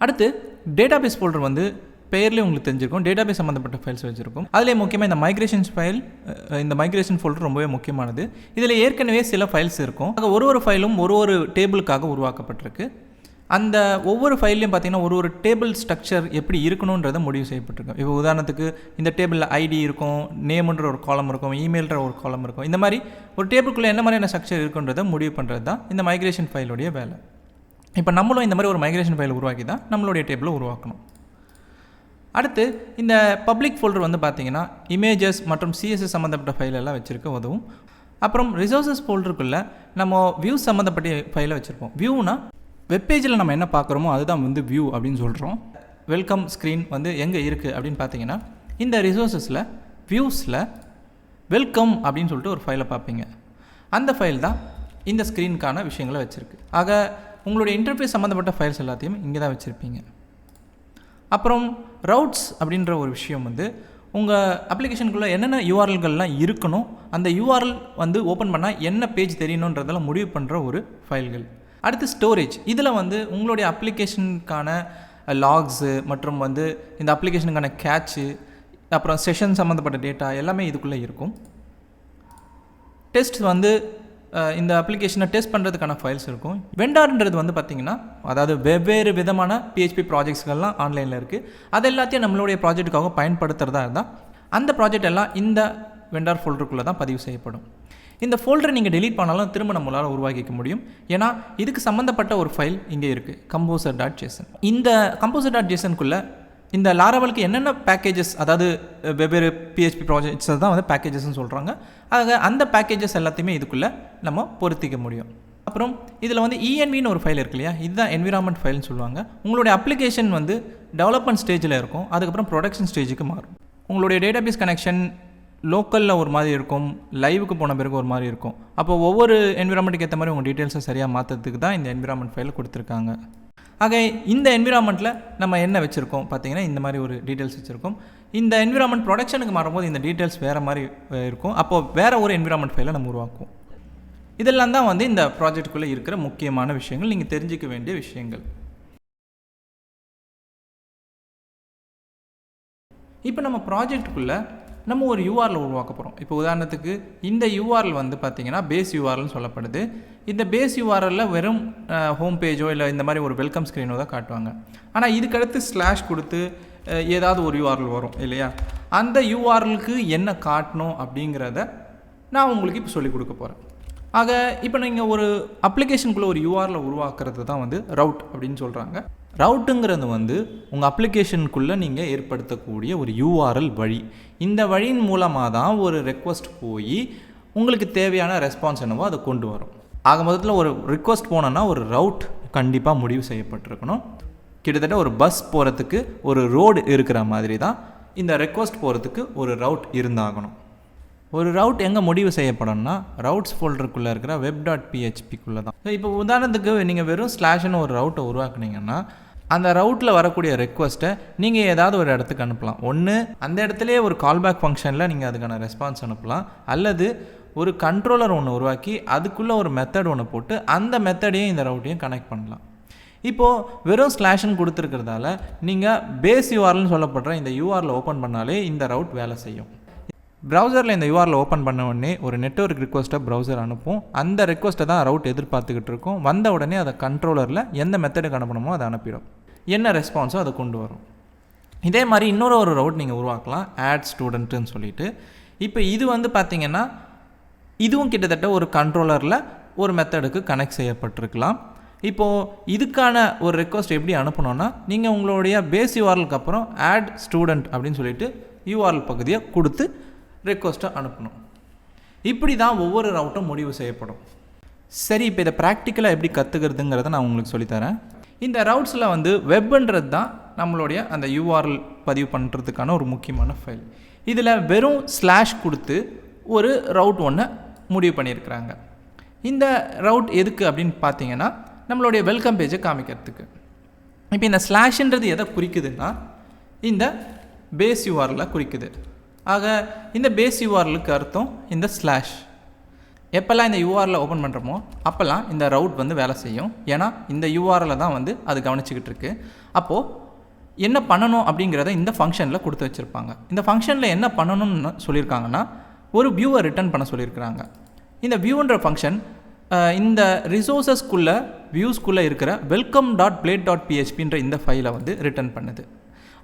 அடுத்து டேட்டாபேஸ் ஃபோல்டர் வந்து பேர்லேயே உங்களுக்கு தெரிஞ்சிருக்கும். டேட்டாபேஸ் சம்மந்தப்பட்ட ஃபைல்ஸ் வச்சுருக்கும். அதிலே முக்கியமாக இந்த மைக்ரேஷன்ஸ் ஃபைல், இந்த மைக்ரேஷன் ஃபோல்டர் ரொம்பவே முக்கியமானது. இதில் ஏற்கனவே சில ஃபைல்ஸ் இருக்கும். ஒரு ஃபைலும் ஒரு டேபிளுக்காக உருவாக்கப்பட்டிருக்கு. அந்த ஒவ்வொரு ஃபைல்லையும் பார்த்தீங்கன்னா ஒரு டேபிள் ஸ்ட்ரக்சர் எப்படி இருக்கணுன்றதை முடிவு செய்யப்பட்டிருக்கும். இப்போ உதாரணத்துக்கு இந்த டேபிளில் ஐடி இருக்கும், நேம்ன்ற ஒரு காலம் இருக்கும், இமெயில்ன்ற ஒரு காலம் இருக்கும். இந்த மாதிரி ஒரு டேபிளுக்குள்ளே என்ன மாதிரியான ஸ்ட்ரக்சர் இருக்குன்றதை முடிவு பண்ணுறது தான் இந்த மைக்ரேஷன் ஃபைலுடைய வேலை. இப்போ நம்மளும் இந்த மாதிரி ஒரு மைக்ரேஷன் ஃபைல் உருவாக்கி தான் நம்மளுடைய டேபிளை உருவாக்கணும். அடுத்து இந்த பப்ளிக் ஃபோல்டர் வந்து பார்த்தீங்கன்னா இமேஜஸ் மற்றும் சிஎஸ்எஸ் சம்மந்தப்பட்ட ஃபைல் எல்லாம் வச்சுருக்க உதவும். அப்புறம் ரிசோர்ஸஸ் ஃபோல்டருக்குள்ளே நம்ம வியூ சம்மந்தப்பட்ட ஃபைலை வச்சுருப்போம். வியூனா வெப்பேஜில் நம்ம என்ன பார்க்குறோமோ அதுதான் வந்து வியூ அப்படின்னு சொல்கிறோம். வெல்கம் ஸ்க்ரீன் வந்து எங்கே இருக்குது அப்படின்னு பார்த்தீங்கன்னா இந்த ரிசோர்ஸஸில் வியூஸில் வெல்கம் அப்படின்னு சொல்லிட்டு ஒரு ஃபைலை பார்ப்பீங்க. அந்த ஃபைல் தான் இந்த ஸ்க்ரீனுக்கான விஷயங்களை வச்சுருக்கு. ஆக உங்களுடைய இன்டர்ஃபேஸ் சம்மந்தப்பட்ட ஃபைல்ஸ் எல்லாத்தையும் இங்கே தான் வச்சுருப்பீங்க. அப்புறம் ரவுட்ஸ் அப்படின்ற ஒரு விஷயம் வந்து உங்கள் அப்ளிகேஷனுக்குள்ளே என்னென்ன யூஆர்எல்கள்லாம் இருக்கணும், அந்த யூஆர்எல் வந்து ஓப்பன் பண்ணால் என்ன பேஜ் தெரியணுன்றதெல்லாம் முடிவு பண்ணுற ஒரு ஃபைல்கள். அடுத்து ஸ்டோரேஜ். இதில் வந்து உங்களுடைய அப்ளிகேஷனுக்கான லாக்ஸு மற்றும் வந்து இந்த அப்ளிகேஷனுக்கான கேட்சு, அப்புறம் செஷன் சம்மந்தப்பட்ட டேட்டா எல்லாமே இதுக்குள்ளே இருக்கும். டெஸ்ட் வந்து இந்த அப்ளிகேஷனை டெஸ்ட் பண்ணுறதுக்கான ஃபைல்ஸ் இருக்கும். வெண்டார்ன்றது வந்து பார்த்திங்கன்னா அதாவது வெவ்வேறு விதமான PHP ப்ராஜெக்ட்ஸ்கள்லாம் ஆன்லைனில் இருக்குது. அது எல்லாத்தையும் நம்மளுடைய ப்ராஜெக்ட்டுக்காக பயன்படுத்துகிறதா இருந்தால் அந்த ப்ராஜெக்ட் எல்லாம் இந்த வெண்டார் ஃபோல்டருக்குள்ளே தான் பதிவு செய்யப்படும். இந்த ஃபோல்டரை நீங்கள் டெலீட் பண்ணாலும் திரும்ப நம்மளால் உருவாக்கிக்க முடியும். ஏன்னா இதுக்கு சம்மந்தப்பட்ட ஒரு ஃபைல் இங்கே இருக்குது, composer.json. இந்த composer.jsonக்குள்ளே இந்த லாரவலுக்கு என்னென்ன பேக்கேஜஸ், அதாவது வெவ்வேறு PHP ப்ராஜெக்ட்ஸ் தான் வந்து பேக்கேஜஸ்ன்னு சொல்கிறாங்க. ஆக அந்த பேக்கேஜஸ் எல்லாத்தையுமே இதுக்குள்ளே நம்ம பொருத்திக்க முடியும். அப்புறம் இதில் வந்து ENVன்னு ஒரு ஃபைல் இருக்கு இல்லையா, இதுதான் என்விரான்மெண்ட் ஃபைல்னு சொல்லுவாங்க. உங்களுடைய அப்ளிகேஷன் வந்து டெவலப்மெண்ட் ஸ்டேஜில் இருக்கும், அதுக்கப்புறம் ப்ரொடக்ஷன் ஸ்டேஜுக்கு மாறும். உங்களுடைய டேட்டாபேஸ் கனெக்ஷன் லோக்கலில் ஒரு மாதிரி இருக்கும், லைவுக்கு போன பிறகு ஒரு மாதிரி இருக்கும். அப்போ ஒவ்வொரு என்விரான்மெண்ட்டுக்கு ஏற்ற மாதிரி உங்கள் டீட்டெயில்ஸை சரியாக மாற்றுறதுக்கு தான் இந்த என்விரான்மெண்ட் ஃபைல் கொடுத்துருக்காங்க. ஆக இந்த என்விரான்மெண்ட்டில் நம்ம என்ன வச்சுருக்கோம் பார்த்தீங்கன்னா இந்த மாதிரி ஒரு டீட்டெயில்ஸ் வச்சுருக்கோம். இந்த என்விரான்மெண்ட் ப்ரொடக்ஷனுக்கு மாறும்போது இந்த டீட்டெயில்ஸ் வேறு மாதிரி இருக்கும். அப்போது வேறு ஒரு என்விரான்மெண்ட் ஃபைலை நம்ம உருவாக்குவோம். இதெல்லாம் தான் வந்து இந்த ப்ராஜெக்டுக்குள்ளே இருக்கிற முக்கியமான விஷயங்கள், நீங்கள் தெரிஞ்சிக்க வேண்டிய விஷயங்கள். இப்போ நம்ம ப்ராஜெக்டுக்குள்ளே நம்ம ஒரு URL உருவாக்க போகிறோம். இப்போ உதாரணத்துக்கு இந்த URL வந்து பார்த்திங்கன்னா பேஸ் URLன்னு சொல்லப்படுது. இந்த பேஸ் URLல் வெறும் ஹோம் பேஜோ இல்லை இந்த மாதிரி ஒரு வெல்கம் ஸ்க்ரீனோ தான் காட்டுவாங்க. ஆனால் இதுக்கடுத்து ஸ்லாஷ் கொடுத்து ஏதாவது ஒரு URL வரும் இல்லையா, அந்த URLக்கு என்ன காட்டணும் அப்படிங்கிறத நான் உங்களுக்கு இப்போ சொல்லிக் கொடுக்க போகிறேன். ஆக இப்போ நீங்கள் ஒரு அப்ளிகேஷனுக்குள்ளே ஒரு URL உருவாக்குறது தான் வந்து ரவுட் அப்படின்னு சொல்கிறாங்க. ரவுட்டுங்கிறது வந்து உங்கள் அப்ளிகேஷனுக்குள்ளே நீங்கள் ஏற்படுத்தக்கூடிய ஒரு URL வழி. இந்த வழியின் மூலமாக தான் ஒரு ரெக்வஸ்ட் போய் உங்களுக்கு தேவையான ரெஸ்பான்ஸ் என்னவோ அதை கொண்டு வரும். ஆக மொத்தத்தில் ஒரு ரிக்வஸ்ட் போனோன்னா ஒரு ரவுட் கண்டிப்பாக முடிவு செய்யப்பட்டிருக்கணும். கிட்டத்தட்ட ஒரு பஸ் போகிறதுக்கு ஒரு ரோடு இருக்கிற மாதிரி தான் இந்த ரெக்வஸ்ட் போகிறதுக்கு ஒரு ரவுட் இருந்தாகணும். ஒரு ரவுட் எங்கே முடிவு செய்யப்படும்னா ரவுட்ஸ் ஃபோல்டருக்குள்ளே இருக்கிற web.phpக்குள்ளே தான். இப்போ உதாரணத்துக்கு நீங்கள் வெறும் ஸ்லாஷ்னு ஒரு ரவுட்டை உருவாக்குனீங்கன்னா அந்த ரவுட்டில் வரக்கூடிய ரெக்வஸ்ட்டை நீங்கள் ஏதாவது ஒரு இடத்துக்கு அனுப்பலாம். ஒன்று அந்த இடத்துலையே ஒரு கால்பேக் ஃபங்க்ஷனில் நீங்கள் அதுக்கான ரெஸ்பான்ஸ் அனுப்பலாம், அல்லது ஒரு கண்ட்ரோலர் ஒன்று உருவாக்கி அதுக்குள்ளே ஒரு மெத்தட் ஒன்று போட்டு அந்த மெத்தடையும் இந்த ரவுட்டையும் கனெக்ட் பண்ணலாம். இப்போது வெறும் ஸ்லாஷ்னு கொடுத்துருக்கிறதால நீங்கள் பேஸ் யூஆர்எல்னு சொல்லப்படுற இந்த யூஆரில் ஓப்பன் பண்ணாலே இந்த ரவுட் வேலை செய்யும். ப்ரௌசரில் இந்த யூஆரில் ஓப்பன் பண்ண உடனே ஒரு நெட்வொர்க் ரிக்வஸ்ட்டை ப்ரௌசர் அனுப்பும். அந்த ரெக்வஸ்ட்டை தான் ரவுட் எதிர்பார்த்துக்கிட்டு இருக்கும். வந்த உடனே அதை கண்ட்ரோலரில் எந்த மெத்தடுக்கு அனுப்பணுமோ அதை அனுப்பிடும். என்ன ரெஸ்பான்ஸோ அதை கொண்டு வரும். இதே மாதிரி இன்னொரு ரவுட் நீங்கள் உருவாக்கலாம், ஆட் ஸ்டூடெண்ட்டுன்னு சொல்லிட்டு. இப்போ இது வந்து பார்த்திங்கன்னா இதுவும் கிட்டத்தட்ட ஒரு கண்ட்ரோலரில் ஒரு மெத்தடுக்கு கனெக்ட் செய்யப்பட்டிருக்கலாம். இப்போது இதுக்கான ஒரு ரெக்வஸ்ட் எப்படி அனுப்பணும்னா நீங்கள் உங்களுடைய பேஸ் யூஆர்எலுக்கு அப்புறம் ஆட் ஸ்டூடெண்ட் அப்படின்னு சொல்லிட்டு யூஆர்எல் பகுதியை கொடுத்து ரெக்வஸ்ட்டை அனுப்பணும். இப்படி தான் ஒவ்வொரு ரவுட்டும் முடிவு செய்யப்படும். சரி, இப்போ இதை ப்ராக்டிக்கலாக எப்படி கற்றுக்கிறதுங்கிறத நான் உங்களுக்கு சொல்லித்தரேன். இந்த ரவுட்ஸில் வந்து வெப்ன்றது தான் நம்மளுடைய அந்த யூஆர்எல் பதிவு பண்ணுறதுக்கான ஒரு முக்கியமான ஃபைல். இதில் வெறும் ஸ்லாஷ் கொடுத்து ஒரு ரவுட் ஒன்று முடிவு பண்ணியிருக்கிறாங்க. இந்த ரவுட் எதுக்கு அப்படின்னு பார்த்தீங்கன்னா நம்மளுடைய வெல்கம் பேஜை காமிக்கிறதுக்கு. இப்போ இந்த ஸ்லாஷ்ன்றது எதை குறிக்குதுன்னா இந்த பேஸ் யூஆர்எலை குறிக்குது. ஆக இந்த பேஸ் யூஆர்எலுக்கு அர்த்தம் இந்த ஸ்லாஷ். எப்போல்லாம் இந்த யூஆரில் ஓப்பன் பண்ணுறோமோ அப்போல்லாம் இந்த ரவுட் வந்து வேலை செய்யும். ஏன்னா இந்த யூஆரில் தான் வந்து அது கவனிச்சிக்கிட்டு இருக்கு. அப்போது என்ன பண்ணணும் அப்படிங்கிறத இந்த ஃபங்க்ஷனில் கொடுத்து வச்சுருப்பாங்க. இந்த ஃபங்க்ஷனில் என்ன பண்ணணும்னு சொல்லியிருக்காங்கன்னா ஒரு வியூவை ரிட்டர்ன் பண்ண சொல்லியிருக்கிறாங்க. இந்த வியூன்ற ஃபங்க்ஷன் இந்த ரிசோர்ஸஸ்குள்ளே வியூஸ்குள்ளே இருக்கிற welcome.blade.phpன்ற இந்த ஃபைலை வந்து ரிட்டர்ன் பண்ணுது.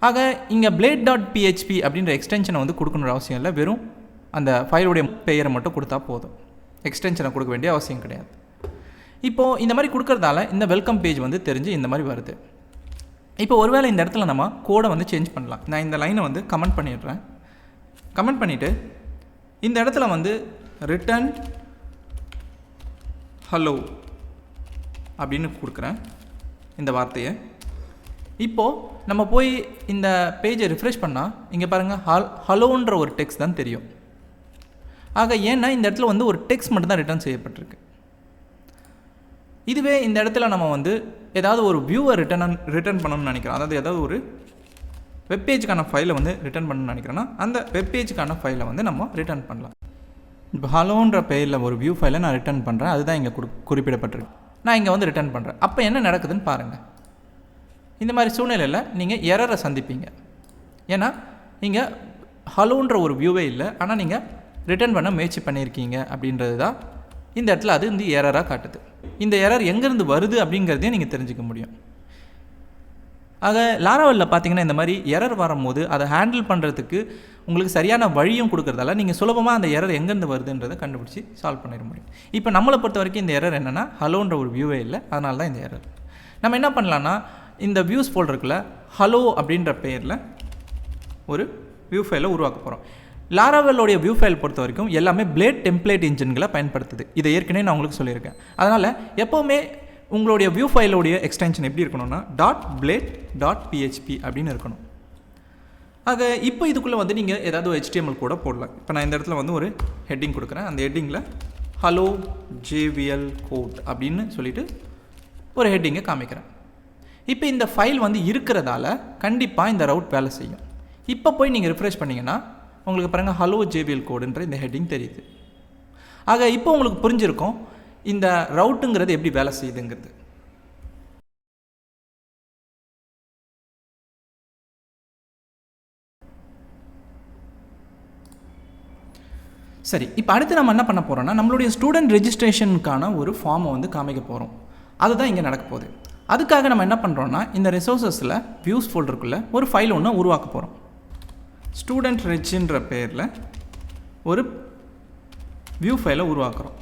ஆக இங்கே blade.php அப்படின்ற எக்ஸ்டென்ஷனை வந்து கொடுக்கணுன்ற அவசியம் இல்லை. வெறும் அந்த ஃபைலுடைய பெயரை மட்டும் கொடுத்தா போதும். எக்ஸ்டென்ஷனை கொடுக்க வேண்டிய அவசியம் கிடையாது. இப்போது இந்த மாதிரி கொடுக்கறதால இந்த வெல்கம் பேஜ் வந்து தெரிஞ்சு இந்த மாதிரி வருது. இப்போ ஒருவேளை இந்த இடத்துல நம்ம கோடை வந்து சேஞ்ச் பண்ணலாம். நான் இந்த லைனை வந்து கமெண்ட் பண்ணிடுறேன். கமெண்ட் பண்ணிவிட்டு இந்த இடத்துல வந்து ரிட்டன் ஹலோ அப்படின்னு கொடுக்குறேன் இந்த வார்த்தையை. இப்போது நம்ம போய் இந்த பேஜை ரிஃப்ரெஷ் பண்ணால் இங்கே பாருங்கள் ஹலோன்ற ஒரு டெக்ஸ்ட் தான் தெரியும். ஆக ஏன்னா இந்த இடத்துல வந்து ஒரு டெக்ஸ்ட் மட்டும் தான் ரிட்டர்ன் செய்யப்பட்டிருக்கு. இதுவே இந்த இடத்துல நம்ம வந்து ஏதாவது ஒரு வியூவை ரிட்டர்ன் பண்ணணும்னு நினைக்கிறோம், அதாவது ஏதாவது ஒரு வெப்பேஜுக்கான ஃபைலை வந்து ரிட்டர்ன் பண்ணணும்னு நினைக்கிறோன்னா அந்த வெப்பேஜுக்கான ஃபைலை வந்து நம்ம ரிட்டர்ன் பண்ணலாம். இப்போ ஹலோன்ற பெயரில் ஒரு வியூ ஃபைலை நான் ரிட்டர்ன் பண்ணுறேன், அதுதான் இங்கே குறிப்பிடப்பட்டிருக்கு. நான் இங்கே வந்து ரிட்டர்ன் பண்ணுறேன். அப்போ என்ன நடக்குதுன்னு பாருங்கள். இந்த மாதிரி சூழ்நிலையில் நீங்கள் எரரை சந்திப்பீங்க. ஏன்னா இங்கே ஹலோன்ற ஒரு வியூவே இல்லை, ஆனால் நீங்கள் ரிட்டர்ன் பண்ண முயற்சி பண்ணியிருக்கீங்க அப்படின்றது தான் இந்த இடத்துல அது வந்து எரராக காட்டுது. இந்த எரர் எங்கேருந்து வருது அப்படிங்கிறதையும் நீங்கள் தெரிஞ்சுக்க முடியும். ஆக லாராவெல்ல பார்த்தீங்கன்னா இந்த மாதிரி எரர் வரும்போது அதை ஹேண்டில் பண்ணுறதுக்கு உங்களுக்கு சரியான வழியும் கொடுக்குறதால நீங்கள் சுலபமாக அந்த எரர் எங்கேருந்து வருதுன்றதை கண்டுபிடிச்சி சால்வ் பண்ணிட முடியும். இப்போ நம்மளை பொறுத்த வரைக்கும் இந்த எரர் என்னென்னா ஹலோன்ற ஒரு வியூவே இல்லை, அதனால தான் இந்த எரர். நம்ம என்ன பண்ணலான்னா இந்த வியூஸ் ஃபோல்டருக்குள்ள ஹலோ அப்படின்ற பெயரில் ஒரு வியூ ஃபைலை உருவாக்க போகிறோம். லாராவெல்லோடைய வியூ ஃபைல் பொறுத்த வரைக்கும் எல்லாமே பிளேட் டெம்ப்ளேட் இன்ஜின்களை பயன்படுத்துது. இதை ஏற்கனவே நான் உங்களுக்கு சொல்லியிருக்கேன். அதனால் எப்போவுமே உங்களுடைய வியூ ஃபைலோடைய எக்ஸ்டென்ஷன் எப்படி இருக்கணும்னா .blade.php அப்படின்னு இருக்கணும். ஆக இப்போ இதுக்குள்ளே வந்து நீங்கள் ஏதாவது HTML கூட போடலாம். இப்போ நான் இந்த இடத்துல வந்து ஒரு ஹெட்டிங் கொடுக்குறேன். அந்த ஹெட்டிங்கில் ஹலோ JVL கோட் அப்படின்னு சொல்லிட்டு ஒரு ஹெட்டிங்கை காமிக்கிறேன். இப்போ இந்த ஃபைல் வந்து இருக்கிறதால கண்டிப்பாக இந்த ரவுட் வேலை செய்யும். இப்போ போய் நீங்கள் ரிஃப்ரெஷ் பண்ணிங்கன்னா உங்களுக்கு பாருங்கள் ஹலோ JVL கோடுன்ற இந்த ஹெட்டிங் தெரியுது. ஆக இப்போ உங்களுக்கு புரிஞ்சிருக்கும் இந்த ரவுட்டுங்கிறது எப்படி வேலை செய்யுதுங்கிறது. சரி, இப்போ அடுத்து நம்ம என்ன பண்ண போகிறோம்னா நம்மளுடைய ஸ்டூடெண்ட் ரெஜிஸ்ட்ரேஷனுக்கான ஒரு ஃபார்மை வந்து காமிக்க போகிறோம். அதுதான் இங்கே நடக்க போகுது. அதுக்காக நம்ம என்ன பண்ணுறோன்னா இந்த ரிசோர்ஸஸில் வியூஸ் ஃபோல்டருக்குள்ளே ஒரு ஃபைல் ஒன்று உருவாக்க போகிறோம். ஸ்டூடெண்ட் ரெஜின்ற பேரில் ஒரு வியூ ஃபைலை உருவாக்குறோம்.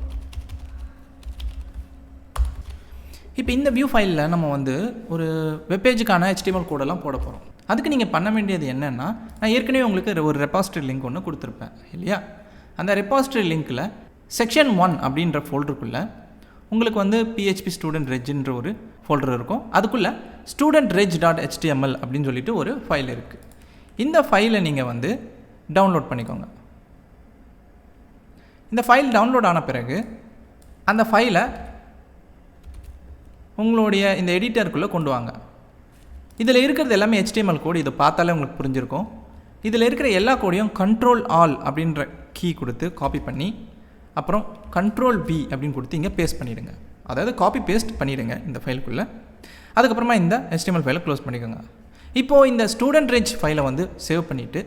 இப்போ இந்த வியூ ஃபைலில் நம்ம வந்து ஒரு வெப்பேஜுக்கான HTML கோடெல்லாம் போட போகிறோம். அதுக்கு நீங்கள் பண்ண வேண்டியது என்னென்னா, நான் ஏற்கனவே உங்களுக்கு ஒரு ரெபாசிட்டரி லிங்க் ஒன்று கொடுத்துருப்பேன் இல்லையா? அந்த ரெபாசிட்டரி லிங்க்கில் செக்ஷன் 1 அப்படின்ற ஃபோல்டருக்குள்ளே உங்களுக்கு வந்து PHP ஸ்டூடெண்ட் ரெஜின்ற ஒரு ஃபோல்டர் இருக்கும். அதுக்குள்ளே ஸ்டூடெண்ட் reg.html அப்படின்னு சொல்லிட்டு ஒரு ஃபைல் இருக்குது. இந்த ஃபைலை நீங்கள் வந்து டவுன்லோட் பண்ணிக்கோங்க. இந்த ஃபைல் டவுன்லோட் ஆன பிறகு அந்த ஃபைலை உங்களுடைய இந்த எடிட்டருக்குள்ளே கொண்டு வாங்க. இதில் இருக்கிறது எல்லாமே HTML கோடு. இதை பார்த்தாலே உங்களுக்கு புரிஞ்சிருக்கும். இதில் இருக்கிற எல்லா கோடையும் Ctrl Alt அப்படின்ற கீ கொடுத்து காப்பி பண்ணி அப்புறம் Ctrl V அப்படின்னு கொடுத்து இங்கே பேஸ்ட் பண்ணிவிடுங்க. அதாவது காப்பி பேஸ்ட் பண்ணிவிடுங்க இந்த ஃபைலுக்குள்ளே. அதுக்கப்புறமா இந்த HTML ஃபைலை க்ளோஸ் பண்ணிக்கோங்க. இப்போது இந்த ஸ்டூடெண்ட் ரெஜ் ஃபைலை வந்து சேவ் பண்ணிவிட்டு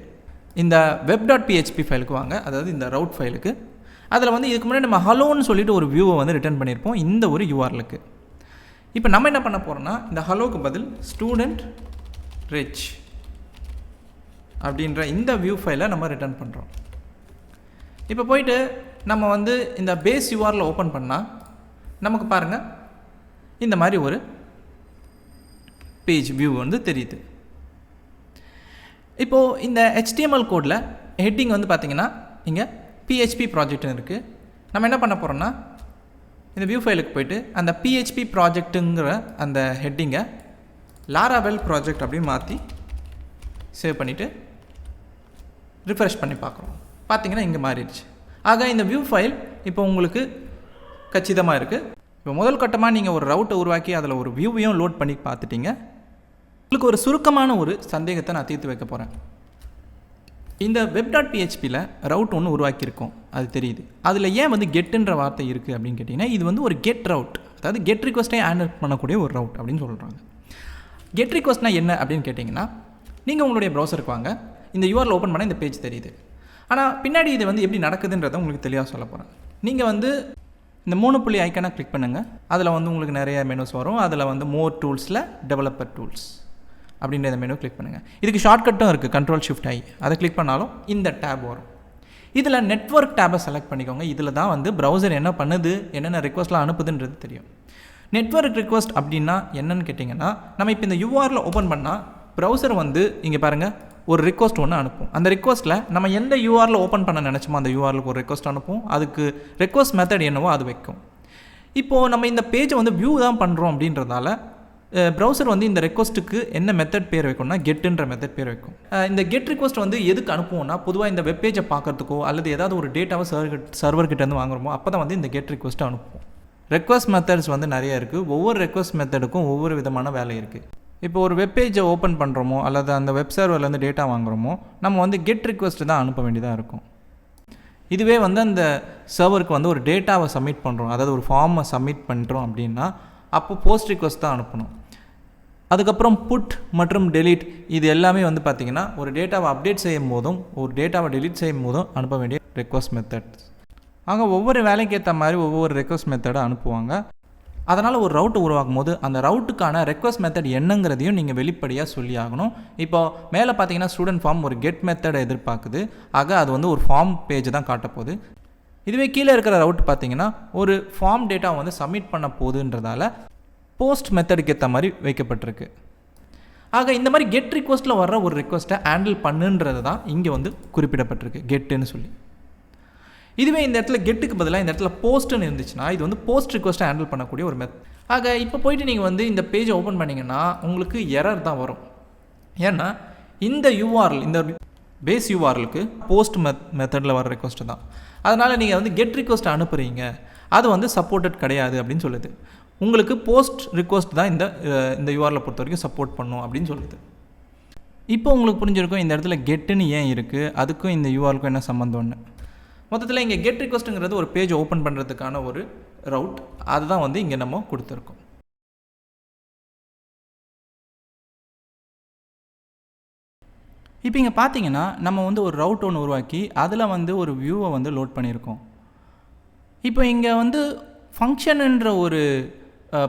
இந்த web.php ஃபைலுக்கு வாங்க. அதாவது இந்த ரவுட் ஃபைலுக்கு. அதில் வந்து இதுக்கு முன்னாடி நம்ம ஹலோன்னு சொல்லிட்டு ஒரு வியூவை வந்து ரிட்டர்ன் பண்ணியிருப்போம் இந்த ஒரு URLக்கு. இப்போ நம்ம என்ன பண்ண போகிறோம்னா இந்த ஹலோக்கு பதில் ஸ்டூடெண்ட் ரெஜ் அப்படின்ற இந்த வியூ ஃபைலை நம்ம ரிட்டர்ன் பண்ணுறோம். இப்போ போயிட்டு நம்ம வந்து இந்த பேஸ் URL ஓப்பன் பண்ணால் நமக்கு பாருங்கள் இந்த மாதிரி ஒரு பேஜ் வியூ வந்து தெரியுது. இப்போது இந்த HTML கோடில் ஹெட்டிங் வந்து பார்த்திங்கன்னா இங்கே PHP ப்ராஜெக்ட்னு இருக்குது. நம்ம என்ன பண்ண போகிறோம்னா இந்த வியூ ஃபைலுக்கு போய்ட்டு அந்த PHP ப்ராஜெக்ட்டுங்கிற அந்த ஹெட்டிங்கை லாராவெல் ப்ராஜெக்ட் அப்படின்னு மாற்றி சேவ் பண்ணிவிட்டு ரிஃப்ரெஷ் பண்ணி பார்க்குறோம். பார்த்திங்கன்னா இங்கே மாறிடுச்சு. ஆக இந்த வியூ ஃபைல் இப்போ உங்களுக்கு கச்சிதமாக இருக்குது. இப்போ முதல் கட்டமாக நீங்கள் ஒரு ரவுட்டை உருவாக்கி அதில் ஒரு வியூவையும் லோட் பண்ணி பார்த்துட்டீங்க. உங்களுக்கு ஒரு சுருக்கமான ஒரு சந்தேகத்தை நான் தீர்த்து வைக்க போகிறேன். இந்த web.phpயில் ரவுட் ஒன்று உருவாக்கியிருக்கோம், அது தெரியுது. அதில் ஏன் வந்து கெட்டுன்ற வார்த்தை இருக்குது அப்படின்னு கேட்டிங்கன்னா இது வந்து ஒரு கெட் ரவுட், அதாவது கெட் ரிக்வஸ்ட்டை ஹேண்டில் பண்ணக்கூடிய ஒரு ரவுட் அப்படின்னு சொல்கிறாங்க. கெட் ரிக்வஸ்ட்னா என்ன அப்படின்னு கேட்டிங்கன்னா நீங்கள் உங்களுடைய ப்ரௌசருக்கு வாங்க, இந்த URL ஓப்பன் பண்ணால் இந்த பேஜ் தெரியுது. ஆனால் பின்னாடி இது வந்து எப்படி நடக்குதுன்றதை உங்களுக்கு தெளிவாக சொல்ல போகிறேன். நீங்கள் வந்து இந்த 3 புள்ளி ஐக்கானை கிளிக் பண்ணுங்கள். அதில் வந்து உங்களுக்கு நிறைய மெனுஸ் வரும். அதில் வந்து மோர் டூல்ஸில் டெவலப்பர் டூல்ஸ் அப்படின்ற இந்த மெனு கிளிக் பண்ணுங்கள். இதுக்கு ஷார்ட்கட்டும் இருக்குது, Ctrl+Shift+I. அதை கிளிக் பண்ணாலும் இந்த டேப் வரும். இதில் நெட்வொர்க் டேப்பை செலக்ட் பண்ணிக்கோங்க. இதில் தான் வந்து ப்ரௌசர் என்ன பண்ணுது, என்னென்ன ரிக்வஸ்ட்லாம் அனுப்புதுன்றது தெரியும். நெட்வொர்க் ரிக்வஸ்ட் அப்படின்னா என்னன்னு கேட்டிங்கன்னா நம்ம இப்போ இந்த URL ஓப்பன் பண்ணால் ப்ரௌசர் வந்து இங்கே பாருங்கள் ஒரு ரிக்வஸ்ட் ஒன்று அனுப்பும். அந்த ரிக்வஸ்ட்டில் நம்ம எந்த URL ஓப்பன் பண்ண நினச்சோமோ அந்த URLக்கு ஒரு ரிக்வஸ்ட் அனுப்பும். அதுக்கு ரெக்வஸ்ட் மெத்தட் என்னவோ அது வைக்கும். இப்போது நம்ம இந்த பேஜை வந்து வியூ தான் பண்ணுறோம் அப்படின்றதால ப்ரௌசர் வந்து இந்த ரெக்வஸ்ட்டுக்கு என்ன மெத்தட் பேர் வைக்கணும்னா கெட்டுன்ற மெத்தட் பேர் வைக்கும். இந்த கெட் ரிக்வஸ்ட் வந்து எதுக்கு அனுப்புவோம்னா பொதுவாக இந்த வெப்பேஜை பார்க்கறதுக்கோ அல்லது ஏதாவது ஒரு டேட்டாவை சர்வர்கிட்டேருந்து வாங்குறோமோ அப்போ தான் வந்து இந்த கெட் ரிக்வஸ்ட்டை அனுப்புவோம். ரெக்வஸ்ட் மெத்தட்ஸ் வந்து நிறைய இருக்குது. ஒவ்வொரு ரெக்வஸ்ட் மெத்தடுக்கும் ஒவ்வொரு விதமான வேலை இருக்குது. இப்போ ஒரு வெப்பேஜை ஓப்பன் பண்ணுறோமோ அல்லது அந்த வெப் சர்வர்லேருந்து டேட்டா வாங்குகிறோமோ நம்ம வந்து கெட் ரிக்வஸ்ட்டு தான் அனுப்ப வேண்டியதாக இருக்கும். இதுவே வந்து அந்த சர்வருக்கு வந்து ஒரு டேட்டாவை சப்மிட் பண்ணுறோம், அதாவது ஒரு ஃபார்மை சப்மிட் பண்ணுறோம் அப்படின்னா அப்போ போஸ்ட் ரிக்வஸ்ட் தான் அனுப்பணும். அதுக்கப்புறம் புட் மற்றும் டெலீட் இது எல்லாமே வந்து பார்த்திங்கன்னா ஒரு டேட்டாவை அப்டேட் செய்யும் போதும் ஒரு டேட்டாவை டெலீட் செய்யும் போதும் அனுப்ப வேண்டிய ரெக்வஸ்ட் மெத்தட். ஆக ஒவ்வொரு வேலைக்கு ஏற்ற மாதிரி ஒவ்வொரு ரெக்வஸ்ட் மெத்தடை அனுப்புவாங்க. அதனால் ஒரு ரவுட்டு உருவாக்கும் போது அந்த ரவுட்டுக்கான ரெக்வஸ்ட் மெத்தட் என்னங்கிறதையும் நீங்கள் வெளிப்படையாக சொல்லி ஆகணும். இப்போ மேலே பார்த்தீங்கன்னா ஸ்டூடெண்ட் ஃபார்ம் ஒரு கெட் மெத்தடை எதிர்பார்க்குது. ஆக அது வந்து ஒரு ஃபார்ம் பேஜ் தான் காட்டப்போகுது. இதுவே கீழே இருக்கிற ரவுட் பார்த்தீங்கன்னா ஒரு ஃபார்ம் டேட்டா வந்து சப்மிட் பண்ண போகுதுன்றதால போஸ்ட் மெத்தடுக்கு ஏற்ற மாதிரி வைக்கப்பட்டிருக்கு. ஆக இந்த மாதிரி கெட் ரிக்வஸ்ட்டில் வர்ற ஒரு ரிக்வஸ்ட்டை ஹேண்டில் பண்ணுன்றது தான் இங்கே வந்து குறிப்பிடப்பட்டிருக்கு கெட்டுன்னு சொல்லி. இதுவே இந்த இடத்துல கெட்டுக்கு பதிலாக இந்த இடத்துல போஸ்ட்டுன்னு இருந்துச்சுன்னா இது வந்து போஸ்ட் ரிக்வஸ்ட்டை ஹேண்டில் பண்ணக்கூடிய ஒரு மெத்தட். ஆக இப்போ போயிட்டு நீங்கள் வந்து இந்த பேஜை ஓப்பன் பண்ணிங்கன்னா உங்களுக்கு எரர் தான் வரும். ஏன்னா இந்த URL இந்த பேஸ் URLக்கு போஸ்ட் மெத்தடில் வர ரிக்வஸ்ட்டு தான். அதனால் நீங்கள் வந்து கெட் ரிக்வஸ்ட்டை அனுப்புகிறீங்க, அது வந்து சப்போர்ட்டட் கிடையாது அப்படின்னு சொல்லுது. உங்களுக்கு போஸ்ட் ரிக்வஸ்ட் தான் இந்த URL பொறுத்த வரைக்கும் சப்போர்ட் பண்ணும் அப்படின்னு சொல்லுது. இப்போ உங்களுக்கு புரிஞ்சிருக்கும் இந்த இடத்துல கெட்டுன்னு ஏன் இருக்குது, அதுக்கும் இந்த URLக்கும் என்ன சம்மந்தம்னு. மொத்தத்தில் இங்கே கெட் ரிக்வஸ்ட்டுங்கிறது ஒரு பேஜ் ஓப்பன் பண்ணுறதுக்கான ஒரு ரவுட், அதுதான் வந்து இங்கே நம்ம கொடுத்துருக்கோம். இப்போ இங்கே பார்த்தீங்கன்னா நம்ம வந்து ஒரு ரவுட் ஒன்று உருவாக்கி அதில் வந்து ஒரு வியூவை வந்து லோட் பண்ணியிருக்கோம். இப்போ இங்கே வந்து ஃபங்க்ஷனுன்ற ஒரு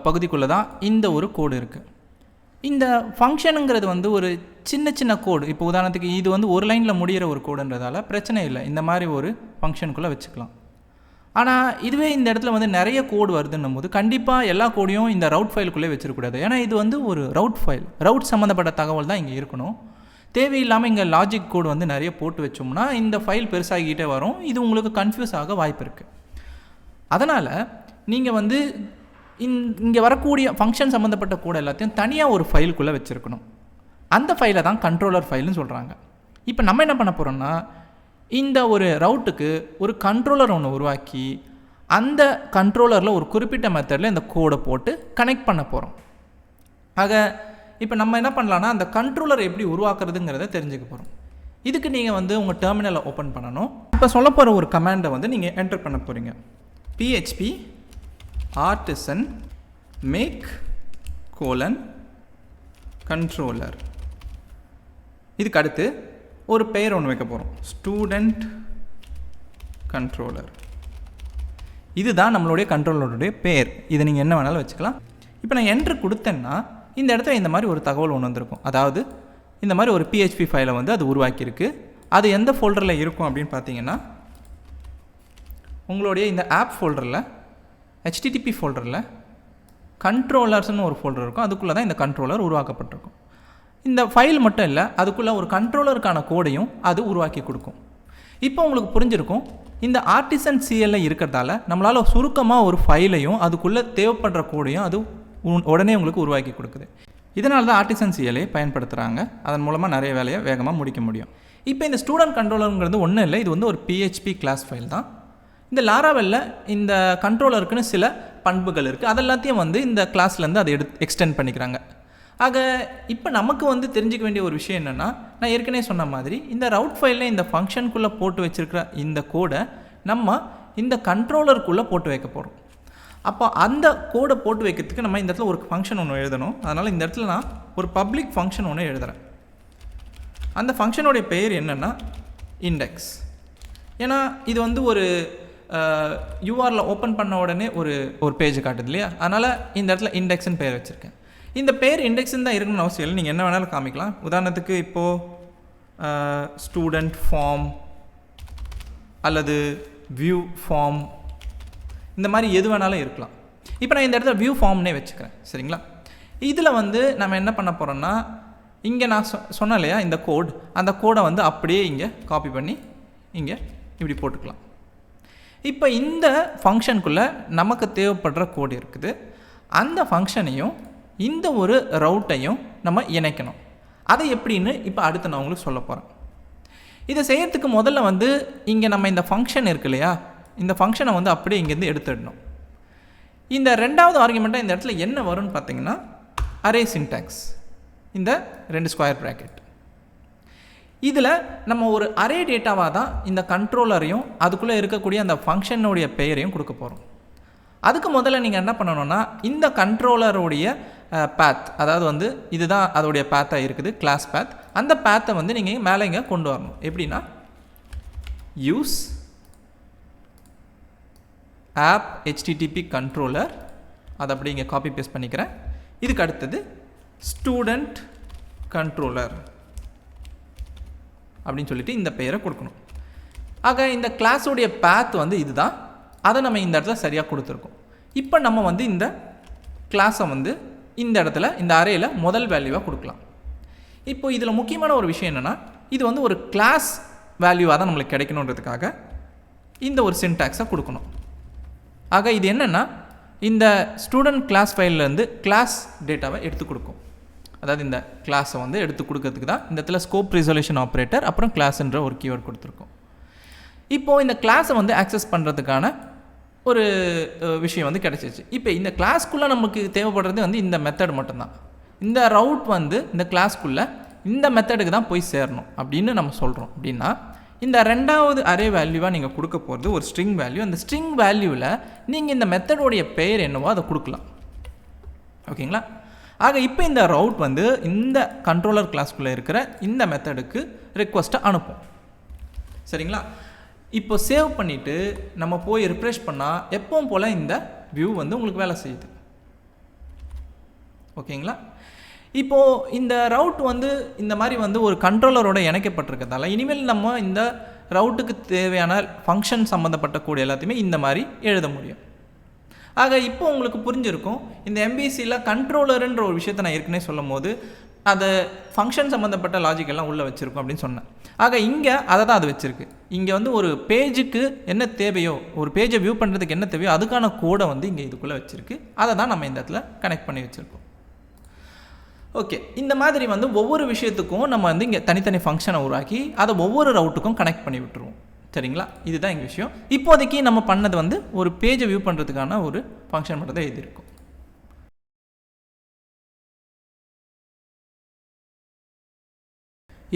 பகுதிக்குள்ளே தான் இந்த ஒரு கோடு இருக்குது. இந்த ஃபங்க்ஷனுங்கிறது வந்து ஒரு சின்ன சின்ன கோடு. இப்போ உதாரணத்துக்கு இது வந்து ஒரு லைனில் முடிகிற ஒரு கோடுன்றதால பிரச்சனை இல்லை, இந்த மாதிரி ஒரு ஃபங்க்ஷனுக்குள்ளே வச்சுக்கலாம். ஆனால் இதுவே இந்த இடத்துல வந்து நிறைய கோடு வருதுன்னும் போது கண்டிப்பாக எல்லா கோடையும் இந்த ரவுட் ஃபைலுக்குள்ளே வச்சிருக்கூடாது. ஏன்னா இது வந்து ஒரு ரவுட் ஃபைல், ரவுட் சம்மந்தப்பட்ட தகவல் தான் இங்கே இருக்கணும். தேவையில்லாமல் இங்கே லாஜிக் கோடு வந்து நிறைய போட்டு வச்சோம்னா இந்த ஃபைல் பெருசாகிக்கிட்டே வரும். இது உங்களுக்கு கன்ஃபியூஸ் ஆக வாய்ப்பு இருக்குது. அதனால் நீங்கள் வந்து இங்கே வரக்கூடிய ஃபங்க்ஷன் சம்மந்தப்பட்ட கோடு எல்லாத்தையும் தனியாக ஒரு ஃபைலுக்குள்ளே வச்சுருக்கணும். அந்த ஃபைலை தான் கண்ட்ரோலர் ஃபைல்னு சொல்கிறாங்க. இப்போ நம்ம என்ன பண்ண போகிறோம்னா இந்த ஒரு ரவுட்டுக்கு ஒரு கண்ட்ரோலர் ஒன்று உருவாக்கி அந்த கண்ட்ரோலரில் ஒரு குறிப்பிட்ட மெத்தடில் இந்த கோடை போட்டு கனெக்ட் பண்ண போகிறோம். ஆக இப்போ நம்ம என்ன பண்ணலான்னா அந்த கண்ட்ரோலர் எப்படி உருவாக்குறதுங்கிறத தெரிஞ்சுக்க போகிறோம். இதுக்கு நீங்கள் வந்து உங்கள் டெர்மினலை ஓப்பன் பண்ணணும். இப்போ சொல்ல போகிற ஒரு கமாண்டை வந்து நீங்கள் என்டர் பண்ண போகிறீங்க. PHP artisan make controller. இதுக்கு அடுத்து ஒரு பெயர் ஒன்று வைக்க போகிறோம், ஸ்டூடெண்ட் கண்ட்ரோலர். இதுதான் நம்மளுடைய கண்ட்ரோலருடைய பெயர். இதை நீங்கள் என்ன வேணாலும் வச்சுக்கலாம். இப்போ நான் என்ட்ரு கொடுத்தேன்னா இந்த இடத்துல இந்த மாதிரி ஒரு தகவல் ஒன்று வந்திருக்கும். அதாவது இந்த மாதிரி ஒரு PHP ஃபைலை வந்து அது உருவாக்கியிருக்கு. அது எந்த ஃபோல்டரில் இருக்கும் அப்படின்னு பார்த்தீங்கன்னா உங்களுடைய இந்த ஆப் ஃபோல்டரில் HTTP ஃபோல்டரில் கண்ட்ரோலர்ஸ்னு ஒரு ஃபோல்டர் இருக்கும். அதுக்குள்ளே தான் இந்த கண்ட்ரோலர் உருவாக்கப்பட்டிருக்கும். இந்த ஃபைல் மட்டும் இல்லை, அதுக்குள்ளே ஒரு கண்ட்ரோலருக்கான கோடையும் அது உருவாக்கி கொடுக்கும். இப்போ உங்களுக்கு புரிஞ்சிருக்கும், இந்த ஆர்டிசன் CL இருக்கிறதால நம்மளால் சுருக்கமாக ஒரு ஃபைலையும் அதுக்குள்ளே தேவைப்படுற கோடையும் அது உடனே உங்களுக்கு உருவாக்கி கொடுக்குது. இதனால தான் ஆர்டிசன் CL பயன்படுத்துகிறாங்க. அதன் மூலமாக நிறைய வேலையை வேகமாக முடிக்க முடியும். இப்போ இந்த ஸ்டூடெண்ட் கண்ட்ரோலருங்கிறது ஒன்றும் இல்லை, இது வந்து ஒரு PHP கிளாஸ் ஃபைல் தான். இந்த லாராவெல்ல இந்த கண்ட்ரோலருக்குன்னு சில பண்புகள் இருக்குது. அதெல்லாத்தையும் வந்து இந்த கிளாஸ்லேருந்து அதை எக்ஸ்டெண்ட் பண்ணிக்கிறாங்க. ஆக இப்போ நமக்கு வந்து தெரிஞ்சிக்க வேண்டிய ஒரு விஷயம் என்னென்னா, நான் ஏற்கனவே சொன்ன மாதிரி இந்த ரவுட் ஃபைலில் இந்த ஃபங்க்ஷனுக்குள்ளே போட்டு வச்சுருக்கிற இந்த கோடை நம்ம இந்த கண்ட்ரோலருக்குள்ளே போட்டு வைக்க போகிறோம். அப்போ அந்த கோடை போட்டு வைக்கிறதுக்கு நம்ம இந்த இடத்துல ஒரு ஃபங்க்ஷன் ஒன்று எழுதணும். அதனால் இந்த இடத்துல நான் ஒரு பப்ளிக் ஃபங்க்ஷன் ஒன்று எழுதுகிறேன். அந்த ஃபங்க்ஷனுடைய பெயர் என்னென்னா இண்டெக்ஸ். ஏன்னா இது வந்து ஒரு யூஆரில் ஓப்பன் பண்ண உடனே ஒரு பேஜ் காட்டுது இல்லையா, அதனால் இந்த இடத்துல இண்டெக்ஸ்ன்னு பெயர் வச்சுருக்கேன். இந்த பேர் இண்டெக்ஸ்ன்னு தான் இருக்கணும்னு அவசியம் இல்லை, நீங்கள் என்ன வேணாலும் காமிக்கலாம். உதாரணத்துக்கு இப்போது ஸ்டூடெண்ட் ஃபார்ம் அல்லது வியூ ஃபார்ம், இந்த மாதிரி எது வேணாலும் இருக்கலாம். இப்போ நான் இந்த இடத்துல வியூ ஃபார்ம்னே வச்சுக்கிறேன். சரிங்களா? இதில் வந்து நம்ம என்ன பண்ண போகிறோன்னா, இங்கே நான் சொன்னேன் இல்லையா இந்த கோட், அந்த கோடை வந்து அப்படியே இங்கே காப்பி பண்ணி இங்கே இப்படி போட்டுக்கலாம். இப்போ இந்த ஃபங்க்ஷனுக்குள்ளே நமக்கு தேவைப்படுற கோடு இருக்குது. அந்த ஃபங்க்ஷனையும் இந்த ஒரு ரவுட்டையும் நம்ம இணைக்கணும். அதை எப்படின்னு இப்போ அடுத்து நான் உங்களுக்கு சொல்ல போகிறேன். இதை செய்யறதுக்கு முதல்ல வந்து இங்கே நம்ம இந்த ஃபங்க்ஷன் இருக்கு இல்லையா, இந்த ஃபங்க்ஷனை வந்து அப்படியே இங்கேருந்து எடுத்துடணும். இந்த ரெண்டாவது ஆர்குமெண்ட்டாக இந்த இடத்துல என்ன வரும்னு பார்த்தீங்கன்னா அரே சின்டாக்ஸ், இந்த 2 ஸ்கொயர் ப்ராக்கெட். இதில் நம்ம ஒரு அரே டேட்டாவாக தான் இந்த கண்ட்ரோலரையும் அதுக்குள்ளே இருக்கக்கூடிய அந்த ஃபங்க்ஷனுடைய பெயரையும் கொடுக்க போகிறோம். அதுக்கு முதல்ல நீங்கள் என்ன பண்ணணும்னா, இந்த கண்ட்ரோலருடைய பேத், அதாவது வந்து இதுதான் அதோடைய பேத்தாக இருக்குது, கிளாஸ் பேத். அந்த பேத்தை வந்து நீங்கள் மேலே இங்கே கொண்டு வரணும். எப்படின்னா யூஸ் ஆப் HTTP கண்ட்ரோலர், அதை அப்படி இங்கே காப்பி பேஸ்ட் பண்ணிக்கிறேன். இதுக்கு அடுத்தது ஸ்டூடெண்ட் கண்ட்ரோலர் அப்படின்னு சொல்லிட்டு இந்த பெயரை கொடுக்கணும். ஆக இந்த கிளாஸோடைய பேத் வந்து இதுதான், அதை நம்ம இந்த இடத்துல சரியாக கொடுத்துருக்கோம். இப்போ நம்ம வந்து இந்த கிளாஸை வந்து இந்த இடத்துல இந்த அரேயில் முதல் வேல்யூவாக கொடுக்கலாம். இப்போ இதில் முக்கியமான ஒரு விஷயம் என்னென்னா, இது வந்து ஒரு கிளாஸ் வேல்யூவாக தான் நம்மளுக்கு கிடைக்கணுன்றதுக்காக இந்த ஒரு சின்டாக்ஸை கொடுக்கணும். ஆக இது என்னென்னா, இந்த ஸ்டூடெண்ட் கிளாஸ் ஃபைல்லேருந்து கிளாஸ் டேட்டாவை எடுத்து கொடுக்கும். அதாவது இந்த கிளாஸை வந்து எடுத்து கொடுக்கறதுக்கு தான் இந்த இடத்துல ஸ்கோப் ரிசல்யூஷன் ஆப்ரேட்டர் அப்புறம் கிளாஸ்ன்ற ஒரு கீவேர்ட் கொடுத்துருக்கோம். இப்போது இந்த கிளாஸை வந்து ஆக்சஸ் பண்ணுறதுக்கான ஒரு விஷயம் வந்து கிடச்சிச்சு. இப்போ இந்த கிளாஸ்க்குள்ளே நமக்கு தேவைப்படுறது வந்து இந்த மெத்தட் மட்டும்தான். இந்த ரவுட் வந்து இந்த கிளாஸ்க்குள்ளே இந்த மெத்தடுக்கு தான் போய் சேரணும் அப்படின்னு நம்ம சொல்கிறோம். அப்படின்னா இந்த ரெண்டாவது அரே வேல்யூவாக நீங்கள் கொடுக்க போகிறது ஒரு ஸ்ட்ரிங் வேல்யூ. அந்த ஸ்ட்ரிங் வேல்யூவில் நீங்கள் இந்த மெத்தடோடைய பெயர் என்னவோ அதை கொடுக்கலாம். ஓகேங்களா? ஆக இப்போ இந்த ரவுட் வந்து இந்த கண்ட்ரோலர் கிளாஸ்க்குள்ளே இருக்கிற இந்த மெத்தடுக்கு ரிக்வஸ்ட்டை அனுப்பும். சரிங்களா? இப்போ சேவ் பண்ணிவிட்டு நம்ம போய் ரிஃப்ரெஷ் பண்ணால் எப்பவும் போல் இந்த வியூ வந்து உங்களுக்கு வேலை செய்யுது. ஓகேங்களா? இப்போது இந்த ரவுட் வந்து இந்த மாதிரி வந்து ஒரு கண்ட்ரோலரோட இணைக்கப்பட்டிருக்கிறதால இனிமேல் நம்ம இந்த ரவுட்டுக்கு தேவையான ஃபங்க்ஷன் சம்மந்தப்பட்ட கோடு எல்லாத்தையுமே இந்த மாதிரி எழுத முடியும். ஆக இப்போ உங்களுக்கு புரிஞ்சிருக்கும், இந்த MVCயில் கண்ட்ரோலருன்ற ஒரு விஷயத்தை நான் ஏற்கனவே சொல்லும் போது அதை ஃபங்க்ஷன் சம்மந்தப்பட்ட லாஜிக்கெல்லாம் உள்ளே வச்சுருக்கோம் அப்படின்னு சொன்னேன். ஆக இங்கே அதை தான் அது வச்சுருக்கு. இங்கே வந்து ஒரு பேஜுக்கு என்ன தேவையோ, ஒரு பேஜை வியூ பண்ணுறதுக்கு என்ன தேவையோ அதுக்கான கோடை வந்து இங்கே இதுக்குள்ளே வச்சுருக்கு. அதை தான் நம்ம இந்த இடத்துல கனெக்ட் பண்ணி வச்சுருக்கோம். ஓகே, இந்த மாதிரி வந்து ஒவ்வொரு விஷயத்துக்கும் நம்ம வந்து இங்கே தனித்தனி ஃபங்க்ஷனை உருவாக்கி அதை ஒவ்வொரு ரவுட்டுக்கும் கனெக்ட் பண்ணி விட்டுருவோம். சரிங்களா, இதுதான் எங்கள் விஷயம். இப்போதைக்கு நம்ம பண்ணது வந்து ஒரு பேஜை வியூ பண்ணுறதுக்கான ஒரு ஃபங்க்ஷன் மட்டும் தான் எழுதியிருக்கும்.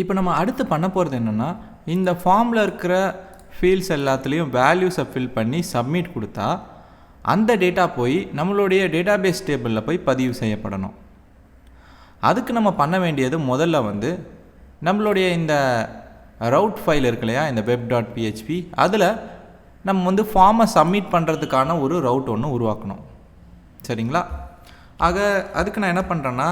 இப்போ நம்ம அடுத்து பண்ண போகிறது என்னென்னா, இந்த ஃபார்மில் இருக்கிற ஃபீல்ட்ஸ் எல்லாத்துலேயும் வேல்யூஸை ஃபில் பண்ணி சப்மிட் கொடுத்தா அந்த டேட்டா போய் நம்மளுடைய டேட்டாபேஸ் டேபிளில் போய் பதிவு செய்யப்படணும். அதுக்கு நம்ம பண்ண வேண்டியது முதல்ல வந்து நம்மளுடைய இந்த ரவுட் ஃபைல் இருக்கு இல்லையா, இந்த web.php, அதில் நம்ம வந்து ஃபார்மை சப்மிட் பண்ணுறதுக்கான ஒரு ரவுட் ஒன்று உருவாக்கணும். சரிங்களா, ஆக அதுக்கு நான் என்ன பண்ணுறேன்னா,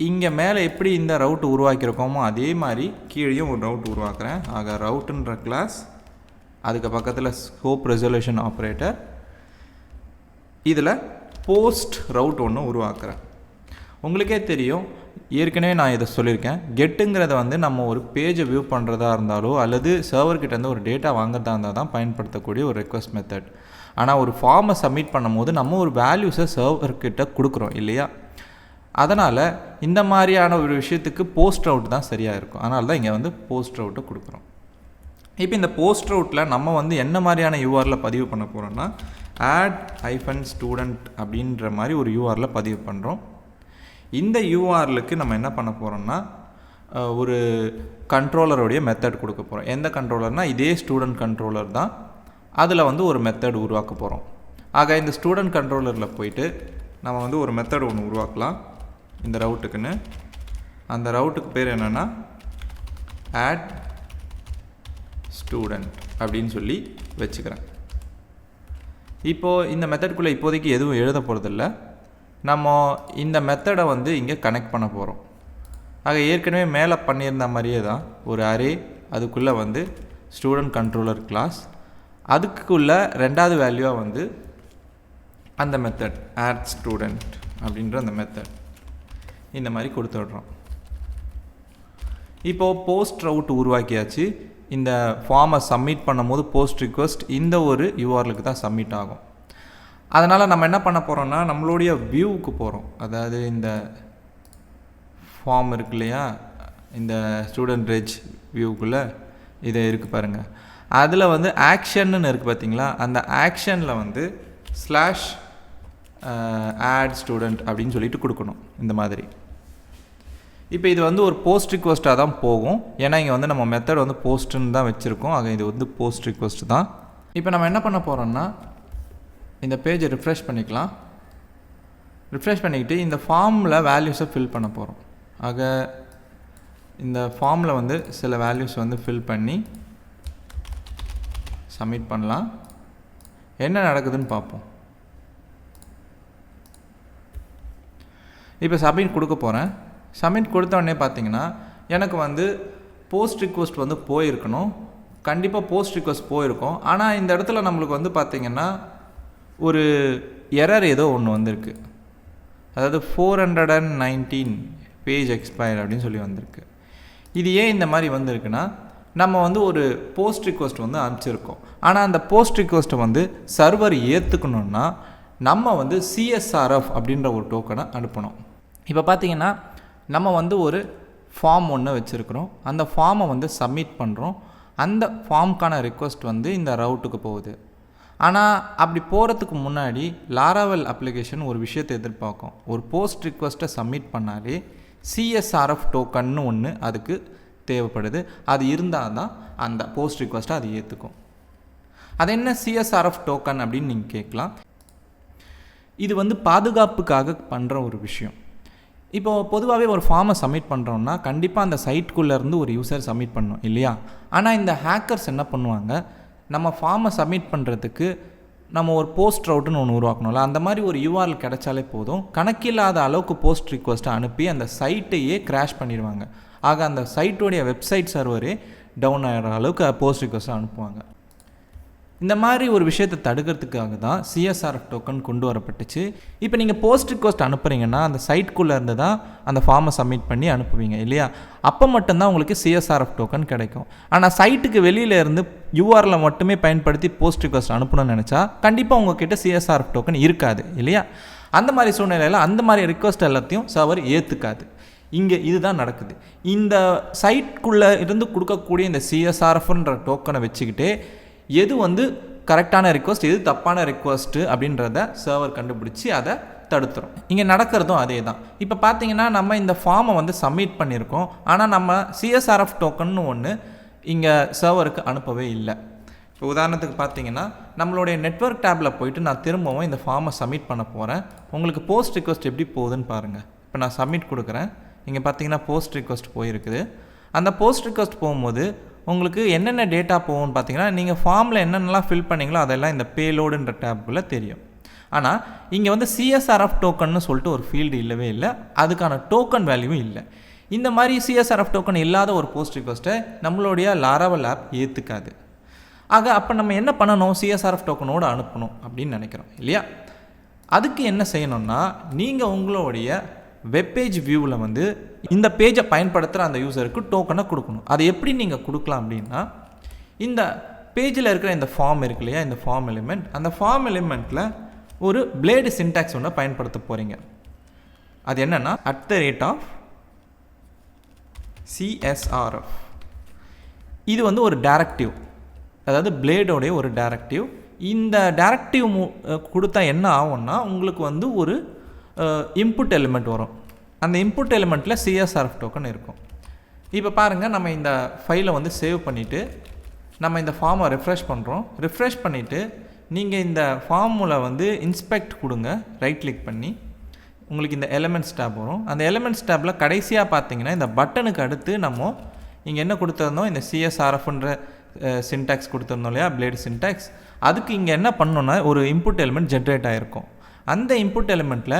இங்கே மேலே எப்படி இந்த ரவுட் உருவாக்கியிருக்கோமோ அதே மாதிரி கீழேயும் ஒரு ரவுட் உருவாக்குறேன். ஆக ரவுட்டுன்ற கிளாஸ், அதுக்கு பக்கத்தில் ஸ்கோப் ரெசல்யூஷன் ஆப்ரேட்டர், இதில் போஸ்ட் ரவுட் ஒன்று உருவாக்குறேன். உங்களுக்கே தெரியும், ஏற்கனவே நான் இதை சொல்லியிருக்கேன், கெட்டுங்கிறத வந்து நம்ம ஒரு பேஜை வியூ பண்ணுறதா இருந்தாலோ அல்லது சர்வர்கிட்டேருந்து ஒரு டேட்டா வாங்குறதா இருந்தால் தான் பயன்படுத்தக்கூடிய ஒரு ரெக்வஸ்ட் மெத்தட். ஆனால் ஒரு ஃபார்மை சப்மிட் பண்ணும்போது நம்ம ஒரு வேல்யூஸை சர்வர்கிட்ட கொடுக்குறோம் இல்லையா, அதனால் இந்த மாதிரியான ஒரு விஷயத்துக்கு போஸ்ட் ரவுட் தான் சரியாக இருக்கும். அதனால தான் இங்கே வந்து போஸ்ட் ரவுட்டை கொடுக்குறோம். இப்போ இந்த போஸ்ட் ரவுட்டில் நம்ம வந்து என்ன மாதிரியான யூஆரில் பதிவு பண்ண போகிறோம்னா, add-student அப்படின்ற மாதிரி ஒரு யூஆரில் பதிவு பண்ணுறோம். இந்த யூஆர்லுக்கு நம்ம என்ன பண்ண போகிறோம்னா, ஒரு கண்ட்ரோலருடைய மெத்தட் கொடுக்க போகிறோம். எந்த கண்ட்ரோலர்னால் இதே ஸ்டூடெண்ட் கண்ட்ரோலர் தான், அதில் வந்து ஒரு மெத்தட் உருவாக்க போகிறோம். ஆக இந்த ஸ்டூடெண்ட் கண்ட்ரோலரில் போயிட்டு நம்ம வந்து ஒரு மெத்தட் ஒன்று உருவாக்கலாம் இந்த ரவுட்டுக்குன்னு. அந்த ரவுட்டுக்கு பேர் என்னென்னா add-student அப்படின்னு சொல்லி வச்சுக்கிறேன். இப்போது இந்த மெத்தட்குள்ளே இப்போதைக்கு எதுவும் எழுத போகிறதில்ல, நம்ம இந்த மெத்தடை வந்து இங்கே கனெக்ட் பண்ண போகிறோம். ஆக ஏற்கனவே மேலே பண்ணியிருந்த மாதிரியே தான் ஒரு அரே, அதுக்குள்ளே வந்து ஸ்டூடெண்ட் கண்ட்ரோலர் கிளாஸ், அதுக்குள்ளே ரெண்டாவது வேல்யூவாக வந்து அந்த மெத்தட் add-student அப்படின்ற அந்த மெத்தட் இந்த மாதிரி கொடுத்து விட்றோம். இப்போது போஸ்ட் ரவுட் உருவாக்கியாச்சு. இந்த ஃபார்மை சப்மிட் பண்ணும் போது போஸ்ட் ரிக்வெஸ்ட் இந்த ஒரு யூஆர்லுக்கு தான் சப்மிட் ஆகும். அதனால் நம்ம என்ன பண்ண போகிறோம்னா, நம்மளுடைய வியூவுக்கு போகிறோம். அதாவது இந்த ஃபார்ம் இருக்கு இல்லையா, இந்த ஸ்டூடெண்ட் ரெஜ் வியூக்குள்ளே இது இருக்குது பாருங்கள், அதில் வந்து ஆக்ஷன்னு இருக்குது பார்த்தீங்களா, அந்த ஆக்ஷனில் வந்து /add-student அப்படின்னு சொல்லிட்டு கொடுக்கணும் இந்த மாதிரி. இப்போ இது வந்து ஒரு போஸ்ட் ரிக்வெஸ்ட்டாக தான் போகும், ஏன்னா இங்கே வந்து நம்ம மெத்தட் வந்து போஸ்ட்டுன்னு தான் வச்சுருக்கோம். ஆக இது வந்து போஸ்ட் ரிக்வெஸ்ட் தான். இப்போ நம்ம என்ன பண்ண போகிறோம்னா, இந்த பேஜை ரிஃப்ரெஷ் பண்ணிக்கலாம். ரிஃப்ரெஷ் பண்ணிக்கிட்டு இந்த ஃபார்மில் வேல்யூஸை ஃபில் பண்ண போகிறோம். ஆக இந்த ஃபார்மில் வந்து சில வேல்யூஸ் வந்து ஃபில் பண்ணி சப்மிட் பண்ணலாம். என்ன நடக்குதுன்னு பார்ப்போம். இப்போ சப்மிட் கொடுக்க போகிறேன். சப்மிட் கொடுத்த உடனே பார்த்தீங்கன்னா எனக்கு வந்து போஸ்ட் ரிக்வெஸ்ட் வந்து போயிருக்கணும். கண்டிப்பாக போஸ்ட் ரிக்வெஸ்ட் போயிருக்கும். ஆனால் இந்த இடத்துல நம்மளுக்கு வந்து பார்த்திங்கன்னா ஒரு எரர் ஏதோ ஒன்று வந்திருக்கு. அதாவது 419 பேஜ் எக்ஸ்பயர் அப்படின்னு சொல்லி வந்திருக்கு. இது ஏன் இந்த மாதிரி வந்திருக்குன்னா, நம்ம வந்து ஒரு போஸ்ட் ரிக்வெஸ்ட் வந்து அனுப்பிச்சிருக்கோம். ஆனால் அந்த போஸ்ட் ரிக்வெஸ்ட்டை வந்து சர்வர் ஏற்றுக்கணுன்னா நம்ம வந்து CSRF அப்படின்ற ஒரு டோக்கனை அனுப்பணும். இப்போ பார்த்திங்கன்னா நம்ம வந்து ஒரு ஃபார்ம் ஒன்று வச்சுருக்குறோம். அந்த ஃபார்மை வந்து சப்மிட் பண்ணுறோம். அந்த ஃபார்முக்கான ரிக்வெஸ்ட் வந்து இந்த ரவுட்டுக்கு போகுது. ஆனால் அப்படி போகிறதுக்கு முன்னாடி லாராவெல் அப்ளிகேஷன் ஒரு விஷயத்தை எதிர்பார்க்கும். ஒரு போஸ்ட் ரிக்வெஸ்ட்டை சப்மிட் பண்ணாலே CSRF டோக்கன்னு ஒன்று அதுக்கு தேவைப்படுது. அது இருந்தால் தான் அந்த போஸ்ட் ரிக்வெஸ்ட்டை அது ஏற்றுக்கும். அது என்ன CSRF டோக்கன் அப்படின்னு நீங்கள் கேட்கலாம். இது வந்து பாதுகாப்புக்காக பண்ணுற ஒரு விஷயம். இப்போது பொதுவாகவே ஒரு ஃபார்மை சப்மிட் பண்ணுறோன்னா கண்டிப்பாக அந்த சைட்குள்ளேருந்து ஒரு யூசர் சப்மிட் பண்ணணும் இல்லையா. ஆனால் இந்த ஹேக்கர்ஸ் என்ன பண்ணுவாங்க, நம்ம ஃபார்மை சப்மிட் பண்ணுறதுக்கு நம்ம ஒரு போஸ்ட் ரவுட்டுன்னு ஒன்று உருவாக்கணும்ல, அந்த மாதிரி ஒரு யூஆர்எல் கிடைச்சாலே போதும், கணக்கில்லாத அளவுக்கு போஸ்ட் ரிக்வெஸ்ட்டை அனுப்பி அந்த சைட்டையே கிராஷ் பண்ணிடுவாங்க. ஆக அந்த சைட்டோடைய வெப்சைட் சர்வரே டவுன் ஆகிற அளவுக்கு போஸ்ட் ரிக்வெஸ்ட்டை அனுப்புவாங்க. இந்த மாதிரி ஒரு விஷயத்தை தடுக்கிறதுக்காக தான் CSRF டோக்கன் கொண்டு வரப்பட்டுச்சு. இப்போ நீங்கள் போஸ்ட் ரிக்வெஸ்ட் அனுப்புகிறீங்கன்னா அந்த சைட்குள்ளே இருந்து தான் அந்த ஃபார்மை சப்மிட் பண்ணி அனுப்புவீங்க இல்லையா. அப்போ மட்டும்தான் உங்களுக்கு CSRF டோக்கன் கிடைக்கும். ஆனால் சைட்டுக்கு வெளியில் இருந்து URL மட்டுமே பயன்படுத்தி போஸ்ட் ரிக்வெஸ்ட் அனுப்பணும்னு நினச்சா கண்டிப்பாக உங்ககிட்ட CSRF டோக்கன் இருக்காது இல்லையா. அந்த மாதிரி சூழ்நிலையில் அந்த மாதிரி ரிக்வெஸ்ட் எல்லாத்தையும் சர்வர் ஏற்றுக்காது. இங்கே இதுதான் நடக்குது. இந்த சைட்குள்ளே இருந்து கொடுக்கக்கூடிய இந்த சிஎஸ்ஆர்எஃப்ன்ற டோக்கனை வச்சுக்கிட்டே எது வந்து கரெக்டான ரிக்வஸ்ட், எது தப்பான ரிக்வஸ்ட்டு அப்படின்றத சர்வர் கண்டுபிடிச்சி அதை தடுத்துரும். இங்கே நடக்கிறதும் அதே தான். இப்போ பார்த்தீங்கன்னா நம்ம இந்த ஃபார்மை வந்து சப்மிட் பண்ணியிருக்கோம், ஆனால் நம்ம சிஎஸ்ஆர்எஃப் டோக்கன்னு ஒன்று இங்கே சர்வருக்கு அனுப்பவே இல்லை. இப்போ உதாரணத்துக்கு பார்த்தீங்கன்னா நம்மளுடைய நெட்வொர்க் டேப்பில் போயிட்டு நான் திரும்பவும் இந்த ஃபார்மை சப்மிட் பண்ண போகிறேன். உங்களுக்கு போஸ்ட் ரிக்வஸ்ட் எப்படி போகுதுன்னு பாருங்கள். இப்போ நான் சப்மிட் கொடுக்குறேன். இங்கே பார்த்தீங்கன்னா போஸ்ட் ரிக்வஸ்ட் போயிருக்குது. அந்த போஸ்ட் ரிக்வஸ்ட் போகும்போது உங்களுக்கு என்னென்ன டேட்டா போகும்னு பார்த்தீங்கன்னா நீங்கள் ஃபார்மில் என்னென்னலாம் ஃபில் பண்ணிங்களோ அதெல்லாம் இந்த பேலோடுன்ற டேப்புக்குள்ளே தெரியும். ஆனால் இங்கே வந்து சிஎஸ்ஆர்எஃப் டோக்கன்னு சொல்லிட்டு ஒரு ஃபீல்டு இல்லவே இல்லை, அதுக்கான டோக்கன் வேல்யூவும் இல்லை. இந்த மாதிரி சிஎஸ்ஆர்எஃப் டோக்கன் இல்லாத ஒரு போஸ்ட் ரிக்வஸ்ட்டை நம்மளுடைய லாராவல் ஆப் ஏற்றுக்காது. ஆக அப்போ நம்ம என்ன பண்ணணும், சிஎஸ்ஆர்எஃப் டோக்கனோடு அனுப்பணும் அப்படின்னு நினைக்கிறோம் இல்லையா? அதுக்கு என்ன செய்யணும்னா நீங்கள் உங்களுடைய வெப்பேஜ் வியூவில் வந்து இந்த பேஜை பயன்படுத்துகிற அந்த யூசருக்கு டோக்கனை கொடுக்கணும். அது எப்படி நீங்கள் கொடுக்கலாம் அப்படின்னா, இந்த பேஜில் இருக்கிற இந்த ஃபார்ம் இருக்கு இல்லையா, இந்த ஃபார்ம் எலிமெண்ட், அந்த ஃபார்ம் எலிமெண்ட்டில் ஒரு பிளேடு சின்டாக்ஸ் ஒன்று பயன்படுத்த போகிறீங்க. அது என்னென்னா @CSRF. இது வந்து ஒரு டைரக்டிவ், அதாவது பிளேடோடைய ஒரு டைரக்டிவ். இந்த டைரக்டிவ் கொடுத்தா என்ன ஆகும்னா உங்களுக்கு வந்து ஒரு இன்புட் எலிமெண்ட் வரும். அந்த இன்புட் எலிமெண்ட்டில் சிஎஸ்ஆர்எஃப் டோக்கன் இருக்கும். இப்போ பாருங்கள், நம்ம இந்த ஃபைலை வந்து சேவ் பண்ணிவிட்டு நம்ம இந்த ஃபார்மை ரெஃப்ரெஷ் பண்ணுறோம். ரெஃப்ரெஷ் பண்ணிவிட்டு நீங்கள் இந்த ஃபார்மில் வந்து இன்ஸ்பெக்ட் கொடுங்க, ரைட் கிளிக் பண்ணி உங்களுக்கு இந்த எலிமெண்ட்ஸ் டேப் வரும். அந்த எலிமெண்ட்ஸ் டேப்பில் கடைசியாக பார்த்தீங்கன்னா இந்த பட்டனுக்கு அடுத்து நம்ம இங்கே என்ன கொடுத்துருந்தோம், இந்த சிஎஸ்ஆர்எஃப்ன்ற சின்டாக்ஸ் கொடுத்துருந்தோம் இல்லையா, பிளேடு சின்டாக்ஸ். அதுக்கு இங்கே என்ன பண்ணோன்னா ஒரு இன்புட் எலிமெண்ட் ஜென்ரேட் ஆகிருக்கும். அந்த இன்புட் எலிமெண்ட்டில்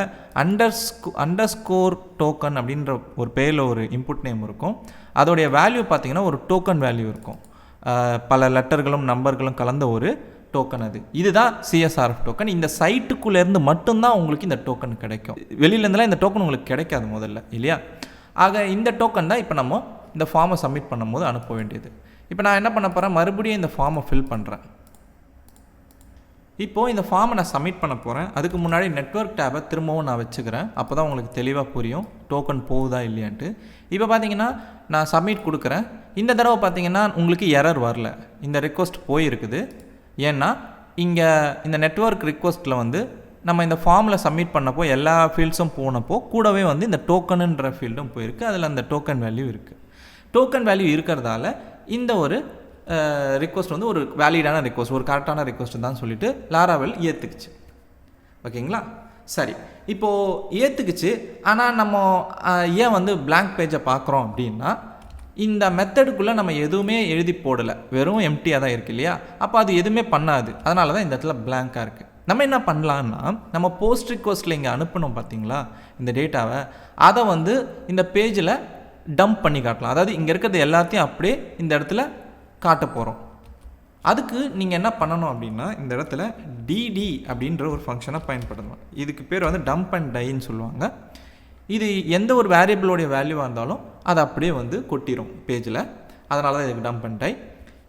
அண்டர்ஸ்கோர் டோக்கன் அப்படின்ற ஒரு பேரில் ஒரு இன்புட் நேம் இருக்கும். அதோடைய வேல்யூ பார்த்திங்கன்னா ஒரு டோக்கன் வேல்யூ இருக்கும், பல லெட்டர்களும் நம்பர்களும் கலந்த ஒரு டோக்கன். இதுதான் சிஎஸ்ஆர்எஃப் டோக்கன். இந்த சைட்டுக்குள்ளேருந்து மட்டும்தான் உங்களுக்கு இந்த டோக்கன் கிடைக்கும். வெளியிலேருந்துலாம் இந்த டோக்கன் உங்களுக்கு கிடைக்காது முதல்ல இல்லையா? ஆக இந்த டோக்கன் தான் இப்போ நம்ம இந்த ஃபார்மை சப்மிட் பண்ணும்போது அனுப்ப வேண்டியது. இப்போ நான் என்ன பண்ண போகிறேன், மறுபடியும் இந்த ஃபார்மை ஃபில் பண்ணுறேன். இப்போது இந்த ஃபார்மை நான் சப்மிட் பண்ண போகிறேன். அதுக்கு முன்னாடி நெட்வொர்க் டேப்பை திரும்பவும் நான் வச்சுக்கிறேன். அப்போ தான் உங்களுக்கு தெளிவாக புரியும் டோக்கன் போகுதா இல்லையான்ட்டு. இப்போ பார்த்தீங்கன்னா நான் சப்மிட் கொடுக்குறேன். இந்த தடவை பார்த்தீங்கன்னா உங்களுக்கு எரர் வரல, இந்த ரிக்வஸ்ட் போயிருக்குது. ஏன்னா இங்கே இந்த நெட்வொர்க் ரிக்வஸ்ட்டில் வந்து நம்ம இந்த ஃபார்மில் சப்மிட் பண்ணப்போ எல்லா ஃபீல்ட்ஸும் போனப்போ கூடவே வந்து இந்த டோக்கனுன்ற ஃபீல்டும் போயிருக்கு. அதில் அந்த டோக்கன் வேல்யூ இருக்குது. டோக்கன் வேல்யூ இருக்கிறதால இந்த ஒரு ரிக்வஸ்ட் வந்து ஒரு வேலிடான ரிக்வஸ்ட், ஒரு கரெக்டான ரிக்வஸ்ட் தான் சொல்லிட்டு லாராவெல் ஏற்றுக்குச்சு. ஓகேங்களா? சரி, இப்போது ஏற்றுக்குச்சு. ஆனால் நம்ம ஏன் வந்து பிளாங்க் பேஜை பார்க்குறோம் அப்படின்னா, இந்த மெத்தடுக்குள்ளே நம்ம எதுவுமே எழுதி போடலை, வெறும் எம்டியாக தான் இருக்குது இல்லையா? அப்போ அது எதுவுமே பண்ணாது. அதனால தான் இந்த இடத்துல பிளாங்காக இருக்குது. நம்ம என்ன பண்ணலான்னா, நம்ம போஸ்ட் ரிக்வஸ்ட்டில் இங்கே அனுப்பணும் பார்த்தீங்களா இந்த டேட்டாவை, அதை வந்து இந்த பேஜில் டம்ப் பண்ணி காட்டலாம். அதாவது இங்கே இருக்கிறது எல்லாத்தையும் அப்படியே இந்த இடத்துல காட்ட போகிறோம். அதுக்கு நீங்கள் என்ன பண்ணணும் அப்படின்னா, இந்த இடத்துல டிடி அப்படின்ற ஒரு ஃபங்க்ஷனை பயன்படுத்தணும். இதுக்கு பேர் வந்து டம்ப் அண்ட் டைன்னு சொல்லுவாங்க. இது எந்த ஒரு வேரியபிளோடைய வேல்யூவாக இருந்தாலும் அதை அப்படியே வந்து கொட்டிடும் பேஜில். அதனால தான் இதுக்கு டம்ப் அண்ட் டை.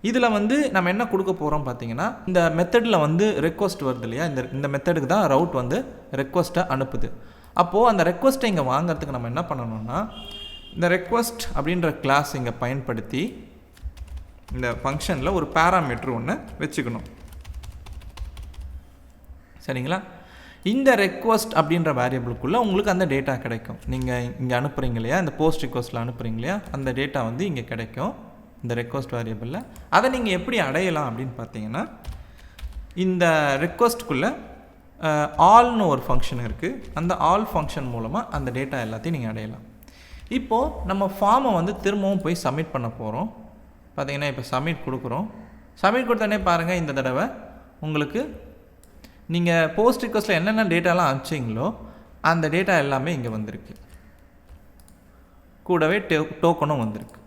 இதில் வந்து நம்ம என்ன கொடுக்க போகிறோம் பார்த்தீங்கன்னா, இந்த மெத்தடில் வந்து ரெக்வஸ்ட் வருது இல்லையா, இந்த மெத்தடுக்கு தான் ரவுட் வந்து ரெக்வஸ்ட்டை அனுப்புது. அப்போது அந்த ரெக்வஸ்ட்டை இங்கே வாங்கிறதுக்கு நம்ம என்ன பண்ணணும்னா, இந்த ரெக்வஸ்ட் அப்படின்ற கிளாஸ் இங்கே பயன்படுத்தி இந்த ஃபங்க்ஷனில் ஒரு பேராமீட்டர் ஒன்று வச்சுக்கணும். சரிங்களா? இந்த ரெக்வஸ்ட் அப்படின்ற வேரியபிளுக்குள்ளே உங்களுக்கு அந்த டேட்டா கிடைக்கும். நீங்கள் இங்கே அனுப்புகிறீங்க இல்லையா, இந்த போஸ்ட் ரிக்வஸ்ட்டில் அனுப்புகிறீங்க இல்லையா, அந்த டேட்டா வந்து இங்கே கிடைக்கும் இந்த ரெக்வஸ்ட் வேரியபிளில். அதை நீங்கள் எப்படி அடையலாம் அப்படின்னு பார்த்தீங்கன்னா, இந்த ரெக்வஸ்ட்டுக்குள்ளே ஆல்னு ஒரு ஃபங்க்ஷன் இருக்குது. அந்த ஆல் ஃபங்க்ஷன் மூலமாக அந்த டேட்டா எல்லாத்தையும் நீங்கள் அடையலாம். இப்போது நம்ம ஃபார்மை வந்து திரும்பவும் போய் சப்மிட் பண்ண போகிறோம். பார்த்தீங்கன்னா இப்போ சப்மிட் கொடுக்குறோம். சப்மிட் கொடுத்தோடனே பாருங்கள், இந்த தடவை உங்களுக்கு நீங்கள் போஸ்ட் ரிக்வஸ்ட்டில் என்னென்ன டேட்டாலாம் அனுப்பிச்சிங்களோ அந்த டேட்டா எல்லாமே இங்கே வந்திருக்கு. கூடவே டோக்கனும் வந்திருக்கு.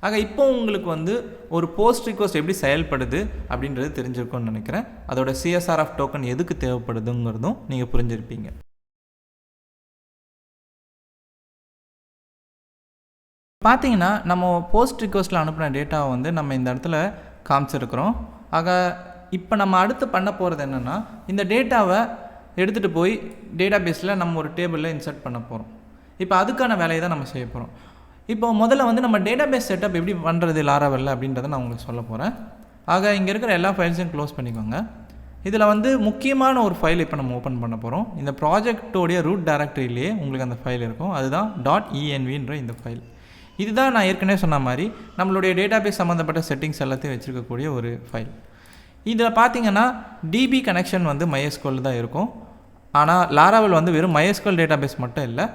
ஆக இப்போ உங்களுக்கு வந்து ஒரு போஸ்ட் ரிக்வஸ்ட் எப்படி செயல்படுது அப்படின்றது தெரிஞ்சிருக்கும்னு நினைக்கிறேன். அதோட சிஎஸ்ஆர்எஃப் டோக்கன் எதுக்கு தேவைப்படுதுங்கிறதும் நீங்கள் புரிஞ்சிருப்பீங்க. பார்த்தீங்கன்னா நம்ம போஸ்ட் ரிக்வஸ்ட்டில் அனுப்பின டேட்டாவை வந்து நம்ம இந்த இடத்துல காமிச்சிருக்கிறோம். ஆக இப்போ நம்ம அடுத்து பண்ண போகிறது என்னென்னா, இந்த டேட்டாவை எடுத்துகிட்டு போய் டேட்டா பேஸில் நம்ம ஒரு டேபிளில் இன்சர்ட் பண்ண போகிறோம். இப்போ அதுக்கான வேலையை தான் நம்ம செய்ய போகிறோம். இப்போ முதல்ல வந்து நம்ம டேட்டாபேஸ் செட்டப் எப்படி பண்ணுறது லாராவெல்ல அப்படின்றத நான் உங்களுக்கு சொல்ல போகிறேன். ஆக இங்கே இருக்கிற எல்லா ஃபைல்ஸையும் க்ளோஸ் பண்ணிக்கோங்க. இதில் வந்து முக்கியமான ஒரு ஃபைல் இப்போ நம்ம ஓப்பன் பண்ண போகிறோம். இந்த ப்ராஜெக்டோடைய ரூட் டைரக்டரியிலேயே உங்களுக்கு அந்த ஃபைல் இருக்கும். அதுதான் .envன்ற இந்த ஃபைல். இதுதான் நான் ஏற்கனவே சொன்ன மாதிரி நம்மளுடைய டேட்டாபேஸ் சம்மந்தப்பட்ட செட்டிங்ஸ் எல்லாத்தையும் வச்சுருக்கக்கூடிய ஒரு ஃபைல். இதில் பார்த்தீங்கன்னா டிபி கனெக்ஷன் வந்து MySQL தான் இருக்கும். ஆனால் லாராவெல் வந்து வெறும் MySQL டேட்டாபேஸ் மட்டும் இல்லை,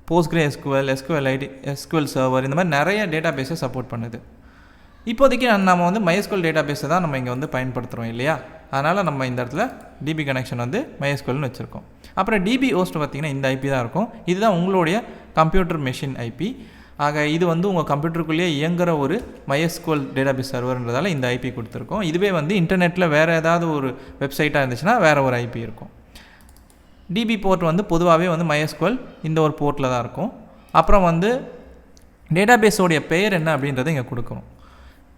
PostgreSQL, SQLite, SQL சர்வர் இந்த மாதிரி நிறைய டேட்டாபேஸை சப்போர்ட் பண்ணுது. இப்போதைக்கு நம்ம வந்து MySQL டேட்டாபேஸை தான் நம்ம இங்கே வந்து பயன்படுத்துகிறோம் இல்லையா? அதனால் நம்ம இந்த இடத்துல டிபி கனெக்ஷன் வந்து MySQLனு வச்சுருக்கோம். அப்புறம் டிபி ஹோஸ்ட் பார்த்திங்கன்னா இந்த ஐபி தான் இருக்கும். இதுதான் உங்களுடைய கம்ப்யூட்டர் மெஷின் ஐபி. ஆக இது வந்து உங்கள் கம்ப்யூட்டருக்குள்ளேயே இயங்குகிற ஒரு MySQL டேட்டாபேஸ் சர்வர்ன்றதால இந்த ஐபி கொடுத்துருக்கோம். இதுவே வந்து இன்டர்நெட்டில் வேறு ஏதாவது ஒரு வெப்சைட்டாக இருந்துச்சுன்னா வேறு ஒரு ஐபி இருக்கும். டிபி போர்ட் வந்து பொதுவாகவே வந்து MySQL இந்த ஒரு போர்ட்டில் தான் இருக்கும். அப்புறம் வந்து டேட்டாபேஸோடைய பெயர் என்ன அப்படின்றத இங்கே கொடுக்குறோம்.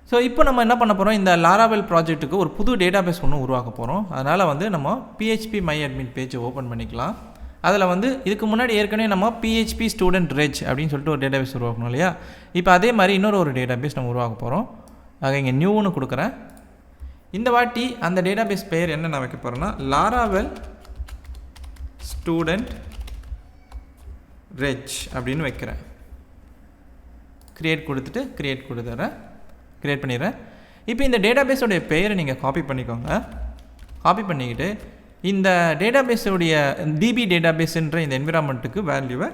ஸோ இப்போ நம்ம என்ன பண்ண போகிறோம், இந்த லாராவெல் ப்ராஜெக்ட்டுக்கு ஒரு புது டேட்டாபேஸ் ஒன்று உருவாக்க போகிறோம். அதனால் வந்து நம்ம PHP MyAdmin பேஜை ஓப்பன் பண்ணிக்கலாம். அதில் வந்து இதுக்கு முன்னாடி ஏற்கனவே நம்ம PHP Student Reg அப்படின்னு சொல்லிட்டு ஒரு டேட்டாபேஸ் உருவாக்கணும் இல்லையா? இப்போ அதே மாதிரி இன்னொரு ஒரு டேட்டாபேஸ் நம்ம உருவாக்க போகிறோம். ஆக இங்கே நியூன்னு கொடுக்குறேன். இந்த வாட்டி அந்த டேட்டாபேஸ் பெயர் என்ன நான் வைக்க போகிறேன்னா லாராவெல் Student Reg அப்படின்னு வைக்கிறேன். க்ரியேட் கொடுத்துட்டு க்ரியேட் பண்ணிடுறேன். இப்போ இந்த டேட்டாபேஸோடைய பெயரை நீங்கள் காப்பி பண்ணிக்கோங்க. காப்பி பண்ணிக்கிட்டு இந்த டேட்டாபேஸோடைய டிபி டேட்டாபேஸ்ன்ற இந்த என்விரான்மெண்ட்டுக்கு வேல்யூவை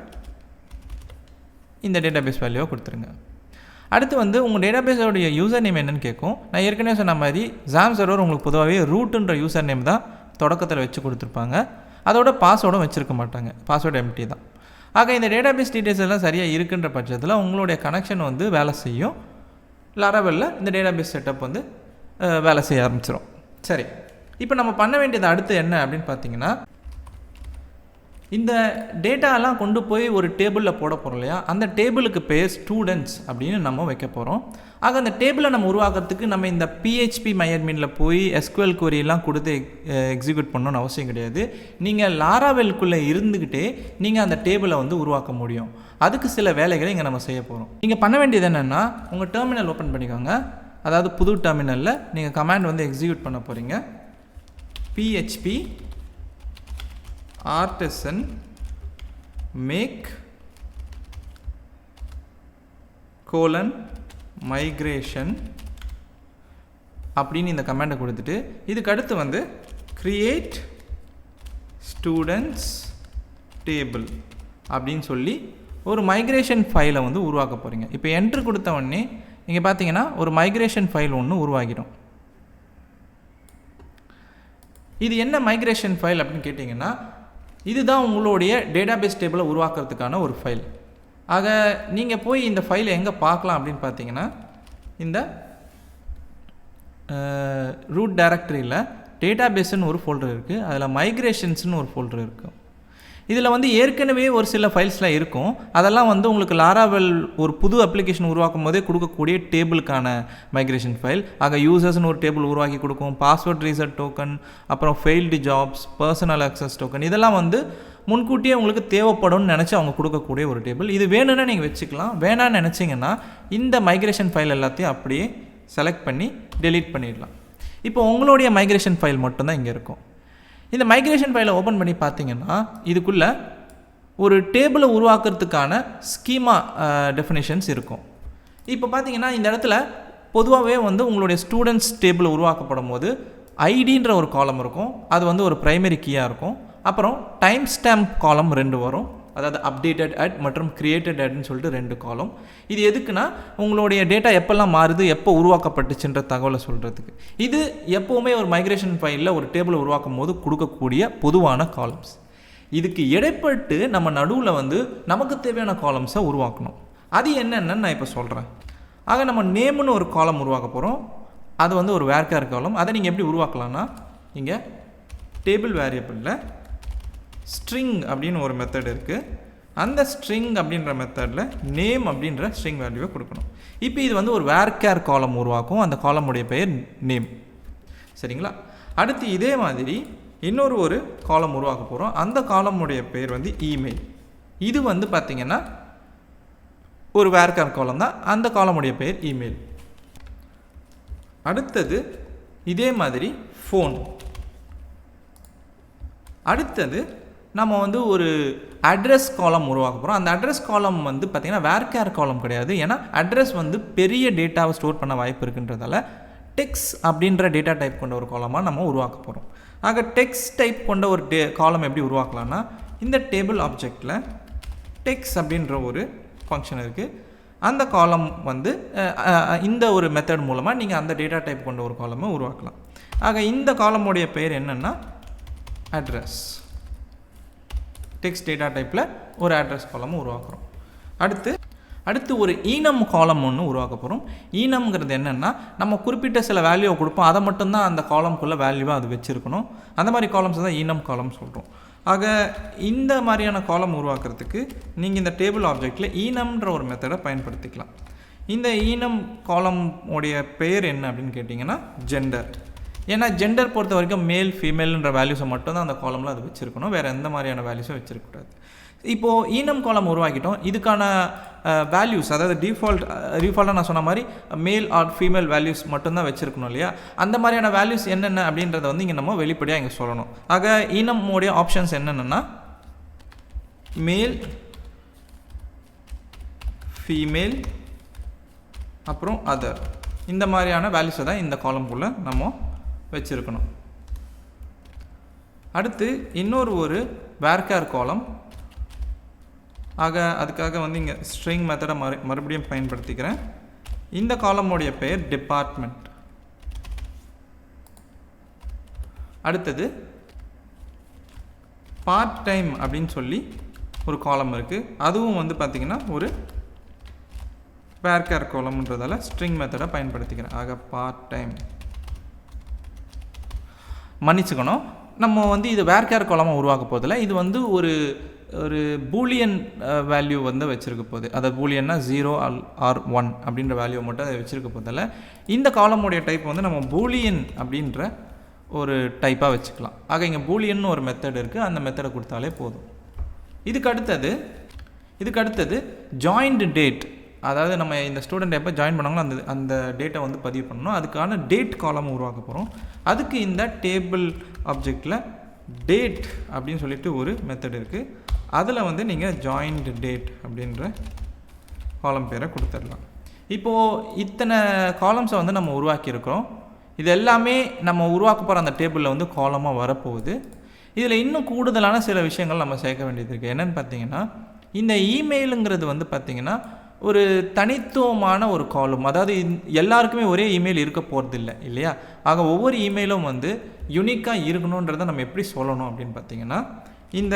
இந்த டேட்டாபேஸ் வேல்யூவை கொடுத்துருங்க. அடுத்து வந்து உங்கள் டேட்டாபேஸோடைய யூசர் நேம் என்னன்னு கேட்கும். நான் ஏற்கனவே சொன்ன மாதிரி ஜாம் சர்வர் உங்களுக்கு பொதுவாகவே ரூட்டுன்ற யூசர் நேம் தான் தொடக்கத்தில் வச்சு கொடுத்துருப்பாங்க. அதோட பாஸ்வேர்டும் வச்சுருக்க மாட்டாங்க. பாஸ்வேர்டு எம்டி தான். ஆக இந்த டேட்டாபேஸ் டீட்டெயில்ஸ் எல்லாம் சரியாக இருக்குன்ற பட்சத்தில் உங்களுடைய கனெக்ஷன் வந்து வேலை செய்யும். லாராவெல்ல இந்த டேட்டாபேஸ் செட்டப் வந்து வேலை செய்ய ஆரம்பிச்சிடும். சரி, இப்போ நம்ம பண்ண வேண்டியது அடுத்து என்ன அப்படின்னு பார்த்தீங்கன்னா, இந்த டேட்டாலாம் கொண்டு போய் ஒரு டேபிளில் போட போகிறோம் இல்லையா? அந்த டேபிளுக்கு பேர் ஸ்டூடெண்ட்ஸ் அப்படின்னு நம்ம வைக்க போகிறோம். ஆக அந்த டேபிளை நம்ம உருவாக்குறதுக்கு நம்ம இந்த PHP MyAdminல போய் SQL queryலாம் கொடுத்து எக்ஸிக்யூட் பண்ணணும்னு அவசியம் கிடையாது. நீங்கள் லாராவெல்குள்ளே இருந்துக்கிட்டே நீங்கள் அந்த டேபிளை வந்து உருவாக்க முடியும். அதுக்கு சில வேலைகளை இங்கே நம்ம செய்ய போகிறோம். நீங்கள் பண்ண வேண்டியது என்னென்னா, உங்கள் டெர்மினல் ஓப்பன் பண்ணிக்கோங்க. அதாவது புது டெர்மினலில் நீங்கள் கமாண்ட் வந்து எக்ஸிக்யூட் பண்ண போகிறீங்க. PHP artisan make migration அப்படின்னு இந்த கமாண்டை கொடுத்துட்டு இதுக்கு அடுத்து வந்து create students table அப்படின்னு சொல்லி ஒரு மைக்ரேஷன் ஃபைலை வந்து உருவாக்க போகிறீங்க. இப்போ என்ட்ரு கொடுத்த உடனே நீங்கள் பார்த்தீங்கன்னா ஒரு மைக்ரேஷன் ஃபைல் ஒன்று உருவாகிடும். இது என்ன மைக்ரேஷன் ஃபைல் அப்படின்னு கேட்டிங்கன்னா, இதுதான் உங்களுடைய டேட்டாபேஸ் டேபிளை உருவாக்குறதுக்கான ஒரு ஃபைல். ஆக நீங்கள் போய் இந்த ஃபைலை எங்கே பார்க்கலாம் அப்படின்னு பார்த்தீங்கன்னா, இந்த ரூட் டைரக்டரியில் டேட்டாபேஸ்ன்னு ஒரு ஃபோல்டர் இருக்குது. அதில் மைக்ரேஷன்ஸ்னு ஒரு ஃபோல்டர் இருக்குது. இதில் வந்து ஏற்கனவே ஒரு சில ஃபைல்ஸ்லாம் இருக்கும். அதெல்லாம் வந்து உங்களுக்கு லாராவெல் ஒரு புது அப்ளிகேஷன் உருவாக்கும் போதே கொடுக்கக்கூடிய டேபிளுக்கான மைக்ரேஷன் ஃபைல். ஆக யூசர்ஸ்னு ஒரு டேபிள் உருவாக்கி கொடுக்கும், பாஸ்வேர்ட் ரீசெட் டோக்கன், அப்புறம் failed jobs, personal access token, இதெல்லாம் வந்து முன்கூட்டியே உங்களுக்கு தேவைப்படும்னு நினச்சி அவங்க கொடுக்கக்கூடிய ஒரு டேபிள். இது வேணும்னா நீங்கள் வச்சுக்கலாம். வேணான்னு நினச்சிங்கன்னா இந்த மைக்ரேஷன் ஃபைல் எல்லாத்தையும் அப்படியே செலக்ட் பண்ணி டெலீட் பண்ணிடலாம். இப்போ உங்களுடைய மைக்ரேஷன் ஃபைல் மட்டும்தான் இங்கே இருக்கும். இந்த மைக்ரேஷன் ஃபைலை ஓப்பன் பண்ணி பார்த்தீங்கன்னா இதுக்குள்ளே ஒரு டேபிளை உருவாக்குறதுக்கான ஸ்கீமா டெஃபினேஷன்ஸ் இருக்கும். இப்போ பார்த்தீங்கன்னா இந்த இடத்துல பொதுவாகவே வந்து உங்களுடைய ஸ்டூடெண்ட்ஸ் டேபிள் உருவாக்கப்படும் போது ஐடின்ற ஒரு காலம் இருக்கும். அது வந்து ஒரு ப்ரைமரி கீயாக இருக்கும். அப்புறம் டைம் ஸ்டாம்ப் காலம் 2 வரும். அதாவது அப்டேட்டட் அட் மற்றும் கிரியேட்டட் அட்னு சொல்லிட்டு 2 காலம். இது எதுக்குன்னா உங்களுடைய டேட்டா எப்போல்லாம் மாறுது, எப்போ உருவாக்கப்பட்டுச்சுன்ற தகவலை சொல்கிறதுக்கு. இது எப்போவுமே ஒரு மைக்ரேஷன் ஃபைலில் ஒரு டேபிளை உருவாக்கும் போது கொடுக்கக்கூடிய பொதுவான காலம்ஸ். இதுக்கு இடைப்பட்டு நம்ம நடுவில் வந்து நமக்கு தேவையான காலம்ஸை உருவாக்கணும். அது என்னென்னு நான் இப்போ சொல்கிறேன். ஆக நம்ம நேம்னு ஒரு காலம் உருவாக்க போகிறோம். அது வந்து ஒரு வேர்க்கார் காலம். அதை நீங்கள் எப்படி உருவாக்கலாம்னா, இங்கே டேபிள் வேரியபிளில் ஸ்ட்ரிங் அப்படின்னு ஒரு மெத்தட் இருக்குது. அந்த ஸ்ட்ரிங் அப்படின்ற மெத்தடில் நேம் அப்படின்ற ஸ்ட்ரிங் வேல்யூவை கொடுக்கணும். இப்போ இது வந்து ஒரு வேர்கேர் காலம் உருவாக்கும். அந்த காலமுடைய பெயர் நேம். சரிங்களா? அடுத்து இதே மாதிரி இன்னொரு காலம் உருவாக்க போகிறோம். அந்த காலமுடைய பெயர் வந்து இமெயில். இது வந்து பார்த்திங்கன்னா ஒரு வேர்கார் காலம் தான், அந்த காலமுடைய பெயர் இமெயில். அடுத்தது இதே மாதிரி ஃபோன். அடுத்தது நம்ம வந்து ஒரு அட்ரஸ் காலம் உருவாக்க போகிறோம். அந்த அட்ரஸ் காலம் வந்து பார்த்திங்கன்னா வேர்கேர் காலம் கிடையாது. ஏன்னா அட்ரஸ் வந்து பெரிய டேட்டாவை ஸ்டோர் பண்ண வாய்ப்பு இருக்குன்றதால டெக்ஸ்ட் அப்படின்ற டேட்டா டைப் கொண்ட ஒரு காலமாக நம்ம உருவாக்க போகிறோம். ஆக டெக்ஸ்ட் டைப் கொண்ட ஒரு காலம் எப்படி உருவாக்கலாம்னா, இந்த டேபிள் ஆப்ஜெக்டில் டெக்ஸ்ட் அப்படின்ற ஒரு ஃபங்க்ஷன் இருக்குது. அந்த காலம் வந்து இந்த ஒரு மெத்தட் மூலமாக நீங்கள் அந்த டேட்டா டைப் கொண்ட ஒரு காலமை உருவாக்கலாம். ஆக இந்த காலமுடைய பெயர் என்னென்னா அட்ரஸ். டெக்ஸ்ட் டேட்டா டைப்பில் ஒரு அட்ரஸ் காலமும் உருவாக்குறோம். அடுத்து ஒரு ஈனம் காலம் ஒன்று உருவாக்க போகிறோம். ஈனம்ங்கிறது என்னென்னா, நம்ம குறிப்பிட்ட சில வேல்யூவை கொடுப்போம், அதை மட்டும்தான் அந்த காலம்குள்ளே வேல்யூவாக அது வச்சுருக்கணும். அந்த மாதிரி காலம்ஸ் தான் ஈனம் காலம் சொல்கிறோம். ஆக இந்த மாதிரியான காலம் உருவாக்குறதுக்கு நீங்கள் இந்த டேபிள் ஆப்ஜெக்டில் ஈனம்ன்ற ஒரு மெத்தடை பயன்படுத்திக்கலாம். இந்த ஈனம் காலம் உடைய பெயர் என்ன அப்படின்னு கேட்டிங்கன்னா ஜெண்டர். ஏன்னா ஜெண்டர் பொறுத்த வரைக்கும் மேல் ஃபீமேல்ன்ற வேல்யூஸை மட்டும்தான் அந்த காலமில் அது வச்சுருக்கணும், வேறு எந்த மாதிரியான வேல்யூஸும் வச்சுருக்கக்கூடாது. இப்போது ஈனம் காலம் உருவாக்கிட்டோம். இதுக்கான வேல்யூஸ், அதாவது டிஃபால்ட்டாக நான் சொன்ன மாதிரி மேல் ஆர் ஃபீமேல் வேல்யூஸ் மட்டும்தான் வச்சுருக்கணும் இல்லையா? அந்த மாதிரியான வேல்யூஸ் என்னென்ன அப்படின்றத வந்து இங்கே நம்ம வெளிப்படையாக இங்கே சொல்லணும். ஆக ஈனமுடைய ஆப்ஷன்ஸ் என்னென்னா மேல், ஃபீமேல், அப்புறம் அதர், இந்த மாதிரியான வேல்யூஸை தான் இந்த காலம்குள்ளே நம்ம வச்சுருக்கணும். அடுத்து இன்னொரு ஒரு வேர்கேர் காலம். ஆக அதுக்காக வந்து இங்கே ஸ்ட்ரிங் மெத்தடை மறுபடியும் பயன்படுத்திக்கிறேன். இந்த காலமுடைய பெயர் டிபார்ட்மெண்ட். அடுத்தது பார்ட் டைம் அப்படின்னு சொல்லி ஒரு காலம் இருக்குது. அதுவும் வந்து பார்த்திங்கன்னா ஒரு வேர்கேர் காலம்ன்றதால ஸ்ட்ரிங் மெத்தடை பயன்படுத்திக்கிறேன். ஆக பார்ட் டைம். மன்னிச்சுக்கணும், நம்ம வந்து இது வேர்கேர் காலமாக உருவாக்க போதில்லை. இது வந்து ஒரு பூலியன் வேல்யூ வந்து வச்சுருக்க போகுது. அதாவது பூலியன்னா 0 ஆர் 1 அப்படின்ற வேல்யூ மட்டும் அதை வச்சுருக்க போதில்லை. இந்த காலமுடைய டைப் வந்து நம்ம பூலியன் அப்படின்ற ஒரு டைப்பாக வச்சுக்கலாம். ஆக இங்கே பூலியன் ஒரு மெத்தட் இருக்குது, அந்த மெத்தடை கொடுத்தாலே போதும். இதுக்கு அடுத்தது ஜாயின்ட் டேட். அதாவது நம்ம இந்த ஸ்டூடெண்ட் எப்போ ஜாயின் பண்ணாங்களோ அந்த டேட்டை வந்து பதிவு பண்ணணும். அதுக்கான டேட் காலம் உருவாக்க போகிறோம். அதுக்கு இந்த டேபிள் ஆப்ஜெக்டில் டேட் அப்படின்னு சொல்லிட்டு ஒரு மெத்தட் இருக்குது. அதில் வந்து நீங்கள் ஜாயின்ட் டேட் அப்படின்ற காலம் பேரை கொடுத்துடலாம். இப்போது இத்தனை காலம்ஸை வந்து நம்ம உருவாக்கியிருக்கிறோம். இது எல்லாமே நம்ம உருவாக்க போகிற அந்த டேபிளில் வந்து காலமாக வரப்போகுது. இதில் இன்னும் கூடுதலான சில விஷயங்கள் நம்ம சேர்க்க வேண்டியது இருக்குது. என்னென்னு பார்த்தீங்கன்னா, இந்த இமெயிலுங்கிறது வந்து பார்த்திங்கன்னா ஒரு தனித்துவமான ஒரு காலம். அதாவது எல்லாருக்குமே ஒரே இமெயில் இருக்க போகிறதில்லை இல்லையா? ஆக ஒவ்வொரு இமெயிலும் வந்து யூனிக்காக இருக்கணுன்றதை நம்ம எப்படி சொல்லணும் அப்படின்னு பார்த்திங்கன்னா, இந்த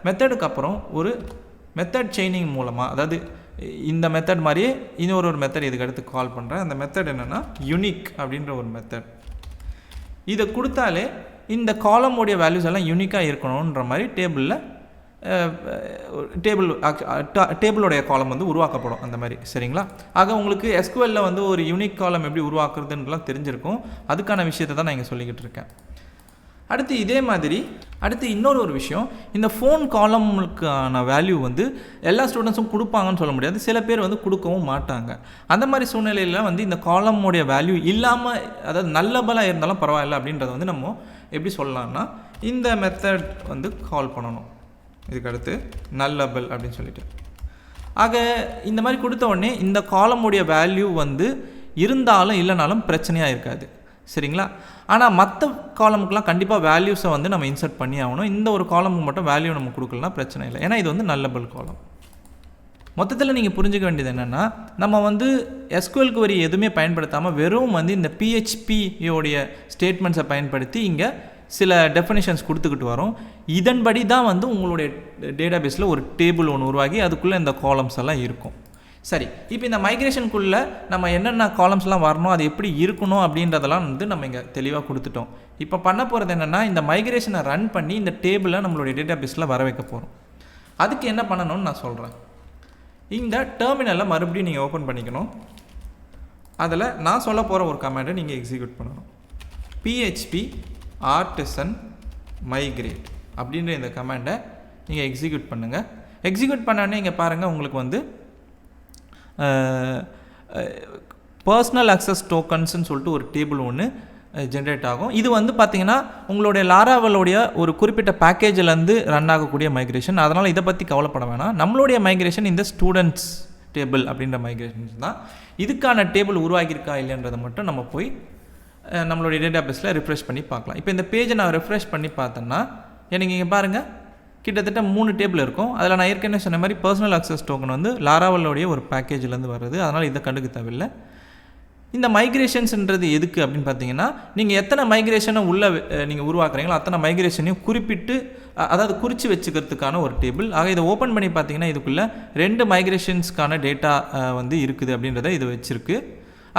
மெத்தடுக்கு அப்புறம் ஒரு மெத்தட் செயினிங் மூலமாக, அதாவது இந்த மெத்தட் மாதிரியே இன்னொரு மெத்தட் இதுக்கு அடுத்து கால் பண்ணுறேன். அந்த மெத்தட் என்னென்னா யூனிக் அப்படின்ற ஒரு மெத்தட். இதை கொடுத்தாலே இந்த காலமுடைய வேல்யூஸ் எல்லாம் யூனிக்காக இருக்கணுன்ற மாதிரி டேபிளுடைய காலம் வந்து உருவாக்கப்படும் அந்த மாதிரி. சரிங்களா? ஆக உங்களுக்கு SQLல வந்து ஒரு யூனிக் காலம் எப்படி உருவாக்குறதுன்றலாம் தெரிஞ்சிருக்கும். அதுக்கான விஷயத்தை தான் நான் இங்கே சொல்லிக்கிட்டு இருக்கேன். அடுத்து இன்னொரு விஷயம், இந்த ஃபோன் காலமுக்கான வேல்யூ வந்து எல்லா ஸ்டூடெண்ட்ஸும் கொடுப்பாங்கன்னு சொல்ல முடியாது. சில பேர் வந்து கொடுக்கவும் மாட்டாங்க. அந்த மாதிரி சூழ்நிலையில் வந்து இந்த காலமுடைய வேல்யூ இல்லாமல், அதாவது நல்லபலாக இருந்தாலும் பரவாயில்ல அப்படின்றத வந்து நம்ம எப்படி சொல்லலாம்னா, இந்த மெத்தட் வந்து கால் பண்ணணும். இதுக்கு அடுத்து நல்லபல் அப்படின்னு சொல்லிட்டு. ஆக இந்த மாதிரி கொடுத்த உடனே இந்த காலமுடைய வேல்யூ வந்து இருந்தாலும் இல்லைனாலும் பிரச்சனையாக இருக்காது. சரிங்களா? ஆனால் மற்ற காலமுக்கெலாம் கண்டிப்பாக வேல்யூஸை வந்து நம்ம இன்சர்ட் பண்ணி ஆகணும். இந்த ஒரு காலமுக்கு மட்டும் வேல்யூ நம்ம கொடுக்கலாம், பிரச்சனை இல்லை. ஏன்னா இது வந்து நல்லபல் காலம். மொத்தத்தில் நீங்கள் புரிஞ்சுக்க வேண்டியது என்னென்னா, நம்ம வந்து SQL query எதுவுமே பயன்படுத்தாமல் வெறும் வந்து இந்த PHPயோடைய ஸ்டேட்மெண்ட்ஸை பயன்படுத்தி இங்கே சில டெஃபினிஷன்ஸ் கொடுத்துக்கிட்டு வரோம். இதன்படி தான் வந்து உங்களுடைய டேட்டாபேஸில் ஒரு டேபிள் ஒன்று உருவாகி அதுக்குள்ளே இந்த காலம்ஸ் எல்லாம் இருக்கும். சரி, இப்போ இந்த மைக்ரேஷனுக்குள்ளே நம்ம என்னென்ன காலம்ஸ்லாம் வரணும், அது எப்படி இருக்கணும் அப்படின்றதெல்லாம் வந்து நம்ம இங்கே தெளிவாக கொடுத்துட்டோம். இப்போ பண்ண போகிறது என்னென்னா, இந்த மைக்ரேஷனை ரன் பண்ணி இந்த டேபிளை நம்மளுடைய டேட்டாபேஸில் வர வைக்க போகிறோம். அதுக்கு என்ன பண்ணணும்னு நான் சொல்கிறேன். இந்த டெர்மினலை மறுபடியும் நீங்கள் ஓப்பன் பண்ணிக்கணும். அதில் நான் சொல்ல போகிற ஒரு கமாண்டை நீங்கள் எக்ஸிக்யூட் பண்ணணும். PHP artisan migrate அப்படின்ற இந்த கமாண்டை நீங்கள் எக்ஸிக்யூட் பண்ணுங்கள். எக்ஸிக்யூட் பண்ணோடனே இங்கே பாருங்கள் உங்களுக்கு வந்து பர்சனல் அக்சஸ் டோக்கன்ஸ்னு சொல்லிட்டு ஒரு டேபிள் ஒன்று ஜென்ரேட் ஆகும். இது வந்து பார்த்திங்கன்னா உங்களுடைய லாராவலுடைய ஒரு குறிப்பிட்ட பேக்கேஜிலேருந்து ரன் ஆகக்கூடிய மைக்ரேஷன். அதனால் இதை பற்றி கவலைப்பட வேணாம். நம்மளுடைய மைக்ரேஷன் இந்த ஸ்டூடெண்ட்ஸ் டேபிள் அப்படின்ற மைக்ரேஷன்ஸ் தான். இதுக்கான டேபிள் உருவாகியிருக்கா இல்லைன்றதை மட்டும் நம்ம போய் நம்மளுடைய டேட்டா பேஸில் ரிஃப்ரெஷ் பண்ணி பார்க்கலாம். இப்போ இந்த பேஜை நான் ரிஃப்ரெஷ் பண்ணி பார்த்தேன்னா எனக்கு இங்கே பாருங்கள் கிட்டத்தட்ட 3 டேபிள் இருக்கும். அதில் நான் ஏற்கனவே சொன்ன மாதிரி பர்சனல் அக்சஸ் டோக்கன் வந்து லாராவலுடைய ஒரு பேக்கேஜிலேருந்து வருது. அதனால் இதை கண்டுக்க தேவையில்லை. இந்த மைக்ரேஷன்ஸ்ன்றது எதுக்கு அப்படின்னு பார்த்தீங்கன்னா நீங்கள் எத்தனை மைக்ரேஷனை உள்ளே நீங்கள் உருவாக்குறீங்களோ அத்தனை மைக்ரேஷனையும் குறிப்பிட்டு அதாவது குறித்து வச்சுக்கிறதுக்கான ஒரு டேபிள். ஆக இதை ஓப்பன் பண்ணி பார்த்தீங்கன்னா இதுக்குள்ளே 2 மைக்ரேஷன்ஸ்க்கான டேட்டா வந்து இருக்குது அப்படின்றத இது வச்சுருக்கு.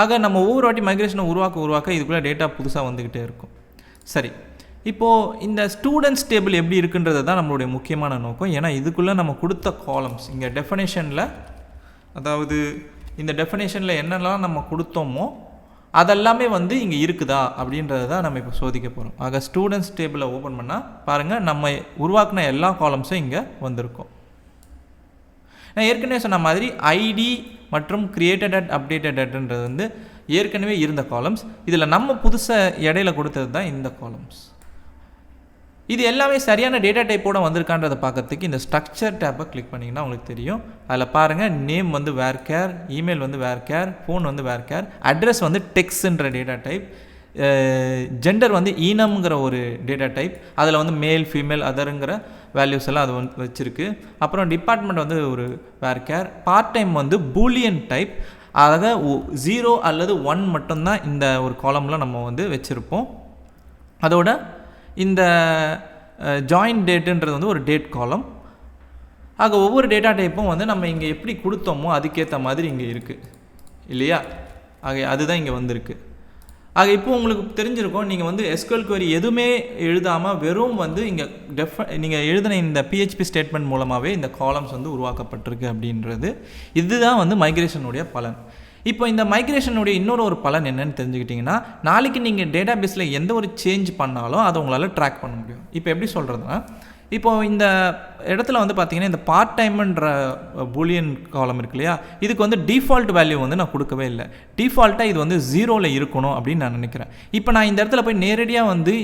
ஆக நம்ம ஒவ்வொரு வாட்டி மைக்ரேஷனை உருவாக்க இதுக்குள்ளே டேட்டா புதுசாக வந்துக்கிட்டே இருக்கும். சரி, இப்போது இந்த ஸ்டூடெண்ட்ஸ் டேபிள் எப்படி இருக்குன்றது தான் நம்மளுடைய முக்கியமான நோக்கம். ஏன்னா இதுக்குள்ளே நம்ம கொடுத்த காலம்ஸ் இங்கே டெஃபனேஷனில், அதாவது இந்த டெஃபனேஷனில் என்னெல்லாம் நம்ம கொடுத்தோமோ அதெல்லாமே வந்து இங்கே இருக்குதா அப்படின்றது தான் நம்ம இப்போ சோதிக்க போகிறோம். ஆக ஸ்டூடெண்ட்ஸ் டேபிளை ஓப்பன் பண்ணால் பாருங்கள் நம்ம உருவாக்கின எல்லா காலம்ஸும் இங்கே வந்திருக்கும். நான் ஏற்கனவே சொன்ன மாதிரி ஐடி மற்றும் கிரியேட்டட் அட் அப்டேட்டட் அட்ன்றது வந்து ஏற்கனவே இருந்த காலம்ஸ். இதில் நம்ம புதுசாக இடையில கொடுத்தது தான் இந்த காலம்ஸ். இது எல்லாமே சரியான டேட்டா டைப்போடு வந்திருக்கான்றதை பார்க்கறதுக்கு இந்த ஸ்ட்ரக்சர் டேப்பை கிளிக் பண்ணிங்கன்னா உங்களுக்கு தெரியும். அதில் பாருங்கள் நேம் வந்து வேர்கேர், இமெயில் வந்து வேர்கேர், ஃபோன் வந்து வேர்கேர், அட்ரஸ் வந்து டெக்ஸ்ன்ற டேட்டா டைப், ஜெண்டர் வந்து ஈனம்ங்கிற ஒரு டேட்டா டைப், அதில் வந்து மேல் ஃபீமேல் அதருங்கிற வேல்யூஸ் எல்லாம் அது வந்து வச்சுருக்கு. அப்புறம் டிபார்ட்மெண்ட் வந்து ஒரு வேர்கேர், பார்ட் டைம் வந்து பூலியன் டைப், ஆக 0 அல்லது 1 மட்டும்தான் இந்த ஒரு காலமில் நம்ம வந்து வச்சுருப்போம். அதோட இந்த ஜாயின் டேட்டுன்றது வந்து ஒரு டேட் காலம். ஆக ஒவ்வொரு டேட்டா டைப்பும் வந்து நம்ம இங்கே எப்படி கொடுத்தோமோ அதுக்கேற்ற மாதிரி இங்கே இருக்குது இல்லையா? ஆக அதுதான் இங்கே வந்திருக்கு. ஆக இப்போ உங்களுக்கு தெரிஞ்சிருக்கும், நீங்கள் வந்து SQL query எதுவுமே எழுதாமல் வெறும் வந்து இங்கே நீங்கள் எழுதின இந்த PHP ஸ்டேட்மெண்ட் மூலமாகவே இந்த காலம்ஸ் வந்து உருவாக்கப்பட்டிருக்கு அப்படின்றது. இதுதான் வந்து மைக்ரேஷனுடைய பலன். இப்போ இந்த மைக்ரேஷனுடைய இன்னொரு ஒரு பலன் என்னன்னு தெரிஞ்சுக்கிட்டிங்கன்னா, நாளைக்கு நீங்கள் டேட்டா பேஸில் எந்த ஒரு சேஞ்ச் பண்ணாலும் அதை உங்களால் ட்ராக் பண்ண முடியும். இப்போ எப்படி சொல்கிறதுனா, இப்போது இந்த இடத்துல வந்து பார்த்திங்கன்னா இந்த பார்ட் டைம்ன்ற பூலியன் காலம் இருக்கு இல்லையா, இதுக்கு வந்து டிஃபால்ட் வேல்யூ வந்து நான் கொடுக்கவே இல்லை. டிஃபால்ட்டாக இது வந்து 0ல் இருக்கணும் அப்படின்னு நான் நினைக்கிறேன். இப்போ நான் இந்த இடத்துல போய் நேரடியாக வந்து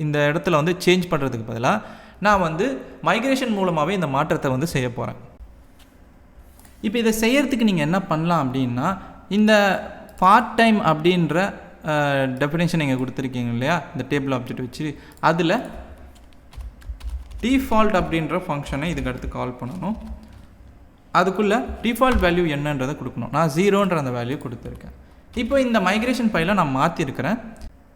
இந்த இடத்துல வந்து சேஞ்ச் பண்ணுறதுக்கு பதிலாக நான் வந்து மைக்ரேஷன் மூலமாகவே இந்த மாற்றத்தை வந்து செய்ய போகிறேன். இப்போ இதை செய்யறதுக்கு நீங்கள் என்ன பண்ணலாம் அப்படின்னா, இந்த பார்ட் டைம் அப்படின்ற டெஃபினேஷன் நீங்கள் கொடுத்துருக்கீங்க இல்லையா இந்த டேபிள் ஆப்ஜெக்ட் வச்சு, அதில் டிஃபால்ட் அப்படின்ற ஃபங்க்ஷனை இதுக்கு அடுத்து கால் பண்ணணும். அதுக்குள்ளே டிஃபால்ட் வேல்யூ என்னன்றதை கொடுக்கணும். நான் 0ன்ற அந்த வேல்யூ கொடுத்துருக்கேன். இப்போ இந்த மைக்ரேஷன் ஃபைலை நான் மாற்றிருக்கிறேன்.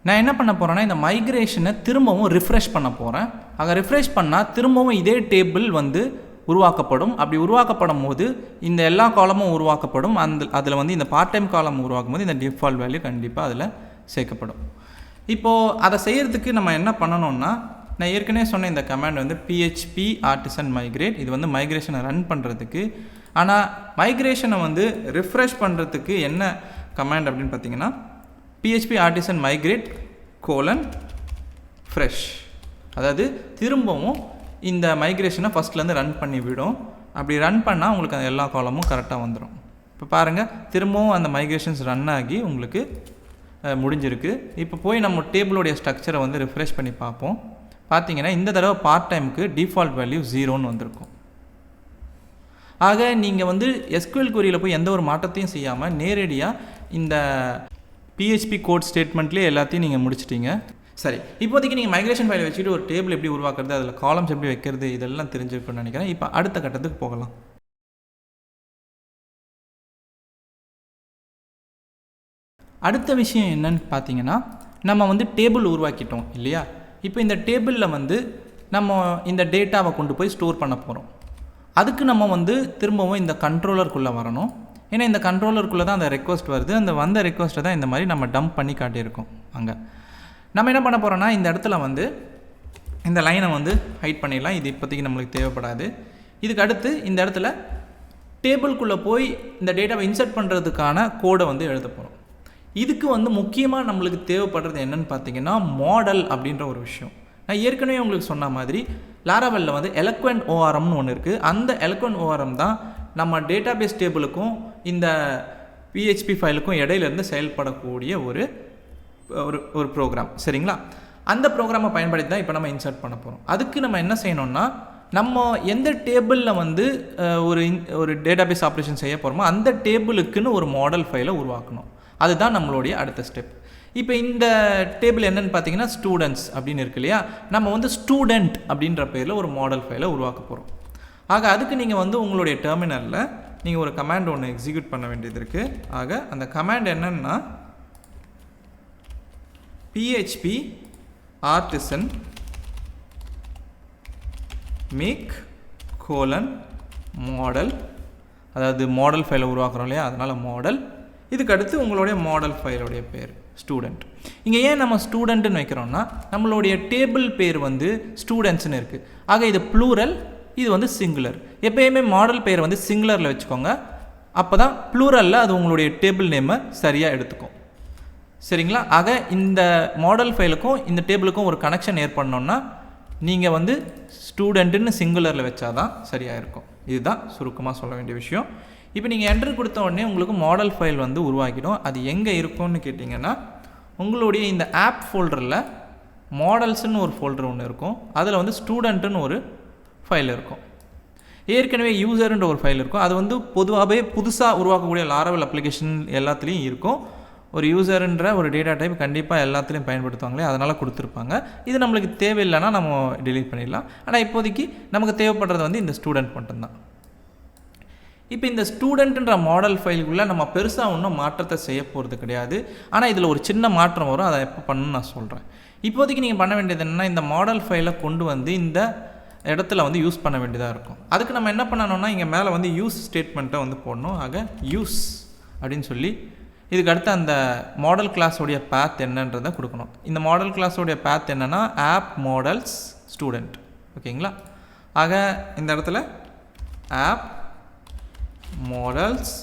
நான் என்ன பண்ண போகிறேன்னா இந்த மைக்ரேஷனை திரும்பவும் ரிஃப்ரெஷ் பண்ண போகிறேன். அங்கே ரிஃப்ரெஷ் பண்ணால் திரும்பவும் இதே டேபிள் வந்து உருவாக்கப்படும். அப்படி உருவாக்கப்படும் போது இந்த எல்லா காலமும் உருவாக்கப்படும். அதில் வந்து இந்த பார்ட் டைம் காலம் உருவாக்கும் போது இந்த டிஃபால்ட் வேல்யூ கண்டிப்பாக அதில் சேர்க்கப்படும். இப்போது அதை செய்கிறதுக்கு நம்ம என்ன பண்ணணும்னா, நான் ஏற்கனவே சொன்ன இந்த கமாண்ட் வந்து PHP artisan migrate, இது வந்து மைக்ரேஷனை ரன் பண்ணுறதுக்கு. ஆனால் மைக்ரேஷனை வந்து ரிஃப்ரெஷ் பண்ணுறதுக்கு என்ன கமாண்ட் அப்படின்னு பார்த்தீங்கன்னா, PHP artisan migrate : fresh. அதாவது திரும்பவும் இந்த மைக்ரேஷனை ஃபஸ்ட்லேருந்து ரன் பண்ணி விடும். அப்படி ரன் பண்ணால் உங்களுக்கு அந்த எல்லா காலமும் கரெக்டாக வந்துடும். இப்போ பாருங்கள், திரும்பவும் அந்த மைக்ரேஷன்ஸ் ரன் ஆகி உங்களுக்கு முடிஞ்சிருக்கு. இப்போ போய் நம்ம டேபிளோடைய ஸ்ட்ரக்சரை வந்து ரிஃப்ரெஷ் பண்ணி பார்ப்போம். பார்த்தீங்கன்னா இந்த தடவை பார்ட் டைமுக்கு டிஃபால்ட் வேல்யூ 0ன்னு வந்திருக்கும். ஆக நீங்கள் வந்து SQL queryயில் போய் எந்த ஒரு மாற்றத்தையும் செய்யாமல் நேரடியாக இந்த PHP கோட் ஸ்டேட்மெண்ட்லேயே எல்லாத்தையும் நீங்கள் முடிச்சிட்டிங்க. சரி, இப்போதைக்கு நீங்கள் மைக்ரேஷன் ஃபைலை வச்சுட்டு ஒரு டேபிள் எப்படி உருவாக்குறது, அதில் காலம்ஸ் எப்படி வைக்கிறது, இதெல்லாம் தெரிஞ்சிருக்குன்னு நினைக்கிறேன். இப்போ அடுத்த கட்டத்துக்கு போகலாம். அடுத்த விஷயம் என்னன்னு பார்த்தீங்கன்னா, நம்ம வந்து டேபிள் உருவாக்கிட்டோம் இல்லையா? இப்போ இந்த டேபிளில் வந்து நம்ம இந்த டேட்டாவை கொண்டு போய் ஸ்டோர் பண்ண போகிறோம். அதுக்கு நம்ம வந்து திரும்பவும் இந்த கண்ட்ரோலருக்குள்ளே வரணும். ஏன்னா இந்த கண்ட்ரோலருக்குள்ளே தான் அந்த ரெக்வஸ்ட் வருது. அந்த வந்த ரெக்வஸ்ட்டை தான் இந்த மாதிரி நம்ம டம்ப் பண்ணி காட்டியிருக்கோம். அங்கே நம்ம என்ன பண்ண போகிறோன்னா, இந்த இடத்துல வந்து இந்த லைனை வந்து ஹைட் பண்ணிடலாம். இது இப்போதைக்கு நம்மளுக்கு தேவைப்படாது. இதுக்கு அடுத்து இந்த இடத்துல டேபிள்குள்ளே போய் இந்த டேட்டாவை இன்சர்ட் பண்ணுறதுக்கான கோடை வந்து எழுத போகிறோம். இதுக்கு வந்து முக்கியமாக நம்மளுக்கு தேவைப்படுறது என்னென்னு பார்த்தீங்கன்னா, மாடல் அப்படின்ற ஒரு விஷயம். நான் ஏற்கனவே உங்களுக்கு சொன்ன மாதிரி லாராவெல்லில் வந்து எலக்வெண்ட் ஓஆர்எம்னு ஒன்று இருக்குது. அந்த எலக்வெண்ட் ஓஆர்எம் தான் நம்ம டேட்டாபேஸ் டேபிளுக்கும் இந்த PHP ஃபைலுக்கும் இடையிலேருந்து செயல்படக்கூடிய ஒரு ப்ரோக்ராம். சரிங்களா? அந்த ப்ரோக்ராமை பயன்படுத்தி தான் இப்போ நம்ம இன்சர்ட் பண்ண போகிறோம். அதுக்கு நம்ம என்ன செய்யணும்னா, நம்ம எந்த டேபிளில் வந்து ஒரு டேட்டாபேஸ் ஆப்ரேஷன் செய்ய போகிறோமோ அந்த டேபிளுக்குன்னு ஒரு மாடல் ஃபைலை உருவாக்கணும். அதுதான் நம்மளுடைய அடுத்த ஸ்டெப். இப்போ இந்த டேபிள் என்னென்னு பார்த்தீங்கன்னா ஸ்டூடெண்ட்ஸ் அப்படின்னு இருக்கு இல்லையா, நம்ம வந்து ஸ்டூடெண்ட் அப்படின்ற பேரில் ஒரு மாடல் ஃபைலை உருவாக்க போகிறோம். ஆக அதுக்கு நீங்கள் வந்து உங்களுடைய டெர்மினலில் நீங்கள் ஒரு கமாண்ட் ஒன்று எக்ஸிக்யூட் பண்ண வேண்டியது இருக்குது. ஆக அந்த கமாண்ட் என்னன்னா PHP artisan make model, அதாவது மாடல் ஃபைலை உருவாக்குறோம் இல்லையா, அதனால் மாடல். இதுக்கு அடுத்து உங்களுடைய மாடல் ஃபைலோடைய பேர் ஸ்டூடெண்ட். இங்கே ஏன் நம்ம ஸ்டூடெண்ட்டுன்னு வைக்கிறோம்னா நம்மளுடைய டேபிள் பேர் வந்து ஸ்டூடெண்ட்ஸ்னு இருக்குது. ஆக இது ப்ளூரல், இது வந்து சிங்குலர். எப்பயுமே மாடல் பேர் வந்து சிங்குலரில் வச்சுக்கோங்க, அப்போ தான் ப்ளூரலில் அது உங்களுடைய டேபிள் நேமை சரியாக எடுத்துக்கும். சரிங்களா? ஆக இந்த மாடல் ஃபைலுக்கும் இந்த டேபிளுக்கும் ஒரு கனெக்ஷன் ஏற்படணுன்னா நீங்கள் வந்து ஸ்டூடெண்ட்டுன்னு சிங்குலரில் வச்சா தான் சரியாக இருக்கும். இதுதான் சுருக்கமாக சொல்ல வேண்டிய விஷயம். இப்போ நீங்கள் என்டர் கொடுத்த உடனே உங்களுக்கு மாடல் ஃபைல் வந்து உருவாக்கிடும். அது எங்கே இருக்கும்னு கேட்டிங்கன்னா உங்களுடைய இந்த ஆப் ஃபோல்டரில் மாடல்ஸ்ன்னு ஒரு ஃபோல்டர் ஒன்று இருக்கும். அதில் வந்து ஸ்டூடெண்ட்டுன்னு ஒரு ஃபைல் இருக்கும். ஏற்கனவே யூசர்ன்ற ஒரு ஃபைல் இருக்கும். அது வந்து பொதுவாகவே புதுசாக உருவாக்கக்கூடிய லாராவெல் அப்ளிகேஷன் எல்லாத்துலேயும் இருக்கும். ஒரு யூசர்ன்ற ஒரு டேட்டா டைப் கண்டிப்பாக எல்லாத்துலேயும் பயன்படுத்துவாங்களே, அதனால் கொடுத்துருப்பாங்க. இது நம்மளுக்கு தேவையில்லைன்னா நம்ம டெலீட் பண்ணிடலாம். ஆனால் இப்போதைக்கு நமக்கு தேவைப்படுறது வந்து இந்த ஸ்டூடெண்ட் மட்டும்தான். இப்போ இந்த ஸ்டூடெண்ட்ன்ற மாடல் ஃபைலுக்குள்ளே நம்ம பெருசாக ஒன்றும் மாற்றத்தை செய்ய போகிறது கிடையாது. ஆனால் இதில் ஒரு சின்ன மாற்றம் வரும். அதை எப்போ பண்ணணும்னு நான் சொல்கிறேன். இப்போதைக்கு நீங்கள் பண்ண வேண்டியது என்னென்னா, இந்த மாடல் ஃபைலை கொண்டு வந்து இந்த இடத்துல வந்து யூஸ் பண்ண வேண்டியதாக இருக்கும். அதுக்கு நம்ம என்ன பண்ணணும்னா, இங்கே மேலே வந்து யூஸ் ஸ்டேட்மெண்ட்டை வந்து போடணும். ஆக யூஸ் அப்படின்னு சொல்லி இதுக்கு அடுத்து அந்த மாடல் கிளாஸோடைய பேத் என்னன்றதை கொடுக்கணும். இந்த மாடல் கிளாஸோடைய பேத் என்னென்னா ஆப் மாடல்ஸ் ஸ்டூடெண்ட். ஓகேங்களா? ஆக இந்த இடத்துல ஆப் மாடல்ஸ்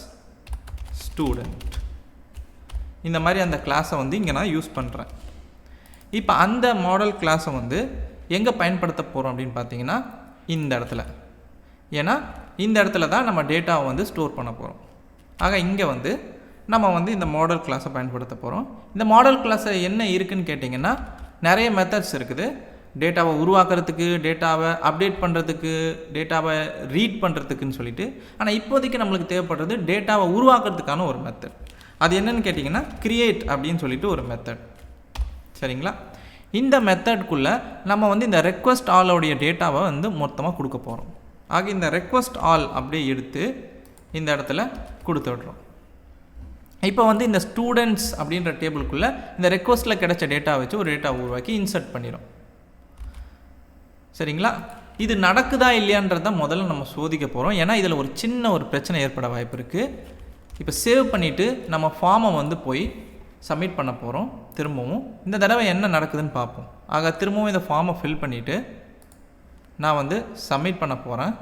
ஸ்டூடெண்ட் இந்த மாதிரி அந்த கிளாஸை வந்து இங்கே நான் யூஸ் பண்ணுறேன். இப்போ அந்த மாடல் கிளாஸை வந்து எங்கே பயன்படுத்த போகிறோம் அப்படின்னு பார்த்தீங்கன்னா இந்த இடத்துல. ஏன்னா இந்த இடத்துல தான் நம்ம டேட்டாவை வந்து ஸ்டோர் பண்ண போகிறோம். ஆக இங்கே வந்து நம்ம வந்து இந்த மாடல் கிளாஸை பயன்படுத்த போகிறோம். இந்த மாடல் கிளாஸை என்ன இருக்குதுன்னு கேட்டிங்கன்னா நிறைய மெத்தட்ஸ் இருக்குது. டேட்டாவை உருவாக்குறதுக்கு, டேட்டாவை அப்டேட் பண்ணுறதுக்கு, டேட்டாவை ரீட் பண்ணுறதுக்குன்னு சொல்லிட்டு. ஆனால் இப்போதைக்கு நம்மளுக்கு தேவைப்படுறது டேட்டாவை உருவாக்குறதுக்கான ஒரு மெத்தட். அது என்னென்னு கேட்டிங்கன்னா கிரியேட் அப்படின்னு சொல்லிட்டு ஒரு மெத்தட். சரிங்களா? இந்த மெத்தட்குள்ளே நம்ம வந்து இந்த ரெக்வஸ்ட் ஆலோடைய டேட்டாவை வந்து மொத்தமாக கொடுக்க போகிறோம். ஆக இந்த ரெக்வஸ்ட் ஆல் அப்படியே எடுத்து இந்த இடத்துல கொடுத்து விட்றோம். இப்போ வந்து இந்த ஸ்டூடெண்ட்ஸ் அப்படின்ற டேபிளுக்குள்ளே இந்த ரெக்வஸ்ட்டில் கிடைச்ச டேட்டா வச்சு ஒரு டேட்டா உருவாக்கி இன்சர்ட் பண்ணிடும். சரிங்களா? இது நடக்குதா இல்லையான்றதை முதல்ல நம்ம சோதிக்க போகிறோம். ஏன்னா இதில் ஒரு சின்ன ஒரு பிரச்சனை ஏற்பட வாய்ப்பு இருக்குது. இப்போ சேவ் பண்ணிவிட்டு நம்ம ஃபார்மை வந்து போய் சப்மிட் பண்ண போகிறோம். திரும்பவும் இந்த தடவை என்ன நடக்குதுன்னு பார்ப்போம். ஆக திரும்பவும் இந்த ஃபார்மை ஃபில் பண்ணிவிட்டு நான் வந்து சப்மிட் பண்ண போகிறேன்.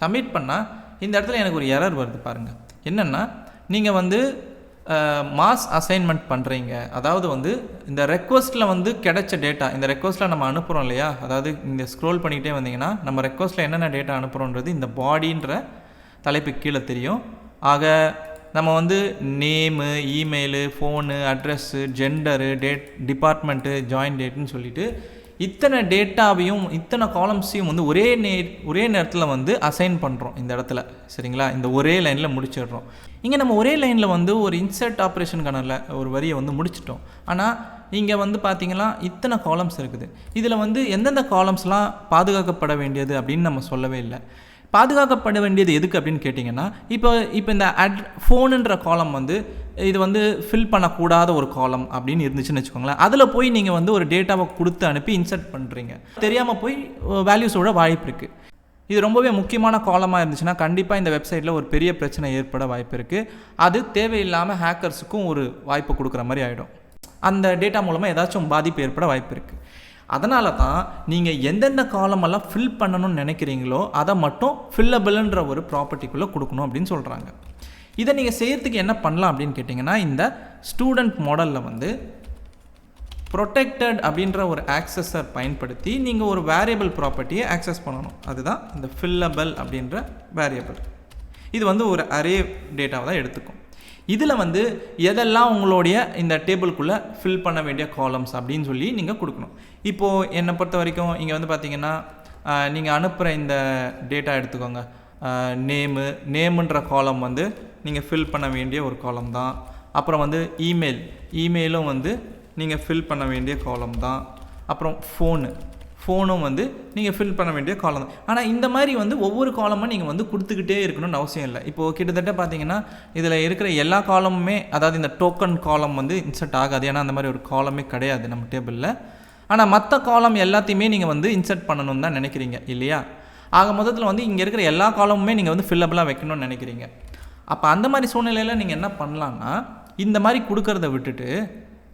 சப்மிட் பண்ணால் இந்த இடத்துல எனக்கு ஒரு எரர் வருது பாருங்கள். என்னென்னா, நீங்கள் வந்து மாஸ் அசைன்மெண்ட் பண்ணுறீங்க. அதாவது வந்து இந்த ரெக்வஸ்ட்டில் வந்து கிடைச்ச டேட்டா, இந்த ரெக்வஸ்ட்டில் நம்ம அனுப்புகிறோம் இல்லையா, அதாவது இங்கே ஸ்க்ரோல் பண்ணிக்கிட்டே வந்தீங்கன்னா நம்ம ரெக்வஸ்ட்டில் என்னென்ன டேட்டா அனுப்புகிறோன்றது இந்த பாடின்ற தலைப்புக்கு கீழே தெரியும். ஆக நம்ம வந்து name, email, phone, address, gender, department, join டேட்டுன்னு சொல்லிவிட்டு இத்தனை டேட்டாவையும் இத்தனை காலம்ஸையும் வந்து ஒரே நேரத்தில் வந்து அசைன் பண்ணுறோம் இந்த இடத்துல. சரிங்களா? இந்த ஒரே லைனில் முடிச்சிடுறோம். இங்கே நம்ம ஒரே லைனில் வந்து ஒரு இன்சர்ட் ஆப்ரேஷனுக்கான ஒரு வரியை வந்து முடிச்சிட்டோம். ஆனால் இங்கே வந்து பார்த்திங்கன்னா இத்தனை காலம்ஸ் இருக்குது. இதில் வந்து எந்தெந்த காலம்ஸ்லாம் பாதுகாக்கப்பட வேண்டியது அப்படின்னு நம்ம சொல்லவே இல்லை. பாதுகாக்கப்பட வேண்டியது எதுக்கு அப்படின்னு கேட்டிங்கன்னா, இப்போ இந்த ஃபோனுன்ற காலம் வந்து இது வந்து ஃபில் பண்ணக்கூடாத ஒரு காலம் அப்படின்னு இருந்துச்சுன்னு வச்சுக்கோங்களேன். அதில் போய் நீங்கள் வந்து ஒரு டேட்டாவை கொடுத்து அனுப்பி இன்சர்ட் பண்ணுறீங்க, தெரியாமல் போய் வேல்யூஸோட வாய்ப்பு இருக்குது. இது ரொம்பவே முக்கியமான காலமாக இருந்துச்சுன்னா கண்டிப்பாக இந்த வெப்சைட்டில் ஒரு பெரிய பிரச்சனை ஏற்பட வாய்ப்பு இருக்குது. அது தேவையில்லாமல் ஹேக்கர்ஸுக்கும் ஒரு வாய்ப்பு கொடுக்குற மாதிரி ஆகிடும். அந்த டேட்டா மூலமாக ஏதாச்சும் பாதிப்பு ஏற்பட வாய்ப்பு இருக்குது. அதனால தான் நீங்கள் எந்தெந்த காலமெல்லாம் ஃபில் பண்ணணும்னு நினைக்கிறீங்களோ அதை மட்டும் ஃபில்லபிள்ன்ற ஒரு ப்ராப்பர்ட்டிக்குள்ளே கொடுக்கணும் அப்படின்னு சொல்கிறாங்க. இதை நீங்கள் செய்கிறதுக்கு என்ன பண்ணலாம் அப்படின்னு கேட்டிங்கன்னா, இந்த ஸ்டூடெண்ட் மாடலில் வந்து ப்ரொடெக்டட் அப்படின்ற ஒரு ஆக்சஸர் பயன்படுத்தி நீங்கள் ஒரு வேரியபிள் ப்ராப்பர்ட்டியை ஆக்சஸ் பண்ணணும். அதுதான் இந்த ஃபில்லபிள் அப்படின்ற வேரியபிள். இது வந்து ஒரு அரே டேட்டாவை தான் எடுத்துக்கும். இதில் வந்து எதெல்லாம் உங்களுடைய இந்த டேபிள்குள்ளே ஃபில் பண்ண வேண்டிய காலம்ஸ் அப்படின்னு சொல்லி நீங்கள் கொடுக்கணும். இப்போது என்னை பொறுத்த வரைக்கும் இங்கே வந்து பார்த்தீங்கன்னா நீங்கள் அனுப்புகிற இந்த டேட்டா எடுத்துக்கோங்க. நேமுன்ற காலம் வந்து நீங்கள் ஃபில் பண்ண வேண்டிய ஒரு காலம் தான். அப்புறம் வந்து இமெயிலும் வந்து நீங்கள் ஃபில் பண்ண வேண்டிய காலம் தான். அப்புறம் ஃபோனும் வந்து நீங்கள் ஃபில் பண்ண வேண்டிய காலம் தான். ஆனால் இந்த மாதிரி வந்து ஒவ்வொரு காலமும் நீங்கள் வந்து கொடுத்துக்கிட்டே இருக்கணும்னு அவசியம் இல்லை. இப்போது கிட்டத்தட்ட பார்த்தீங்கன்னா இதில் இருக்கிற எல்லா காலமுமே, அதாவது இந்த டோக்கன் காலம் வந்து இன்சர்ட் ஆகாது. ஏன்னா அந்த மாதிரி ஒரு காலமே கிடையாது நம்ம டேபிளில். ஆனால் மற்ற காலம் எல்லாத்தையுமே நீங்கள் வந்து இன்சர்ட் பண்ணணும்னு தான் நினைக்கிறீங்க இல்லையா? ஆக மொத்தத்தில் வந்து இங்கே இருக்கிற எல்லா காலமுமே நீங்கள் வந்து ஃபில்லபிளாக வைக்கணும்னு நினைக்கிறீங்க. அப்போ அந்த மாதிரி சூழ்நிலையில் நீங்கள் என்ன பண்ணலான்னா, இந்த மாதிரி கொடுக்கறத விட்டுட்டு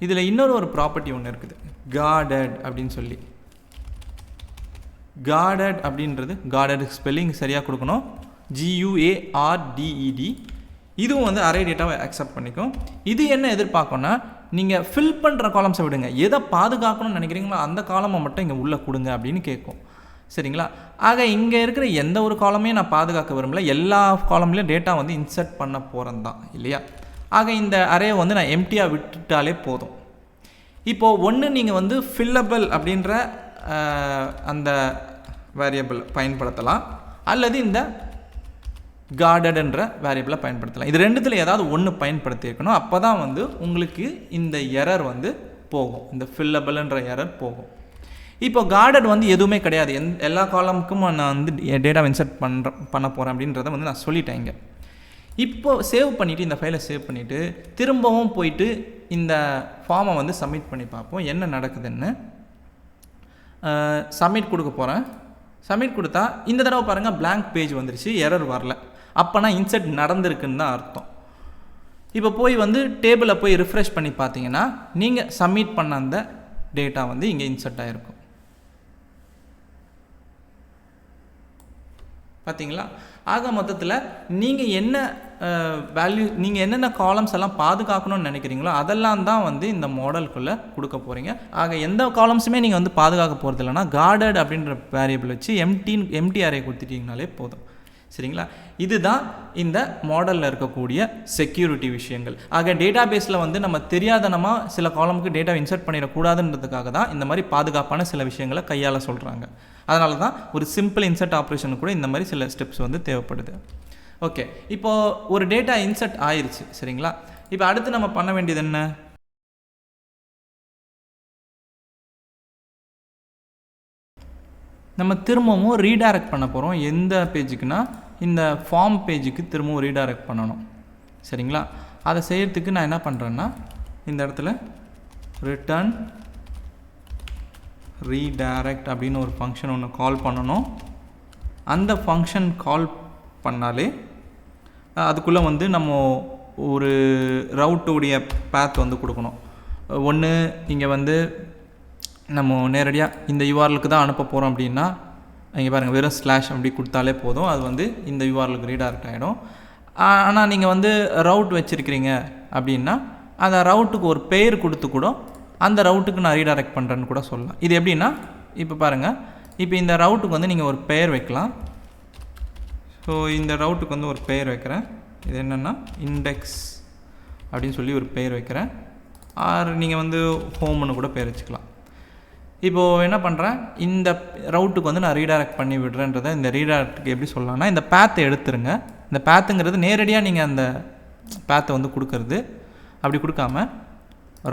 இதில் இன்னொரு ஒரு ப்ராப்பர்ட்டி ஒன்று இருக்குது, கார்டட் அப்படின்னு சொல்லி. கார்டட் அப்படின்றது, கார்டட் ஸ்பெல்லிங் சரியாக கொடுக்கணும், GUARDED. இதுவும் வந்து அரே டேட்டாவை அக்செப்ட் பண்ணிக்கும். இது என்ன எதிர்பார்க்கணும்னா, நீங்கள் ஃபில் பண்ணுற காலம்ஸை விடுங்க, எதை பாதுகாக்கணும்னு நினைக்கிறீங்களோ அந்த காலமை மட்டும் இங்கே உள்ளே கொடுங்க அப்படின்னு கேட்கும். சரிங்களா? ஆக இங்கே இருக்கிற எந்த ஒரு காலமையும் நான் பாதுகாக்க விரும்பல, எல்லா காலம்லேயும் டேட்டா வந்து இன்சர்ட் பண்ண போகிறேன் தான் இல்லையா? ஆக இந்த அரே வந்து நான் எம்டியாக விட்டுட்டாலே போதும். இப்போது ஒன்று நீங்கள் வந்து ஃபில்லபிள் அப்படின்ற அந்த வேரியபிள் பயன்படுத்தலாம், அல்லது இந்த கார்டட்ன்ற வேரியபிளை பயன்படுத்தலாம். இது ரெண்டுத்தில் ஏதாவது ஒன்று பயன்படுத்தியிருக்கணும். அப்போ தான் வந்து உங்களுக்கு இந்த எரர் வந்து போகும், இந்த ஃபில்லபிள்ன்ற எரர் போகும். இப்போ கார்டட் வந்து எதுவுமே கிடையாது, எல்லா காலமுக்கும் நான் வந்து டேட்டாவை இன்சர்ட் பண்ண போகிறேன் அப்படின்றத வந்து நான் சொல்லிட்டேன் இங்கே. இப்போது சேவ் பண்ணிவிட்டு, இந்த ஃபைலை சேவ் பண்ணிவிட்டு திரும்பவும் போயிட்டு இந்த ஃபார்மை வந்து சப்மிட் பண்ணி பார்ப்போம் என்ன நடக்குதுன்னு. சப்மிட் கொடுக்க போகிறேன். சப்மிட் கொடுத்தா இந்த தடவை பாருங்கள் பிளாங்க் பேஜ் வந்துருச்சு, எரர் வரல. அப்போனா இன்சர்ட் நடந்திருக்குன்னு தான் அர்த்தம். இப்போ போய் வந்து டேபிளில் போய் ரிஃப்ரெஷ் பண்ணி பார்த்தீங்கன்னா நீங்கள் சப்மிட் பண்ண அந்த டேட்டா வந்து இங்கே இன்சர்ட் ஆகிருக்கும். பார்த்தீங்களா? ஆக மொத்தத்தில் நீங்கள் என்ன நீங்கள் என்னென்ன காலம்ஸ் எல்லாம் பாதுகாக்கணும்னு நினைக்கிறீங்களோ அதெல்லாம் தான் வந்து இந்த மாடலுக்குள்ளே கொடுக்க போகிறீங்க. ஆக எந்த காலம்ஸுமே நீங்கள் வந்து பாதுகாக்க போகிறது இல்லைன்னா கார்டட் அப்படின்ற வேரியபிள் வச்சு எம்டி அரே கொடுத்துட்டிங்கனாலே போதும். சரிங்களா? இதுதான் இந்த மாடலில் இருக்கக்கூடிய செக்யூரிட்டி விஷயங்கள். ஆக டேட்டா பேஸில் வந்து நம்ம தெரியாதனமாக சில காலமுக்கு டேட்டா இன்சர்ட் பண்ணிடக்கூடாதுன்றதுக்காக தான் இந்த மாதிரி பாதுகாப்பான சில விஷயங்களை கையாள சொல்கிறாங்க. அதனால தான் ஒரு சிம்பிள் இன்சர்ட் ஆப்ரேஷனுக்கு கூட இந்த மாதிரி சில ஸ்டெப்ஸ் வந்து தேவைப்படுது. ஓகே, இப்போது ஒரு டேட்டா இன்சர்ட் ஆயிடுச்சு. சரிங்களா? இப்போ அடுத்து நம்ம பண்ண வேண்டியது என்ன? நம்ம திரும்பவும் ரீடைரக்ட் பண்ண போகிறோம். எந்த பேஜுக்குன்னா இந்த ஃபார்ம் பேஜுக்கு திரும்பவும் ரீடைரக்ட் பண்ணணும். சரிங்களா? அதை செய்யறதுக்கு நான் என்ன பண்ணுறேன்னா, இந்த இடத்துல ரிட்டர்ன் ரீடைரக்ட் அப்படின்னு ஒரு ஃபங்க்ஷன் ஒன்று கால் பண்ணணும். அந்த ஃபங்க்ஷன் கால் பண்ணாலே அதுக்குள்ளே வந்து நம்ம ஒரு ரவுட்டுடைய பேத் வந்து கொடுக்கணும். ஒன்று இங்கே வந்து நம்ம நேரடியாக இந்த யூஆர்எலுக்கு தான் அனுப்ப போகிறோம் அப்படின்னா இங்கே பாருங்கள், வெறும் ஸ்லாஷ் அப்படி கொடுத்தாலே போதும், அது வந்து இந்த யூஆர்எலுக்கு ரீடைரக்ட் ஆகிடும். ஆனால் நீங்கள் வந்து ரவுட் வச்சுருக்கிறீங்க அப்படின்னா அந்த ரவுட்டுக்கு ஒரு பெயர் கொடுத்து கூட அந்த ரவுட்டுக்கு நான் ரீடைரக்ட் பண்ணுறேன்னு கூட சொல்லலாம். இது எப்படின்னா, இப்போ பாருங்கள், இப்போ இந்த ரவுட்டுக்கு வந்து நீங்கள் ஒரு பெயர் வைக்கலாம். ஸோ இந்த ரவுட்டுக்கு வந்து ஒரு பெயர் வைக்கிறேன். இது என்னென்னா இண்டெக்ஸ் அப்படின்னு சொல்லி ஒரு பெயர் வைக்கிறேன். ஆர் நீங்கள் வந்து ஹோம்னு கூட பெயர் வச்சுக்கலாம். இப்போது என்ன பண்ணுறேன், இந்த ரவுட்டுக்கு வந்து நான் ரீடைரக்ட் பண்ணி விடுறேன்றதை இந்த ரீடைரக்ட்டுக்கு எப்படி சொல்லலாம்னா, இந்த பேத்தை எடுத்துருங்க. இந்த பேத்துங்கிறது நேரடியாக நீங்கள் அந்த பேத்தை வந்து கொடுக்கறது. அப்படி கொடுக்காம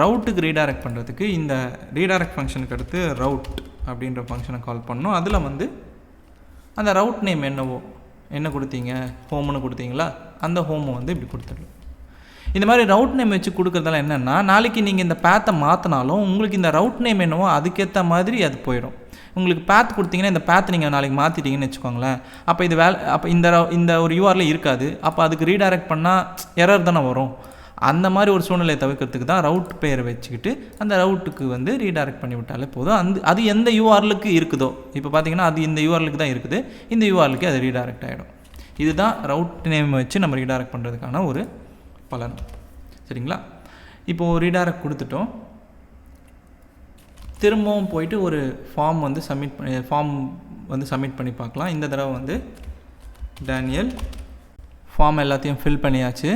ரவுட்டுக்கு ரீடைரக்ட் பண்ணுறதுக்கு இந்த ரீடைரக்ட் ஃபங்க்ஷனுக்கு அடுத்து ரவுட் அப்படின்ற ஃபங்க்ஷனை கால் பண்ணணும். அதில் வந்து அந்த ரவுட் நேம் என்ன கொடுத்தீங்க, ஹோம்னு கொடுத்தீங்களா, அந்த ஹோமை வந்து இப்படி கொடுத்துடலாம். இந்த மாதிரி ரவுட் நேம் வச்சு கொடுக்குறதால என்னென்னா, நாளைக்கு நீங்கள் இந்த பேத்தை மாற்றினாலும் உங்களுக்கு இந்த ரவுட் நேம் என்னவோ அதுக்கேற்ற மாதிரி அது போயிடும். உங்களுக்கு பேத் கொடுத்தீங்கன்னா இந்த பேத்தை நீங்கள் நாளைக்கு மாற்றிட்டீங்கன்னு வச்சுக்கோங்களேன், அப்போ இது அப்போ இந்த ஒரு யூஆரில் இருக்காது. அப்போ அதுக்கு ரீடைரக்ட் பண்ணால் எரர் தானே வரும். அந்த மாதிரி ஒரு சூழ்நிலையை தவிர்க்கிறதுக்கு தான் ரவுட் பெயரை வச்சுக்கிட்டு அந்த ரவுட்டுக்கு வந்து ரீடைரக்ட் பண்ணி விட்டாலே போதும். அது எந்த யூஆர்லுக்கு இருக்குதோ, இப்போ பார்த்தீங்கன்னா அது இந்த யூஆர்லுக்கு தான் இருக்குது, இந்த யூஆர்லுக்கு அது ரீடைரக்ட் ஆகிடும். இதுதான் ரவுட் நேம் வச்சு நம்ம ரீடைரக்ட் பண்ணுறதுக்கான ஒரு பலன். சரிங்களா? இப்போது ரீடைரக்ட் கொடுத்துட்டோம். திரும்பவும் போயிட்டு ஒரு ஃபார்ம் வந்து சப்மிட் பண்ணி பார்க்கலாம். இந்த தடவை வந்து டேனியல் ஃபார்ம் எல்லாத்தையும் ஃபில் பண்ணியாச்சு.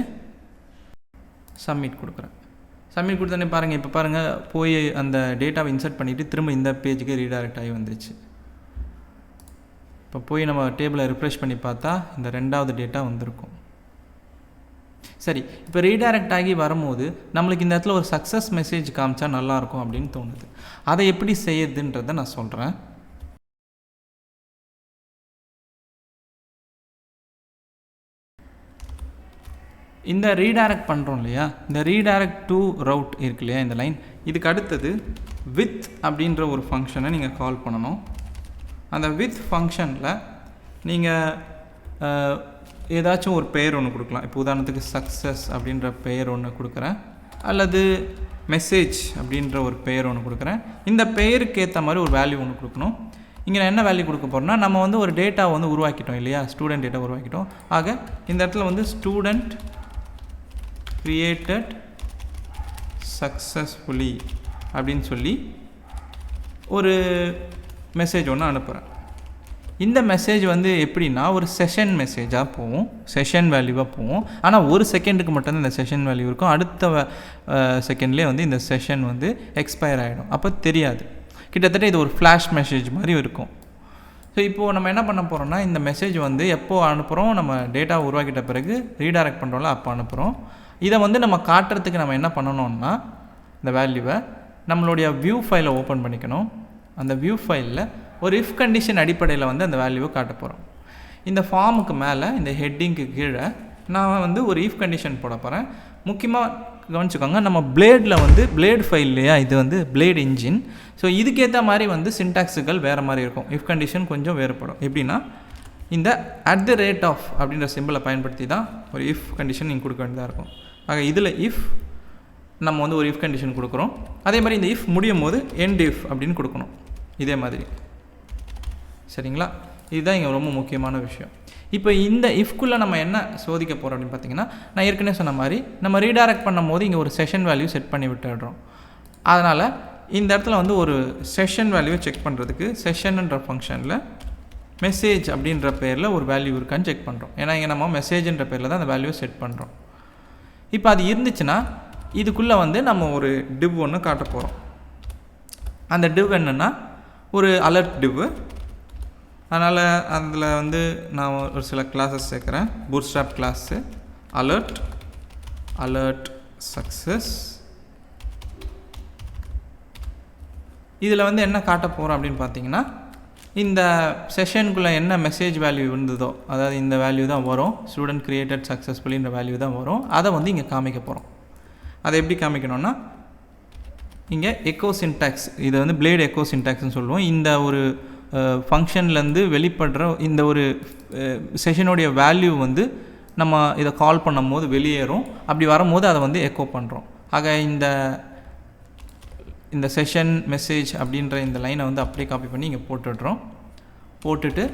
சப்மிட் கொடுக்குறேன். சப்மிட் கொடுத்தோன்னே பாருங்கள், இப்போ பாருங்கள் போய் அந்த டேட்டாவை இன்சர்ட் பண்ணிவிட்டு திரும்ப இந்த பேஜுக்கு ரீடைரக்ட் ஆகி வந்துச்சு. இப்போ போய் நம்ம டேபிளை ரிஃப்ரெஷ் பண்ணி பார்த்தா இந்த 2வது டேட்டா வந்திருக்கும். சரி, இப்போ ரீடைரக்ட் ஆகி வரும்போது நம்மளுக்கு இந்த இடத்துல ஒரு சக்ஸஸ் மெசேஜ் காமிச்சா நல்லாயிருக்கும் அப்படின்னு தோணுது. அதை எப்படி செய்யுதுன்றதை நான் சொல்கிறேன். இந்த ரீடைரக்ட் பண்ணுறோம் இல்லையா, இந்த ரீடைரக்ட் டு ரவுட் இருக்கு இல்லையா, இந்த லைன், இதுக்கு அடுத்தது வித் அப்படின்ற ஒரு ஃபங்க்ஷனை நீங்கள் கால் பண்ணணும். அந்த வித் ஃபங்க்ஷனில் நீங்கள் ஏதாச்சும் ஒரு பெயர் ஒன்று கொடுக்கலாம். இப்போ உதாரணத்துக்கு சக்ஸஸ் அப்படின்ற பெயர் ஒன்று கொடுக்குறேன், அல்லது மெசேஜ் அப்படின்ற ஒரு பெயர் ஒன்று கொடுக்குறேன். இந்த பெயருக்கு ஏற்ற மாதிரி ஒரு வேல்யூ ஒன்று கொடுக்கணும். இங்கே நான் என்ன வேல்யூ கொடுக்க போகிறேன்னா, நம்ம வந்து ஒரு டேட்டா வந்து உருவாக்கிட்டோம் இல்லையா, ஸ்டூடெண்ட் டேட்டா உருவாக்கிட்டோம். ஆக இந்த இடத்துல வந்து ஸ்டூடெண்ட் கிரியேட்டட் சக்ஸஸ்ஃபுல்லி அப்படின்னு சொல்லி ஒரு மெசேஜ் ஒன்று அனுப்புகிறேன். இந்த மெசேஜ் வந்து எப்படின்னா ஒரு செஷன் மெசேஜாக போகும், செஷன் வேல்யூவாக போகும். ஆனால் ஒரு செகண்டுக்கு மட்டும்தான் இந்த செஷன் வேல்யூ இருக்கும். அடுத்த செகண்ட்லேயே வந்து இந்த செஷன் வந்து எக்ஸ்பயர் ஆகிடும். அப்போ தெரியாது. கிட்டத்தட்ட இது ஒரு ஃப்ளாஷ் மெசேஜ் மாதிரி இருக்கும். ஸோ இப்போது நம்ம என்ன பண்ண போகிறோம்னா, இந்த மெசேஜ் வந்து எப்போது அனுப்புகிறோம், நம்ம டேட்டா உருவாக்கிட்ட பிறகு ரீடைரக்ட் பண்ணுறோம்ல அப்போ அனுப்புகிறோம். இதை வந்து நம்ம காட்டுறதுக்கு நம்ம என்ன பண்ணணும்னா, இந்த வேல்யூவை நம்மளுடைய வியூ ஃபைலை ஓப்பன் பண்ணிக்கணும். அந்த வியூ ஃபைலில் ஒரு இஃப் கண்டிஷன் அடிப்படையில் வந்து அந்த வேல்யூவை காட்ட போகிறோம். இந்த ஃபார்முக்கு மேலே இந்த ஹெட்டிங்க்கு கீழே நான் வந்து ஒரு இஃப் கண்டிஷன் போட போகிறேன். முக்கியமாக கவனிச்சுக்கோங்க, நம்ம பிளேடில் வந்து பிளேட் ஃபைல் இல்லையா, இது வந்து பிளேட் இன்ஜின். ஸோ இதுக்கேற்ற மாதிரி வந்து சின்டாக்ஸுகள் வேறு மாதிரி இருக்கும். இஃப் கண்டிஷன் கொஞ்சம் வேறுபடும். எப்படின்னா, இந்த @ அப்படின்ற சிம்பிளை பயன்படுத்தி தான் ஒரு இஃப் கண்டிஷன் நீங்கள் கொடுக்க வேண்டியதாக இருக்கும். ஆக இதில் இஃப் நம்ம வந்து ஒரு இஃப் கண்டிஷன் கொடுக்குறோம். அதே மாதிரி இந்த இஃப் முடியும் போது எண்ட் இஃப் அப்படின்னு கொடுக்கணும். இதே மாதிரி சரிங்களா? இதுதான் இங்கே ரொம்ப முக்கியமான விஷயம். இப்போ இந்த இஃப்குள்ளே நம்ம என்ன சோதிக்க போகிறோம் அப்படின்னு பார்த்தீங்கன்னா, நான் ஏற்கனவே சொன்ன மாதிரி நம்ம ரீடைரக்ட் பண்ணும் போது இங்கே ஒரு செஷன் வேல்யூ செட் பண்ணி விட்டுடுறோம். அதனால் இந்த இடத்துல வந்து ஒரு செஷன் வேல்யூவை செக் பண்ணுறதுக்கு செஷன்ன்ற ஃபங்க்ஷனில் மெசேஜ் அப்படின்ற பேரில் ஒரு வேல்யூ இருக்கான்னு செக் பண்ணுறோம். ஏன்னா இங்கே நம்ம மெசேஜ்ன்ற பேரில் தான் அந்த வேல்யூவை செட் பண்ணுறோம். இப்போ அது இருந்துச்சுன்னா இதுக்குள்ளே வந்து நம்ம ஒரு டிவ் ஒன்று காட்ட போகிறோம். அந்த டிவ் என்னென்னா ஒரு அலர்ட் டிவ். அதனால் அதில் வந்து நான் ஒரு சில கிளாஸஸ் சேர்க்குறேன். Bootstrap class alert success. இதில் வந்து என்ன காட்ட போகிறோம் அப்படின்னு பார்த்தீங்கன்னா, இந்த செஷனுக்குள்ளே என்ன மெசேஜ் வேல்யூ இருந்ததோ, அதாவது இந்த வேல்யூ தான் வரும், ஸ்டூடெண்ட் கிரியேட்டட் சக்ஸஸ்ஃபுல்லின்ற வேல்யூ தான் வரும். அதை வந்து இங்கே காமிக்க போகிறோம். அதை எப்படி காமிக்கணும்னா, இங்கே எக்கோ சின்டாக்ஸ், இதை வந்து பிளேட் எக்கோ சின்டாக்ஸ்னு சொல்லுவோம். இந்த ஒரு ஃபங்க்ஷன்லேருந்து வெளிப்படுற இந்த ஒரு செஷனுடைய வேல்யூ வந்து நம்ம இதை கால் பண்ணும் போது வெளியேறும். அப்படி வரும்போது அதை வந்து எக்கோ பண்ணுறோம். ஆக இந்த செஷன் மெசேஜ் அப்படின்ற இந்த லைனை வந்து அப்படியே காப்பி பண்ணி இங்கே போட்டுட்டு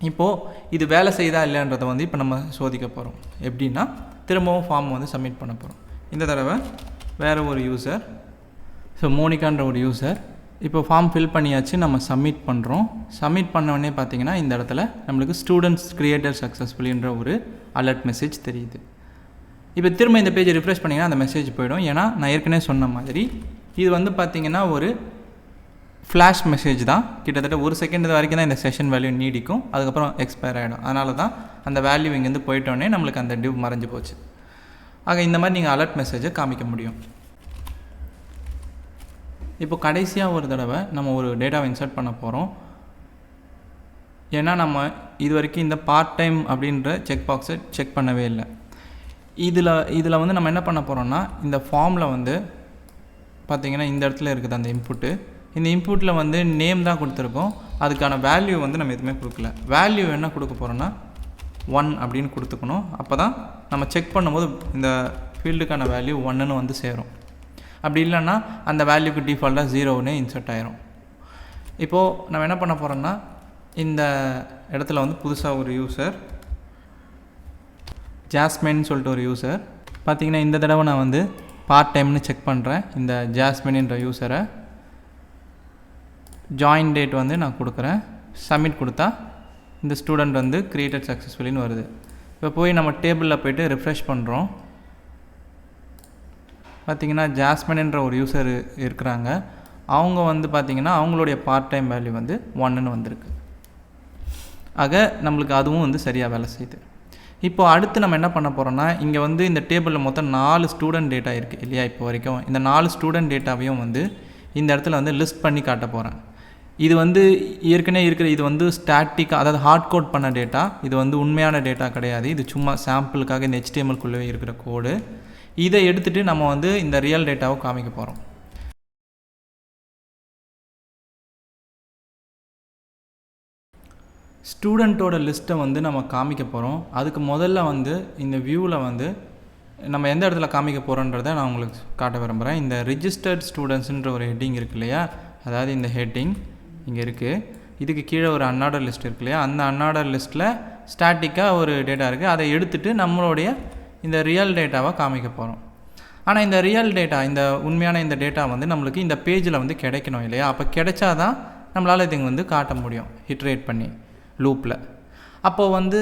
இப்போது இது வேலை செய்தா இல்லைன்றதை வந்து இப்போ நம்ம சோதிக்க போகிறோம். எப்படின்னா, திரும்பவும் ஃபார்ம் வந்து சப்மிட் பண்ண போகிறோம். இந்த தடவை வேறு ஒரு யூசர், ஸோ மோனிகான்ற ஒரு யூசர். இப்போ ஃபார்ம் ஃபில் பண்ணியாச்சு, நம்ம சப்மிட் பண்ணுறோம். சப்மிட் பண்ண உடனே பார்த்தீங்கன்னா இந்த இடத்துல நம்மளுக்கு ஸ்டூடெண்ட்ஸ் கிரியேட்டட் சக்ஸஸ்ஃபுல்லின்ற ஒரு அலர்ட் மெசேஜ் தெரியுது. இப்போ திரும்ப இந்த பேஜை ரிஃப்ரெஷ் பண்ணிங்கன்னா அந்த மெசேஜ் போயிடும். ஏன்னா நான் ஏற்கனவே சொன்ன மாதிரி இது வந்து பார்த்திங்கன்னா ஒரு ஃப்ளாஷ் மெசேஜ் தான். கிட்டத்தட்ட ஒரு செகண்ட் வரைக்கும் தான் இந்த செஷன் வேல்யூ நீடிக்கும், அதுக்கப்புறம் எக்ஸ்பயர் ஆகிடும். அதனால தான் அந்த வேல்யூ இங்கேருந்து போயிட்டோன்னே நம்மளுக்கு அந்த டிவ் மறைஞ்சு போச்சு. ஆக இந்த மாதிரி நீங்கள் அலர்ட் மெசேஜை காமிக்க முடியும். இப்போ கடைசியாக ஒரு தடவை நம்ம ஒரு டேட்டாவை இன்சர்ட் பண்ண போகிறோம். ஏன்னா நம்ம இது வரைக்கும் இந்த பார்ட் டைம் அப்படின்ற செக் பாக்ஸை செக் பண்ணவே இல்லை. இதில் வந்து நம்ம என்ன பண்ண போகிறோம்னா, இந்த ஃபார்மில் வந்து பார்த்திங்கன்னா இந்த இடத்துல இருக்குது அந்த இன்புட்டு. இந்த இன்புட்டில் வந்து நேம் தான் கொடுத்துருக்கோம், அதுக்கான வேல்யூ வந்து நம்ம எதுவுமே கொடுக்கல. வேல்யூ என்ன கொடுக்க போகிறோன்னா 1 அப்படின்னு கொடுத்துக்கணும். அப்போ தான் நம்ம செக் பண்ணும்போது இந்த ஃபீல்டுக்கான வேல்யூ 1ன்னு வந்து சேரும். அப்படி இல்லைன்னா அந்த வேல்யூக்கு டிஃபால்ட்டாக 0ன்னு இன்சர்ட் ஆயிரும். இப்போது நம்ம என்ன பண்ண போகிறோன்னா, இந்த இடத்துல வந்து புதுசாக ஒரு யூசர் ஜாஸ்மின் சொல்லிட்டு ஒரு யூசர். பார்த்திங்கன்னா இந்த தடவை நான் வந்து பார்ட் டைம்னு செக் பண்ணுறேன் இந்த ஜாஸ்மின் என்ற யூசரை. ஜாயின் டேட் வந்து நான் கொடுக்குறேன். சப்மிட் கொடுத்தா இந்த ஸ்டூடெண்ட் வந்து கிரியேட்டட் சக்ஸஸ்ஃபுல்லின்னு வருது. இப்போ போய் நம்ம டேபிளில் போய்ட்டு ரிஃப்ரெஷ் பண்ணுறோம். பார்த்திங்கன்னா ஜாஸ்மின்ன்ற ஒரு யூசர் இருக்கிறாங்க. அவங்க வந்து பார்த்திங்கன்னா அவங்களுடைய பார்ட் டைம் வேல்யூ வந்து 1ன்னு வந்திருக்கு. ஆக நம்மளுக்கு அதுவும் வந்து சரியாக வேலை செய்யுது. இப்போ அடுத்து நம்ம என்ன பண்ண போகிறோம்னா, இங்கே வந்து இந்த டேபிளில் மொத்தம் 4 ஸ்டூடெண்ட் டேட்டா இருக்குது இல்லையா? இப்போ வரைக்கும் இந்த 4 ஸ்டூடெண்ட் டேட்டாவையும் வந்து இந்த இடத்துல வந்து லிஸ்ட் பண்ணி காட்ட போகிறேன். இது வந்து ஏற்கனவே இருக்கிற இது வந்து ஸ்டாட்டிக்காக, அதாவது ஹார்ட் கோட் பண்ண டேட்டா. இது வந்து உண்மையான டேட்டா கிடையாது. இது சும்மா சாம்பிளுக்காக இந்த HTML-குள்ளே இருக்கிற கோடு. இதை எடுத்துகிட்டு நம்ம வந்து இந்த ரியல் டேட்டாவை காமிக்க போகிறோம். ஸ்டூடெண்ட்டோட லிஸ்ட்டை வந்து நம்ம காமிக்க போகிறோம். அதுக்கு முதல்ல வந்து இந்த வியூவில் வந்து நம்ம எந்த இடத்துல காமிக்க போகிறோன்றதை நான் உங்களுக்கு காட்ட விரும்புகிறேன். இந்த ரிஜிஸ்டர்ட் ஸ்டூடெண்ட்ஸுன்ற ஒரு ஹெட்டிங் இருக்கு இல்லையா? அதாவது இந்த ஹெட்டிங் இங்கே இருக்குது. இதுக்கு கீழே ஒரு அன்ஆர்டர் லிஸ்ட் இருக்கு இல்லையா? அந்த அன்ஆர்டர் லிஸ்ட்டில் ஸ்டாட்டிக்காக ஒரு டேட்டா இருக்குது. அதை எடுத்துகிட்டு நம்மளுடைய இந்த ரியல் டேட்டாவை காமிக்க போகிறோம். ஆனால் இந்த ரியல் டேட்டா, இந்த உண்மையான இந்த டேட்டா வந்து நம்மளுக்கு இந்த பேஜில் வந்து கிடைக்கணும் இல்லையா? அப்போ கிடைச்சாதான் நம்மளால் இதுங்க வந்து காட்ட முடியும் ஹிட்ரேட் பண்ணி லூப்பில். அப்போது வந்து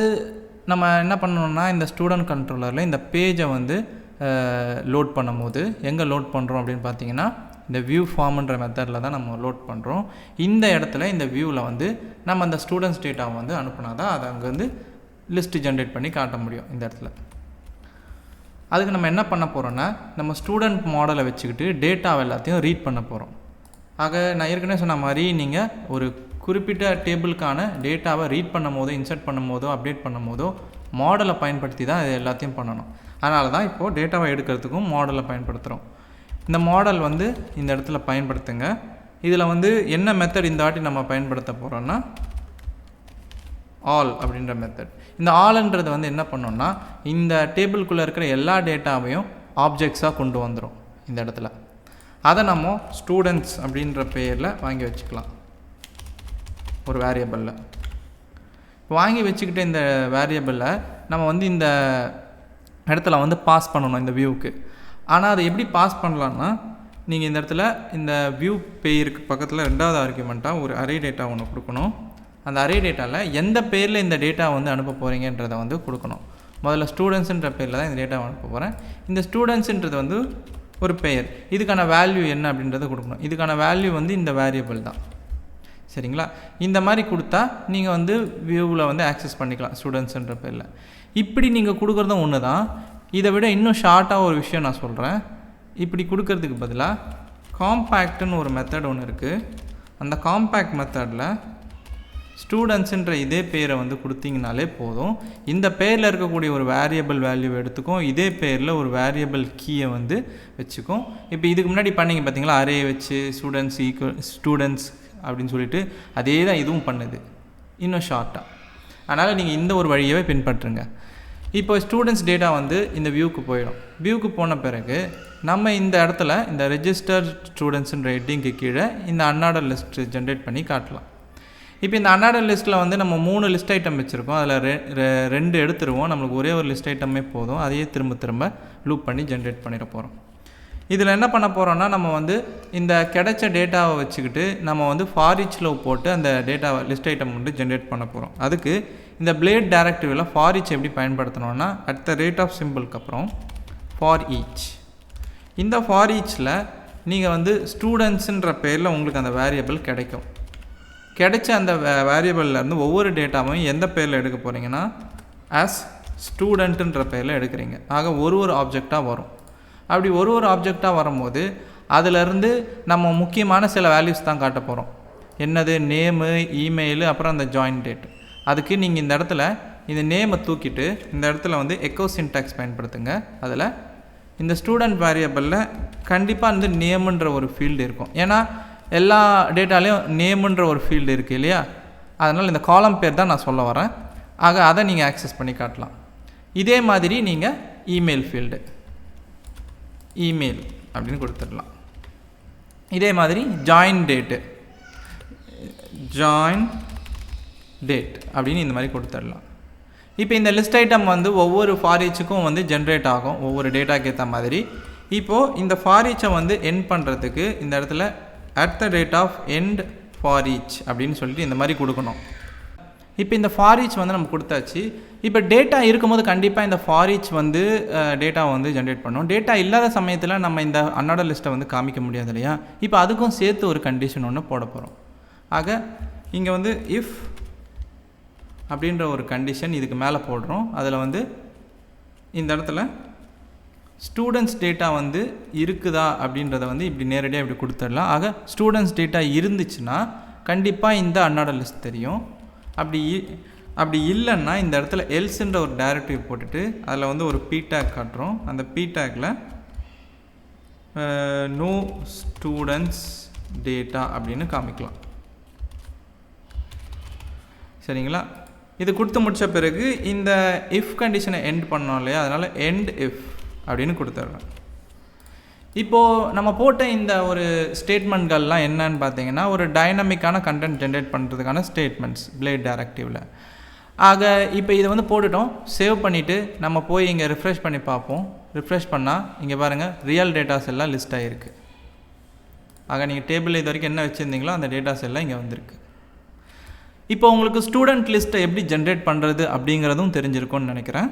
நம்ம என்ன பண்ணணும்னா, இந்த ஸ்டூடெண்ட் கண்ட்ரோலரில் இந்த பேஜை வந்து லோட் பண்ணும்போது எங்கே லோட் பண்ணுறோம் அப்படின்னு பார்த்தீங்கன்னா, இந்த வியூ ஃபார்ம்ன்ற மெத்தடில் தான் நம்ம லோட் பண்ணுறோம். இந்த இடத்துல இந்த வியூவில் வந்து நம்ம அந்த ஸ்டூடெண்ட்ஸ் டேட்டாவை வந்து அனுப்புனா தான் அதை அங்கே வந்து லிஸ்ட்டு ஜென்ரேட் பண்ணி காட்ட முடியும் இந்த இடத்துல. அதுக்கு நம்ம என்ன பண்ண போகிறோன்னா, நம்ம ஸ்டூடெண்ட் மாடலை வச்சுக்கிட்டு டேட்டாவை எல்லாத்தையும் ரீட் பண்ண போகிறோம். ஆக நான் ஏற்கனவே சொன்ன மாதிரி நீங்கள் ஒரு குறிப்பிட்ட டேபிளுக்கான டேட்டாவை ரீட் பண்ணும் போதோ, இன்சர்ட் பண்ணும் போதோ, அப்டேட் பண்ணும் போதோ மாடலை பயன்படுத்தி தான் இது எல்லாத்தையும் பண்ணணும். அதனால தான் இப்போது டேட்டாவை எடுக்கிறதுக்கும் மாடலை பயன்படுத்துகிறோம். இந்த மாடல் வந்து இந்த இடத்துல பயன்படுத்துங்க. இதில் வந்து என்ன மெத்தட் இந்த வாட்டி நம்ம பயன்படுத்த போகிறோன்னா, ஆல் அப்படின்ற மெத்தட். இந்த ஆல்ன்றது வந்து என்ன பண்ணோன்னா, இந்த டேபிள்குள்ளே இருக்கிற எல்லா டேட்டாவையும் ஆப்ஜெக்ட்ஸாக கொண்டு வந்துடும் இந்த இடத்துல. அதை நம்ம ஸ்டூடெண்ட்ஸ் அப்படின்ற பேரில் வாங்கி வச்சுக்கலாம் ஒரு வேரியபிளில். வாங்கி வச்சுக்கிட்டு இந்த வேரியபிளில் நம்ம வந்து இந்த இடத்துல வந்து பாஸ் பண்ணணும் இந்த வியூவுக்கு. ஆனால் அதை எப்படி பாஸ் பண்ணலான்னா, நீங்கள் இந்த இடத்துல இந்த வியூ பேருக்கு பக்கத்தில் 2வது ஆர்குமெண்ட்டாக ஒரு அரே டேட்டா ஒன்று கொடுக்கணும். அந்த அரே டேட்டாவில் எந்த பேரில் இந்த டேட்டா வந்து அனுப்ப போகிறீங்கன்றதை வந்து கொடுக்கணும். முதல்ல ஸ்டூடெண்ட்ஸுன்ற பேரில் தான் இந்த டேட்டாவை அனுப்ப போகிறேன். இந்த ஸ்டூடெண்ட்ஸுன்றது வந்து ஒரு பெயர். இதுக்கான வேல்யூ என்ன அப்படின்றத கொடுக்கணும். இதுக்கான வேல்யூ வந்து இந்த வேரியபிள் தான். சரிங்களா? இந்த மாதிரி கொடுத்தா நீங்கள் வந்து வியூவில் வந்து ஆக்சஸ் பண்ணிக்கலாம் ஸ்டூடெண்ட்ஸுன்ற பேரில். இப்படி நீங்கள் கொடுக்குறதும் ஒன்று தான். இதை விட இன்னும் ஷார்ட்டாக ஒரு விஷயம் நான் சொல்கிறேன். இப்படி கொடுக்கறதுக்கு பதிலாக காம்பேக்ட்னு ஒரு மெத்தட் ஒன்று இருக்குது. அந்த காம்பேக்ட் மெத்தடில் ஸ்டூடெண்ட்ஸுன்ற இதே பேரை வந்து கொடுத்தீங்கனாலே போதும். இந்த பேரில் இருக்கக்கூடிய ஒரு வேரியபிள் வேல்யூ எடுத்துக்கும், இதே பேரில் ஒரு வேரியபிள் கீயை வந்து வச்சுக்கும். இப்போ இதுக்கு முன்னாடி பண்ணிங்க பார்த்தீங்களா, அரே வச்சு ஸ்டூடெண்ட்ஸ் ஈக்குவல் ஸ்டூடெண்ட்ஸ் அப்படின்னு சொல்லிட்டு அதே தான் இதுவும் பண்ணுது, இன்னும் ஷார்ட்டாக. அதனால் நீங்கள் இந்த ஒரு வழியவே பின்பற்றுங்க. இப்போ ஸ்டூடெண்ட்ஸ் டேட்டா வந்து இந்த வியூக்கு போயிடும். வியூக்கு போன பிறகு நம்ம இந்த இடத்துல இந்த ரெஜிஸ்டர் ஸ்டூடெண்ட்ஸுன்ற ஹெட்டிங்க்கு கீழே இந்த அன்ஆர்டர் லிஸ்ட் ஜென்ரேட் பண்ணி காட்டலாம். இப்போ இந்த அன்ஆர்டர் லிஸ்ட்டில் வந்து நம்ம 3 லிஸ்ட் ஐட்டம் வச்சுருக்கோம். அதில் 2 எடுத்துருவோம். நம்மளுக்கு ஒரே ஒரு லிஸ்ட் ஐட்டமே போதும். அதையே திரும்ப லூப் பண்ணி ஜென்ரேட் பண்ணிட போகிறோம். இதில் என்ன பண்ண போகிறோன்னா, நம்ம வந்து இந்த கிடைச்ச டேட்டாவை வச்சுக்கிட்டு நம்ம வந்து ஃபார் ஈச் லூப் போட்டு அந்த டேட்டாவை லிஸ்ட் ஐட்டம் வந்து ஜென்ரேட் பண்ண போகிறோம். அதுக்கு இந்த பிளேட் டைரக்டிவில் ஃபார் ஈச் எப்படி பயன்படுத்தணும்னா, அட் த ரேட் ஆஃப் சிம்பிளுக்கு அப்புறம் ஃபார் ஈச். இந்த ஃபார் ஈச்சில் நீங்கள் வந்து ஸ்டூடெண்ட்ஸுன்ற பேரில் உங்களுக்கு அந்த வேரியபிள் கிடைக்கும். கிடைச்ச அந்த வேரியபிள்லேருந்து ஒவ்வொரு டேட்டாவும் எந்த பேரில் எடுக்க போகிறீங்கன்னா, ஆஸ் ஸ்டூடெண்ட்டுன்ற பேரில் எடுக்கிறீங்க. ஆக ஒரு ஆப்ஜெக்டாக வரும். அப்படி ஒரு ஆப்ஜெக்டாக வரும்போது அதிலேருந்து நம்ம முக்கியமான சில வேல்யூஸ் தான் காட்ட போகிறோம். என்னது? நேமு, இமெயிலு, அப்புறம் அந்த ஜாயின் டேட். அதுக்கு நீங்கள் இந்த இடத்துல இந்த நேமை தூக்கிட்டு இந்த இடத்துல வந்து எக்கோ சின்டாக்ஸ் பயன்படுத்துங்க. அதில் இந்த ஸ்டூடெண்ட் வேரியபிளில் கண்டிப்பாக வந்து நேமுன்ற ஒரு ஃபீல்டு இருக்கும். ஏன்னா எல்லா டேட்டாலையும் நேமுன்ற ஒரு ஃபீல்டு இருக்குது இல்லையா? அதனால் இந்த காலம் பேர் தான் நான் சொல்ல வரேன். ஆக அதை நீங்கள் ஆக்சஸ் பண்ணி காட்டலாம். இதே மாதிரி நீங்கள் இமெயில் ஃபீல்டு இமெயில் அப்படின்னு கொடுத்துடலாம். இதே மாதிரி ஜாயின் டேட் அப்படின்னு இந்த மாதிரி கொடுத்துடலாம். இப்போ இந்த லிஸ்ட் ஐட்டம் வந்து ஒவ்வொரு ஃபார் ஈச்சுக்கும் வந்து ஜென்ரேட் ஆகும், ஒவ்வொரு டேட்டாக்கு ஏற்ற மாதிரி. இப்போது இந்த ஃபார் ஈச்சை வந்து எண்ட் பண்ணுறதுக்கு இந்த இடத்துல at the rate of end for each அப்படின்னு சொல்லிட்டு இந்த மாதிரி கொடுக்கணும். இப்போ இந்த ஃபார் ஈச் வந்து நம்ம கொடுத்தாச்சு. இப்போ டேட்டா இருக்கும்போது கண்டிப்பாக இந்த ஃபார் ஈச் வந்து டேட்டாவை வந்து ஜென்ரேட் பண்ணணும். டேட்டா இல்லாத சமயத்தில் நம்ம இந்த அன்ஆர்டர் லிஸ்ட்டை வந்து காமிக்க முடியாது இல்லையா? இப்போ அதுக்கும் சேர்த்து ஒரு கண்டிஷன் ஒன்று போட போகிறோம். ஆக இங்கே வந்து இஃப் அப்படின்ற ஒரு கண்டிஷன் இதுக்கு மேலே போடுறோம். அதில் வந்து இந்த இடத்துல ஸ்டூடெண்ட்ஸ் டேட்டா வந்து இருக்குதா அப்படின்றத வந்து இப்படி நேரடியாக இப்படி கொடுத்துடலாம். ஆக ஸ்டூடெண்ட்ஸ் டேட்டா இருந்துச்சுன்னா கண்டிப்பாக இந்த அன்ஆர்டர் லிஸ்ட் தெரியும். அப்படி இல்லைன்னா இந்த இடத்துல எல்ஸ்ன்ற ஒரு டைரக்டிவ் போட்டுட்டு அதில் வந்து ஒரு பி டேக் காட்டுறோம். அந்த பி டேக்கில் நோ ஸ்டூடெண்ட்ஸ் டேட்டா அப்படின்னு காமிக்கலாம். சரிங்களா? இது கொடுத்து முடித்த பிறகு இந்த இஃப் கண்டிஷனை எண்ட் பண்ணோம் இல்லையா? அதனால் எண்ட் இஃப் அப்படின்னு கொடுத்துட்றேன். இப்போது நம்ம போட்ட இந்த ஒரு ஸ்டேட்மெண்ட்கள்லாம் என்னன்னு பார்த்தீங்கன்னா ஒரு டைனமிக்கான கண்டென்ட் ஜென்ரேட் பண்ணுறதுக்கான ஸ்டேட்மெண்ட்ஸ் பிளேட் டைரக்டிவில். ஆக இப்போ இதை வந்து போட்டுட்டோம். சேவ் பண்ணிவிட்டு நம்ம போய் இங்கே ரிஃப்ரெஷ் பண்ணி பார்ப்போம். ரிஃப்ரெஷ் பண்ணால் இங்கே பாருங்கள் ரியல் டேட்டாஸ் எல்லாம் லிஸ்ட் ஆகிருக்கு. ஆக நீங்கள் டேபிளில் இது வரைக்கும் என்ன வச்சுருந்தீங்களோ அந்த டேட்டாஸ் எல்லாம் இங்கே வந்திருக்கு. இப்போ உங்களுக்கு ஸ்டூடெண்ட் லிஸ்ட்டை எப்படி ஜென்ரேட் பண்ணுறது அப்படிங்கிறதும் தெரிஞ்சிருக்கும்னு நினைக்கிறேன்.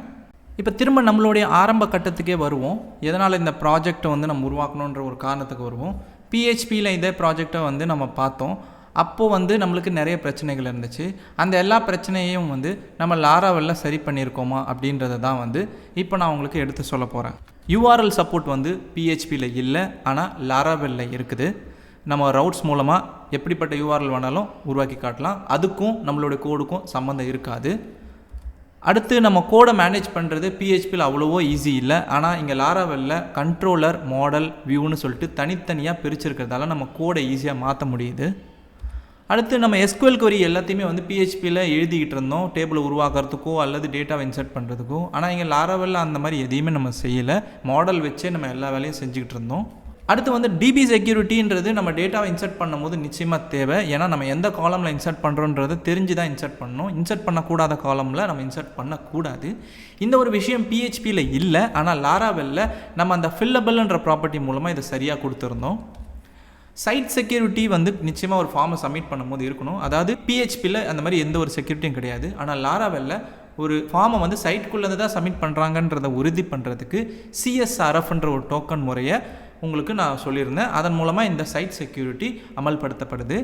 இப்போ திரும்ப நம்மளுடைய ஆரம்ப கட்டத்துக்கே வருவோம். எதனால் இந்த ப்ராஜெக்டை வந்து நம்ம உருவாக்கணுன்ற ஒரு காரணத்துக்கு வருவோம். பிஹெச்பியில் இதே ப்ராஜெக்டை வந்து நம்ம பார்த்தோம். அப்போது வந்து நம்மளுக்கு நிறைய பிரச்சனைகள் இருந்துச்சு. அந்த எல்லா பிரச்சனையும் வந்து நம்ம லாராவெல்ல சரி பண்ணியிருக்கோமா அப்படின்றத தான் வந்து இப்போ நான் உங்களுக்கு எடுத்து சொல்ல போகிறேன். யூஆர்எல் சப்போர்ட் வந்து பிஹெச்பியில் இல்லை, ஆனால் லாராவெல்ல இருக்குது. நம்ம ரவுட்ஸ் மூலமாக எப்படிப்பட்ட யூஆர்எல் வேணாலும் உருவாக்கி காட்டலாம். அதுக்கும் நம்மளுடைய கோடுக்கும் சம்மந்தம் இருக்காது. அடுத்து நம்ம கோடை மேனேஜ் பண்ணுறது பிஹெச்பியில் அவ்வளோவோ ஈஸி இல்லை. ஆனால் இங்கே லாராவெல்ல கண்ட்ரோலர் மாடல் வியூன்னு சொல்லிட்டு தனித்தனியாக பிரிச்சிருக்கிறதால நம்ம கோடை ஈஸியாக மாற்ற முடியுது. அடுத்து நம்ம எஸ்கியூஎல் query எல்லாத்தையுமே வந்து பிஹெச்பியில் எழுதிக்கிட்டு இருந்தோம், டேபிளை உருவாக்குறதுக்கோ அல்லது டேட்டாவை இன்சர்ட் பண்ணுறதுக்கோ. ஆனால் இங்கே லாராவெல்ல அந்த மாதிரி எதையுமே நம்ம செய்யலை. மாடல் வச்சே நம்ம எல்லா வேலையும் செஞ்சுக்கிட்டு இருந்தோம். அடுத்து வந்து டிபி செக்யூரிட்டின்றது நம்ம டேட்டாவை இன்சர்ட் பண்ணும்போது நிச்சயமாக தேவை. ஏன்னா நம்ம எந்த காலமில் இன்சர்ட் பண்ணுறோன்றது தெரிஞ்சு தான் இன்சர்ட் பண்ணணும். இன்சர்ட் பண்ணக்கூடாத காலமில் நம்ம இன்சர்ட் பண்ணக்கூடாது. இந்த ஒரு விஷயம் பிஹெச்பியில் இல்லை. ஆனால் லாராவெல்ல நம்ம அந்த ஃபில்லபிள்ன்ற ப்ராப்பர்ட்டி மூலமாக இதை சரியாக கொடுத்துருந்தோம். சைட் செக்யூரிட்டி வந்து நிச்சயமாக ஒரு ஃபார்மை சப்மிட் பண்ணும்போது இருக்கணும். அதாவது பிஹெச்பியில் அந்த மாதிரி எந்த ஒரு செக்யூரிட்டியும் கிடையாது. ஆனால் லாராவெல்ல ஒரு ஃபார்மை வந்து சைட்குள்ளே தான் சப்மிட் பண்ணுறாங்கன்றதை உறுதி பண்ணுறதுக்கு சிஎஸ்ஆர்எஃப்ன்ற ஒரு டோக்கன் முறையை உங்களுக்கு நான் சொல்லியிருந்தேன். அதன் மூலமாக இந்த சைட் செக்யூரிட்டி அமல்படுத்தப்படுது.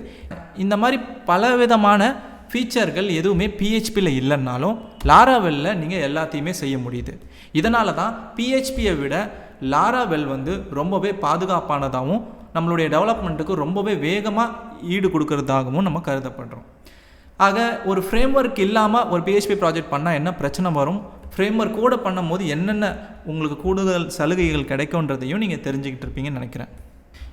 இந்த மாதிரி பலவிதமான ஃபீச்சர்கள் எதுவுமே பிஹெச்பியில் இல்லைன்னாலும் லாராவெல்ல நீங்கள் எல்லாத்தையுமே செய்ய முடியுது. இதனால தான் பிஹெச்பியை விட லாராவெல் வந்து ரொம்பவே பாதுகாப்பானதாகவும் நம்மளுடைய டெவலப்மெண்ட்டுக்கு ரொம்பவே வேகமாக ஈடு கொடுக்கறதாகவும் நம்ம கருதப்படுறோம். ஆக ஒரு ஃப்ரேம் ஒர்க் இல்லாமல் ஒரு பிஹெச்பி ப்ராஜெக்ட் பண்ணால் என்ன பிரச்சனை வரும், ஃப்ரேம் ஒர்க் கூட பண்ணும் போது என்னென்ன உங்களுக்கு கூடுதல் சலுகைகள் கிடைக்கும்ன்றதையும் நீங்கள் தெரிஞ்சுக்கிட்டு இருப்பீங்கன்னு நினைக்கிறேன்.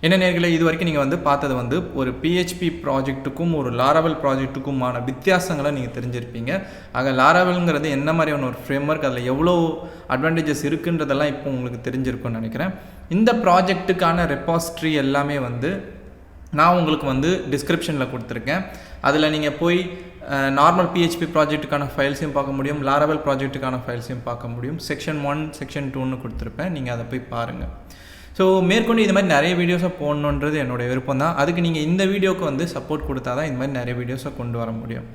என்ன நேயர்களே, இது வரைக்கும் நீங்கள் வந்து பார்த்தது வந்து ஒரு பிஹெச்பி ப்ராஜெக்ட்டுக்கும் ஒரு லாராவெல் ப்ராஜெக்ட்டுக்குமான வித்தியாசங்களை நீங்கள் தெரிஞ்சிருப்பீங்க. ஆக லாராவெல்ங்கிறது என்ன மாதிரியான ஒரு ஃப்ரேம் ஒர்க், அதில் எவ்வளோ அட்வான்டேஜஸ் இருக்குன்றதெல்லாம் இப்போ உங்களுக்கு தெரிஞ்சிருக்கும்னு நினைக்கிறேன். இந்த ப்ராஜெக்ட்டுக்கான ரெபாசிட்ரி எல்லாமே வந்து நான் உங்களுக்கு வந்து டிஸ்கிரிப்ஷனில் கொடுத்துருக்கேன். அதில் நீங்கள் போய் நார்மல் பிஹெச்பி ப்ராஜெக்ட்டுக்கான ஃபைல்ஸையும் பார்க்க முடியும், லாராவெல் ப்ராஜெக்ட்டுக்கான ஃபைல்ஸையும் பார்க்க முடியும். செக்ஷன் 1 செக்ஷன் 2ன்னு கொடுத்துருப்பேன். நீங்கள் அதை போய் பாருங்கள். ஸோ மேற்கொண்டு இது மாதிரி நிறைய வீடியோஸை போடணுன்றது என்னுடைய விருப்பம் தான். அதுக்கு நீங்கள் இந்த வீடியோவுக்கு வந்து சப்போர்ட் கொடுத்தா தான் இந்த மாதிரி நிறைய வீடியோஸை கொண்டு வர முடியும்.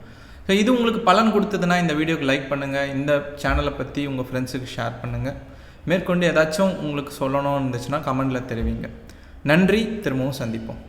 ஸோ இது உங்களுக்கு பலன் கொடுத்ததுன்னா இந்த வீடியோக்கு லைக் பண்ணுங்கள், இந்த சேனலை பற்றி உங்கள் ஃப்ரெண்ட்ஸுக்கு ஷேர் பண்ணுங்கள். மேற்கொண்டு ஏதாச்சும் உங்களுக்கு சொல்லணும்னு இருந்துச்சுன்னா கமெண்டில் தெரிவிங்க. நன்றி, திரும்பவும் சந்திப்போம்.